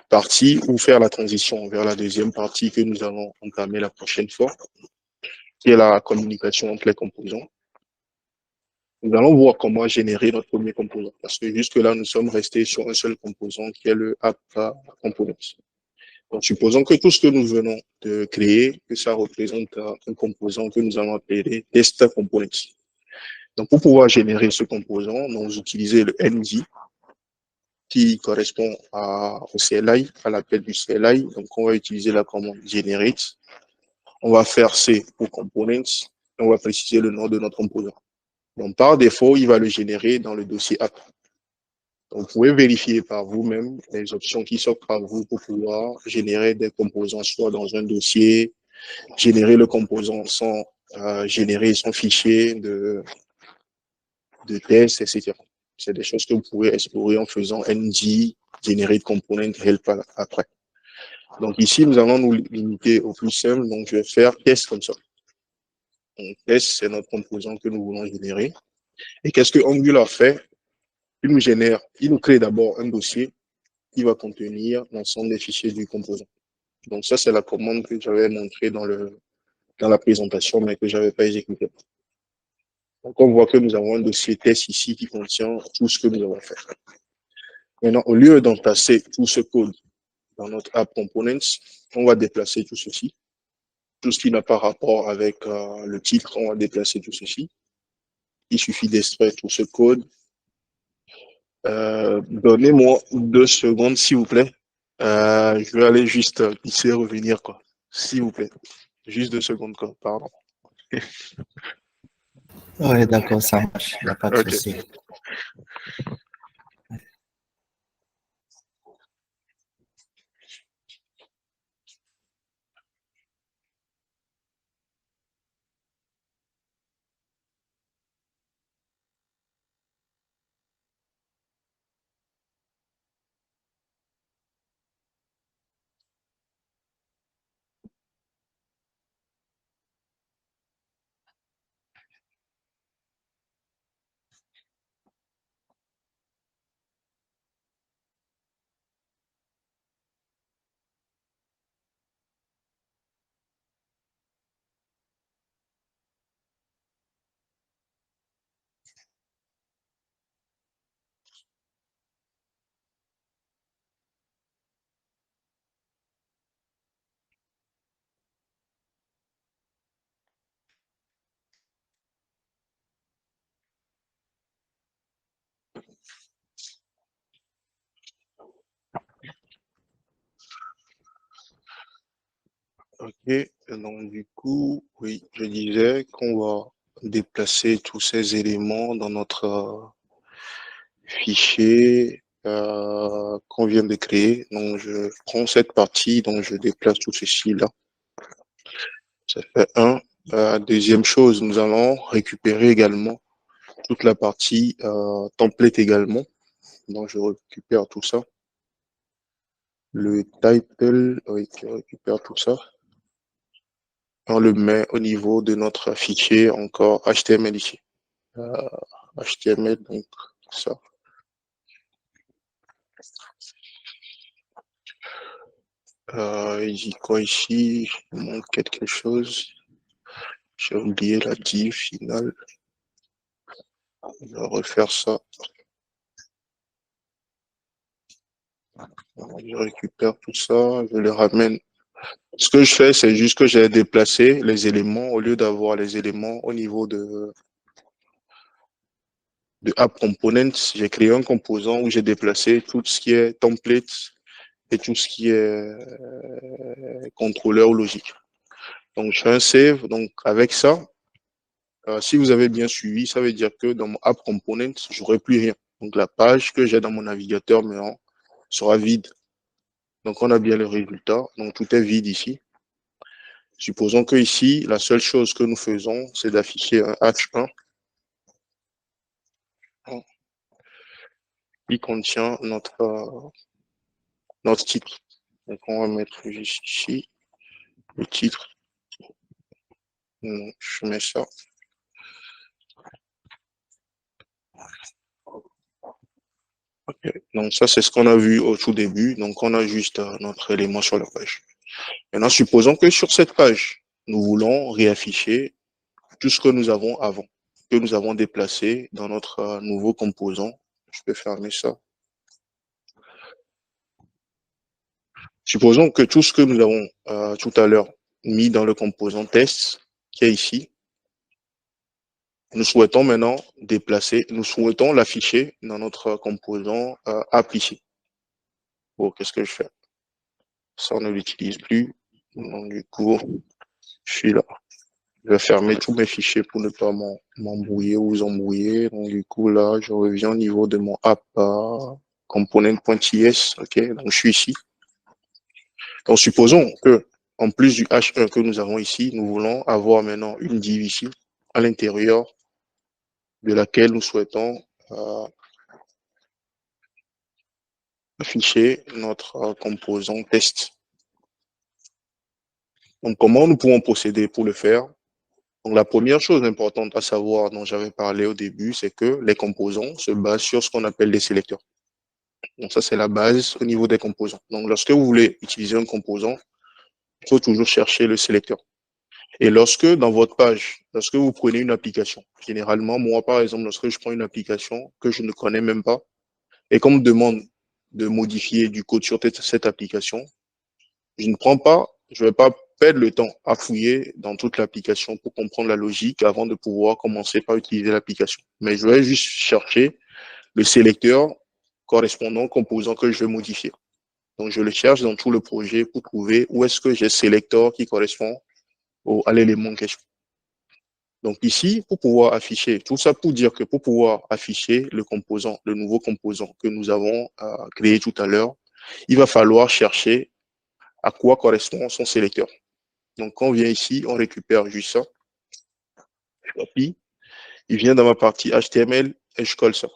partie ou faire la transition vers la deuxième partie que nous allons entamer la prochaine fois, qui est la communication entre les composants. Nous allons voir comment générer notre premier composant, parce que jusque-là, nous sommes restés sur un seul composant qui est le app components. Donc, supposons que tout ce que nous venons de créer, que ça représente un composant que nous allons appeler test components. Donc, pour pouvoir générer ce composant, nous utilisons le NG qui correspond au CLI, à l'appel du CLI. Donc, on va utiliser la commande generate. On va faire C pour components. On va préciser le nom de notre composant. Donc, par défaut, il va le générer dans le dossier app. Donc, vous pouvez vérifier par vous-même les options qui s'offrent à vous pour pouvoir générer des composants, soit dans un dossier, générer le composant sans générer son fichier de test, etc. C'est des choses que vous pouvez explorer en faisant ng, generate component, help après. Donc ici, nous allons nous limiter au plus simple. Donc je vais faire test comme ça. Donc test, c'est notre composant que nous voulons générer. Et qu'est-ce que Angular fait? Il nous crée d'abord un dossier qui va contenir l'ensemble des fichiers du composant. Donc ça, c'est la commande que j'avais montrée dans la présentation, mais que j'avais pas exécutée. Donc on voit que nous avons un dossier test ici qui contient tout ce que nous avons fait. Maintenant, au lieu d'entasser tout ce code dans notre app components, on va déplacer tout ceci. Tout ce qui n'a pas rapport avec le titre, on va déplacer tout ceci. Il suffit d'extraire tout ce code. Donnez-moi 2 secondes, s'il vous plaît. Je vais aller juste ici et revenir, quoi. S'il vous plaît. Juste 2 secondes, quoi. Pardon. Oui, d'accord, ça marche. Il n'y a pas de Ok. souci. Ok. Donc, du coup, oui, je disais qu'on va déplacer tous ces éléments dans notre fichier qu'on vient de créer. Donc, je prends cette partie, donc je déplace tout ceci là. Ça fait 1, Deuxième chose, nous allons récupérer également toute la partie template également. Donc, je récupère tout ça. Le title, oui, je récupère tout ça. On le met au niveau de notre fichier encore HTML ici. HTML, donc ça. Il dit quoi ici? Il manque quelque chose. J'ai oublié la div finale. On va refaire ça. Je récupère tout ça, je le ramène. Ce que je fais, c'est juste que j'ai déplacé les éléments au lieu d'avoir les éléments au niveau de App Components. J'ai créé un composant où j'ai déplacé tout ce qui est template et tout ce qui est contrôleur logique. Donc, je fais un save. Donc, avec ça, si vous avez bien suivi, ça veut dire que dans mon App Component, je n'aurai plus rien. Donc, la page que j'ai dans mon navigateur maintenant sera vide. Donc, on a bien le résultat. Donc, tout est vide ici. Supposons que ici, la seule chose que nous faisons, c'est d'afficher un H1 qui contient notre titre. Donc, on va mettre juste ici le titre. Donc, je mets ça. Okay. Donc, ça, c'est ce qu'on a vu au tout début. Donc, on a juste notre élément sur la page. Maintenant, supposons que sur cette page, nous voulons réafficher tout ce que nous avons avant, que nous avons déplacé dans notre nouveau composant. Je peux fermer ça. Supposons que tout ce que nous avons tout à l'heure mis dans le composant test, qui est ici, nous souhaitons maintenant déplacer, nous souhaitons l'afficher dans notre composant appliqué. Bon, qu'est-ce que je fais? Ça, on ne l'utilise plus. Donc, du coup, je suis là. Je vais fermer tous mes fichiers pour ne pas m'embrouiller ou vous embrouiller. Donc, du coup, là, je reviens au niveau de mon app component.ts. OK, donc je suis ici. Donc, supposons que, en plus du H1 que nous avons ici, nous voulons avoir maintenant une div ici, à l'intérieur de laquelle nous souhaitons afficher notre composant test. Donc, comment nous pouvons procéder pour le faire? Donc, la première chose importante à savoir dont j'avais parlé au début, c'est que les composants se basent sur ce qu'on appelle des sélecteurs. Donc, ça, c'est la base au niveau des composants. Donc, lorsque vous voulez utiliser un composant, il faut toujours chercher le sélecteur. Et lorsque, dans votre page, lorsque vous prenez une application, généralement, moi, par exemple, lorsque je prends une application que je ne connais même pas, et qu'on me demande de modifier du code sur cette application, je ne vais pas perdre le temps à fouiller dans toute l'application pour comprendre la logique avant de pouvoir commencer par utiliser l'application. Mais je vais juste chercher le sélecteur correspondant au composant que je veux modifier. Donc, je le cherche dans tout le projet pour trouver où est-ce que j'ai sélecteur qui correspond à l'élément en question. Donc ici, pour pouvoir afficher, tout ça pour dire que pour pouvoir afficher le composant, le nouveau composant que nous avons créé tout à l'heure, il va falloir chercher à quoi correspond son sélecteur. Donc quand on vient ici, on récupère juste ça, je copie, il vient dans ma partie HTML et je colle ça.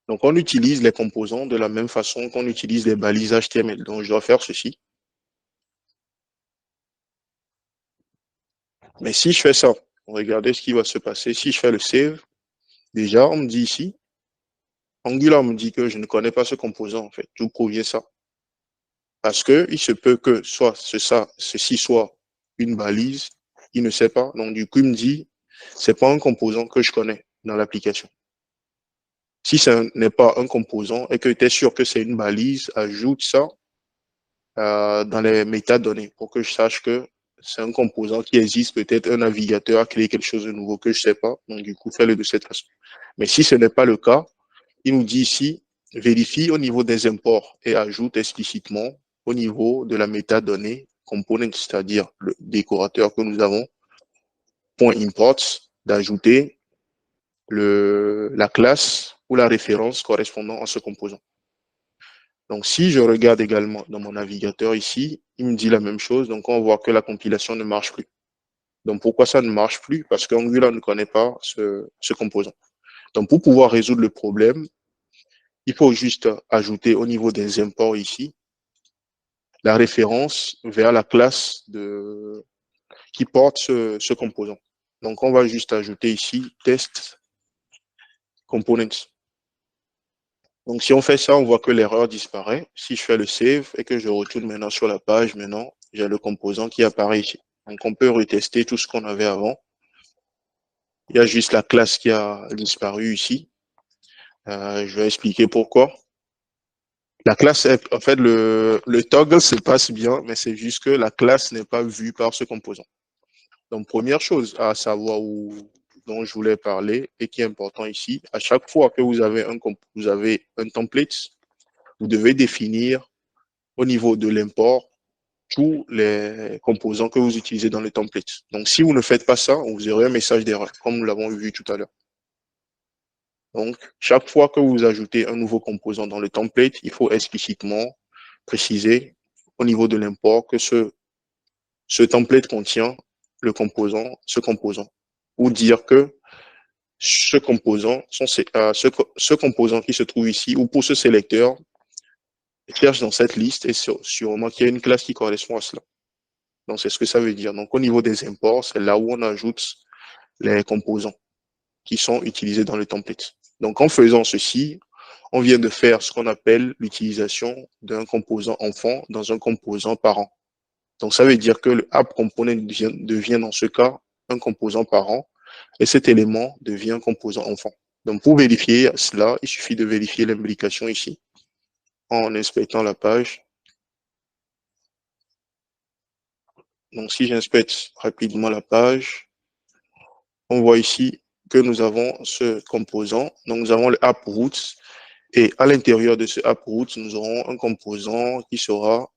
Donc on utilise les composants de la même façon qu'on utilise les balises HTML. Donc je dois faire ceci. Mais si je fais ça, regardez ce qui va se passer. Si je fais le save, déjà on me dit ici, Angular me dit que je ne connais pas ce composant en fait. D'où provient ça? Parce que il se peut que soit ceci soit une balise, il ne sait pas. Donc du coup, il me dit, c'est pas un composant que je connais dans l'application. Si ce n'est pas un composant et que tu es sûr que c'est une balise, ajoute ça dans les métadonnées pour que je sache que c'est un composant qui existe. Peut-être un navigateur a créé quelque chose de nouveau que je ne sais pas. Donc du coup, fais-le de cette façon. Mais si ce n'est pas le cas, il nous dit ici, vérifie au niveau des imports et ajoute explicitement au niveau de la métadonnée component, c'est-à-dire le décorateur que nous avons, .imports, d'ajouter la classe ou la référence correspondant à ce composant. Donc, si je regarde également dans mon navigateur ici, il me dit la même chose. Donc, on voit que la compilation ne marche plus. Donc, pourquoi ça ne marche plus? Parce qu'Angular ne connaît pas ce composant. Donc, pour pouvoir résoudre le problème, il faut juste ajouter au niveau des imports ici, la référence vers la classe qui porte ce composant. Donc, on va juste ajouter ici test components. Donc, si on fait ça, on voit que l'erreur disparaît. Si je fais le save et que je retourne maintenant sur la page, maintenant, j'ai le composant qui apparaît ici. Donc, on peut retester tout ce qu'on avait avant. Il y a juste la classe qui a disparu ici. Je vais expliquer pourquoi. La classe, en fait, le toggle se passe bien, mais c'est juste que la classe n'est pas vue par ce composant. Donc, première chose à savoir dont je voulais parler et qui est important ici, à chaque fois que vous avez un template, vous devez définir au niveau de l'import tous les composants que vous utilisez dans le template. Donc, si vous ne faites pas ça, vous aurez un message d'erreur, comme nous l'avons vu tout à l'heure. Donc, chaque fois que vous ajoutez un nouveau composant dans le template, il faut explicitement préciser au niveau de l'import que ce template contient ce composant, ou dire que ce composant qui se trouve ici, ou pour ce sélecteur, cherche dans cette liste et sûrement qu'il y a une classe qui correspond à cela. Donc, c'est ce que ça veut dire. Donc, au niveau des imports, c'est là où on ajoute les composants qui sont utilisés dans le template. Donc, en faisant ceci, on vient de faire ce qu'on appelle l'utilisation d'un composant enfant dans un composant parent. Donc, ça veut dire que le app component devient dans ce cas un composant parent et cet élément devient un composant enfant. Donc, pour vérifier cela, il suffit de vérifier l'implication ici en inspectant la page. Donc, si j'inspecte rapidement la page, on voit ici que nous avons ce composant. Donc, nous avons le app root et à l'intérieur de ce app root, nous aurons un composant qui sera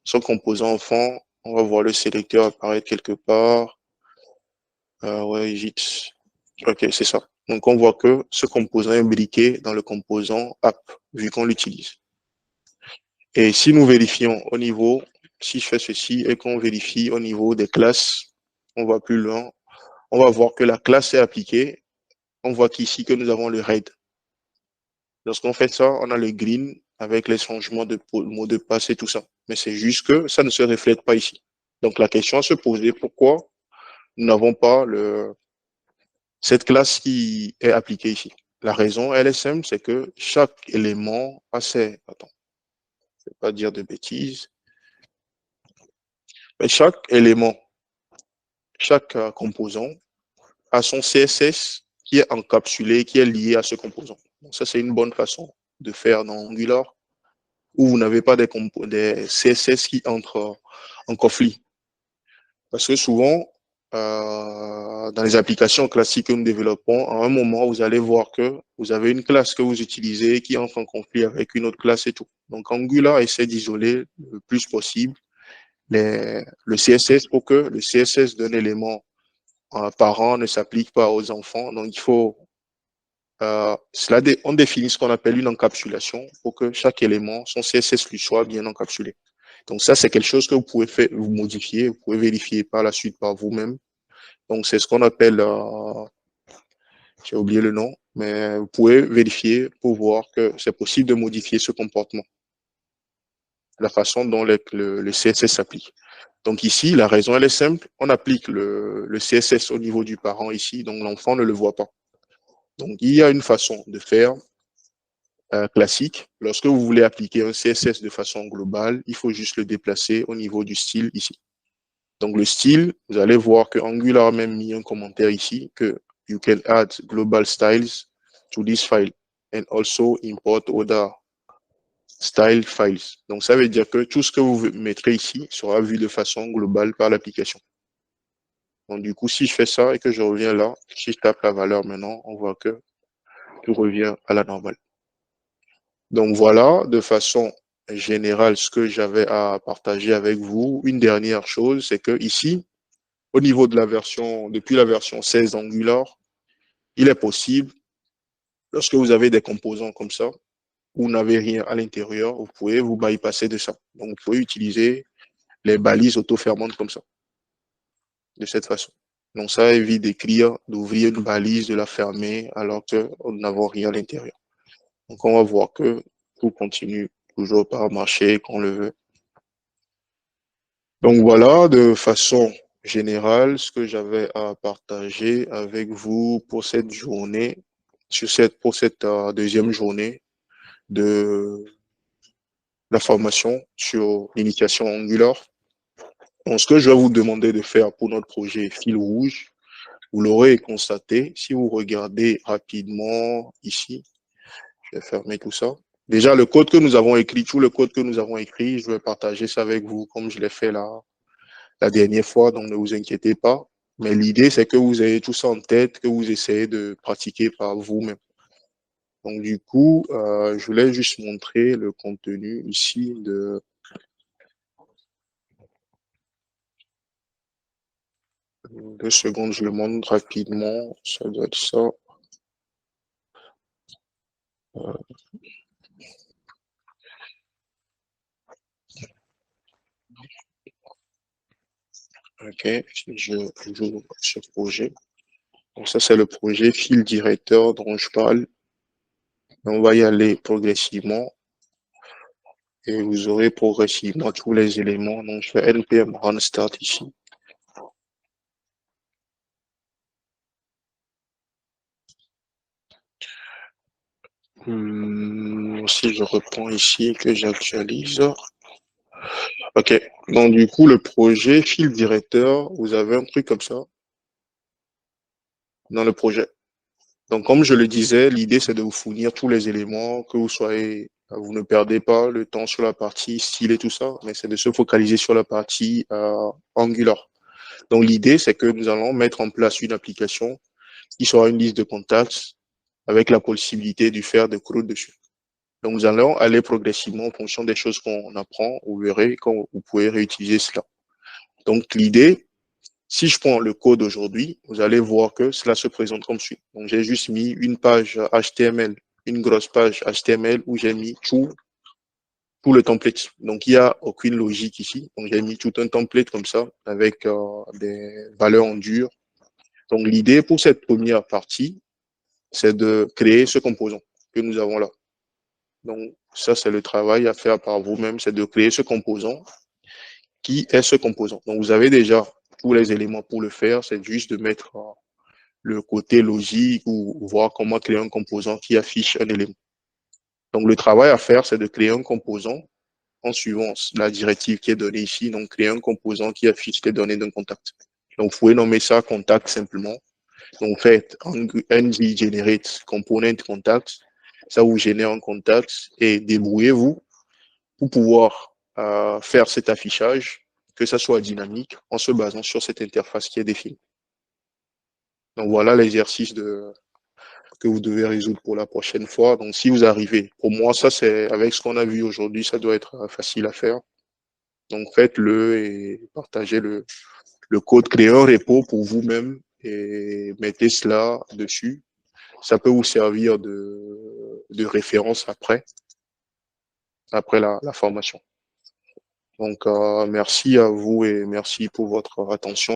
son composant enfant. On va voir le sélecteur apparaître quelque part. Ouais, JIT. Ok, c'est ça. Donc, on voit que ce composant est imbriqué dans le composant app, vu qu'on l'utilise. Et si nous vérifions au niveau, si je fais ceci et qu'on vérifie au niveau des classes, on va plus loin, on va voir que la classe est appliquée. On voit qu'ici que nous avons le red. Lorsqu'on fait ça, on a le green avec les changements de mot de passe et tout ça. Mais c'est juste que ça ne se reflète pas ici. Donc, la question à se poser, pourquoi nous n'avons pas cette classe qui est appliquée ici? La raison, elle est simple, c'est que chaque élément a ses... Attends, je ne vais pas dire de bêtises. Mais chaque élément, chaque composant a son CSS qui est encapsulé, qui est lié à ce composant. Donc, ça, c'est une bonne façon de faire dans Angular, où vous n'avez pas des CSS qui entrent en conflit. Parce que souvent, dans les applications classiques que nous développons, à un moment, vous allez voir que vous avez une classe que vous utilisez qui entre en conflit avec une autre classe et tout. Donc, Angular essaie d'isoler le plus possible le CSS pour que le CSS d'un élément parent ne s'applique pas aux enfants. Donc, il faut on définit ce qu'on appelle une encapsulation pour que chaque élément, son CSS lui soit bien encapsulé. Donc ça, c'est quelque chose que vous pouvez vous modifier, vous pouvez vérifier par la suite par vous-même. Donc c'est ce qu'on appelle, j'ai oublié le nom, mais vous pouvez vérifier pour voir que c'est possible de modifier ce comportement, la façon dont le CSS s'applique. Donc ici, la raison, elle est simple, on applique le CSS au niveau du parent ici, donc l'enfant ne le voit pas. Donc il y a une façon de faire classique. Lorsque vous voulez appliquer un CSS de façon globale, il faut juste le déplacer au niveau du style ici. Donc le style, vous allez voir que Angular a même mis un commentaire ici que you can add global styles to this file and also import other style files. Donc ça veut dire que tout ce que vous mettrez ici sera vu de façon globale par l'application. Donc du coup, si je fais ça et que je reviens là, si je tape la valeur maintenant, on voit que tout revient à la normale. Donc voilà, de façon générale, ce que j'avais à partager avec vous. Une dernière chose, c'est que ici, au niveau de la version, depuis la version 16 d'Angular, il est possible, lorsque vous avez des composants comme ça, vous n'avez rien à l'intérieur, vous pouvez vous bypasser de ça. Donc, vous pouvez utiliser les balises auto-fermantes comme ça, de cette façon. Donc, ça évite d'ouvrir une balise, de la fermer, alors que nous n'avons rien à l'intérieur. Donc, on va voir que tout continue toujours par marcher quand on le veut. Donc, voilà, de façon générale, ce que j'avais à partager avec vous pour cette journée, pour cette deuxième journée de la formation sur l'initiation Angular. Donc, ce que je vais vous demander de faire pour notre projet Fil Rouge, vous l'aurez constaté, si vous regardez rapidement ici, je vais fermer tout ça. Déjà, le code que nous avons écrit, tout le code que nous avons écrit, je vais partager ça avec vous comme je l'ai fait la dernière fois, donc ne vous inquiétez pas. Mais l'idée, c'est que vous ayez tout ça en tête, que vous essayez de pratiquer par vous-même. Donc, du coup, je voulais juste montrer le contenu ici de... 2 secondes, je le montre rapidement. Ça doit être ça. Ok, je joue ce projet. Donc ça, c'est le projet fil directeur dont je parle. On va y aller progressivement et vous aurez progressivement tous les éléments. Donc je fais npm run start ici. Si je reprends ici que j'actualise. Ok, donc du coup, le projet fil directeur, vous avez un truc comme ça dans le projet. Donc, comme je le disais, l'idée, c'est de vous fournir tous les éléments, que vous ne perdez pas le temps sur la partie style et tout ça, mais c'est de se focaliser sur la partie Angular. Donc, l'idée, c'est que nous allons mettre en place une application qui sera une liste de contacts avec la possibilité de faire des CRUD dessus. Donc, nous allons aller progressivement en fonction des choses qu'on apprend. Vous verrez quand vous pouvez réutiliser cela. Donc, l'idée, si je prends le code aujourd'hui, vous allez voir que cela se présente comme suit. Donc, j'ai juste mis une page HTML, une grosse page HTML où j'ai mis tout le template. Donc, il n'y a aucune logique ici. Donc, j'ai mis tout un template comme ça avec des valeurs en dur. Donc, l'idée pour cette première partie, c'est de créer ce composant que nous avons là. Donc, ça, c'est le travail à faire par vous-même, c'est de créer ce composant. Qui est ce composant? Donc, vous avez déjà tous les éléments pour le faire. C'est juste de mettre le côté logique ou voir comment créer un composant qui affiche un élément. Donc, le travail à faire, c'est de créer un composant en suivant la directive qui est donnée ici. Donc, créer un composant qui affiche les données d'un contact. Donc, vous pouvez nommer ça contact simplement. Donc, faites ng generate component contact. Ça vous génère un contact et débrouillez-vous pour pouvoir faire cet affichage, que ça soit dynamique, en se basant sur cette interface qui est définie. Donc, voilà l'exercice que vous devez résoudre pour la prochaine fois. Donc, si vous arrivez, pour moi, ça, c'est avec ce qu'on a vu aujourd'hui, ça doit être facile à faire. Donc, faites-le et partagez le code, créez un repo pour vous-même et mettez cela dessus. Ça peut vous servir de référence après la formation. Donc, merci à vous et merci pour votre attention.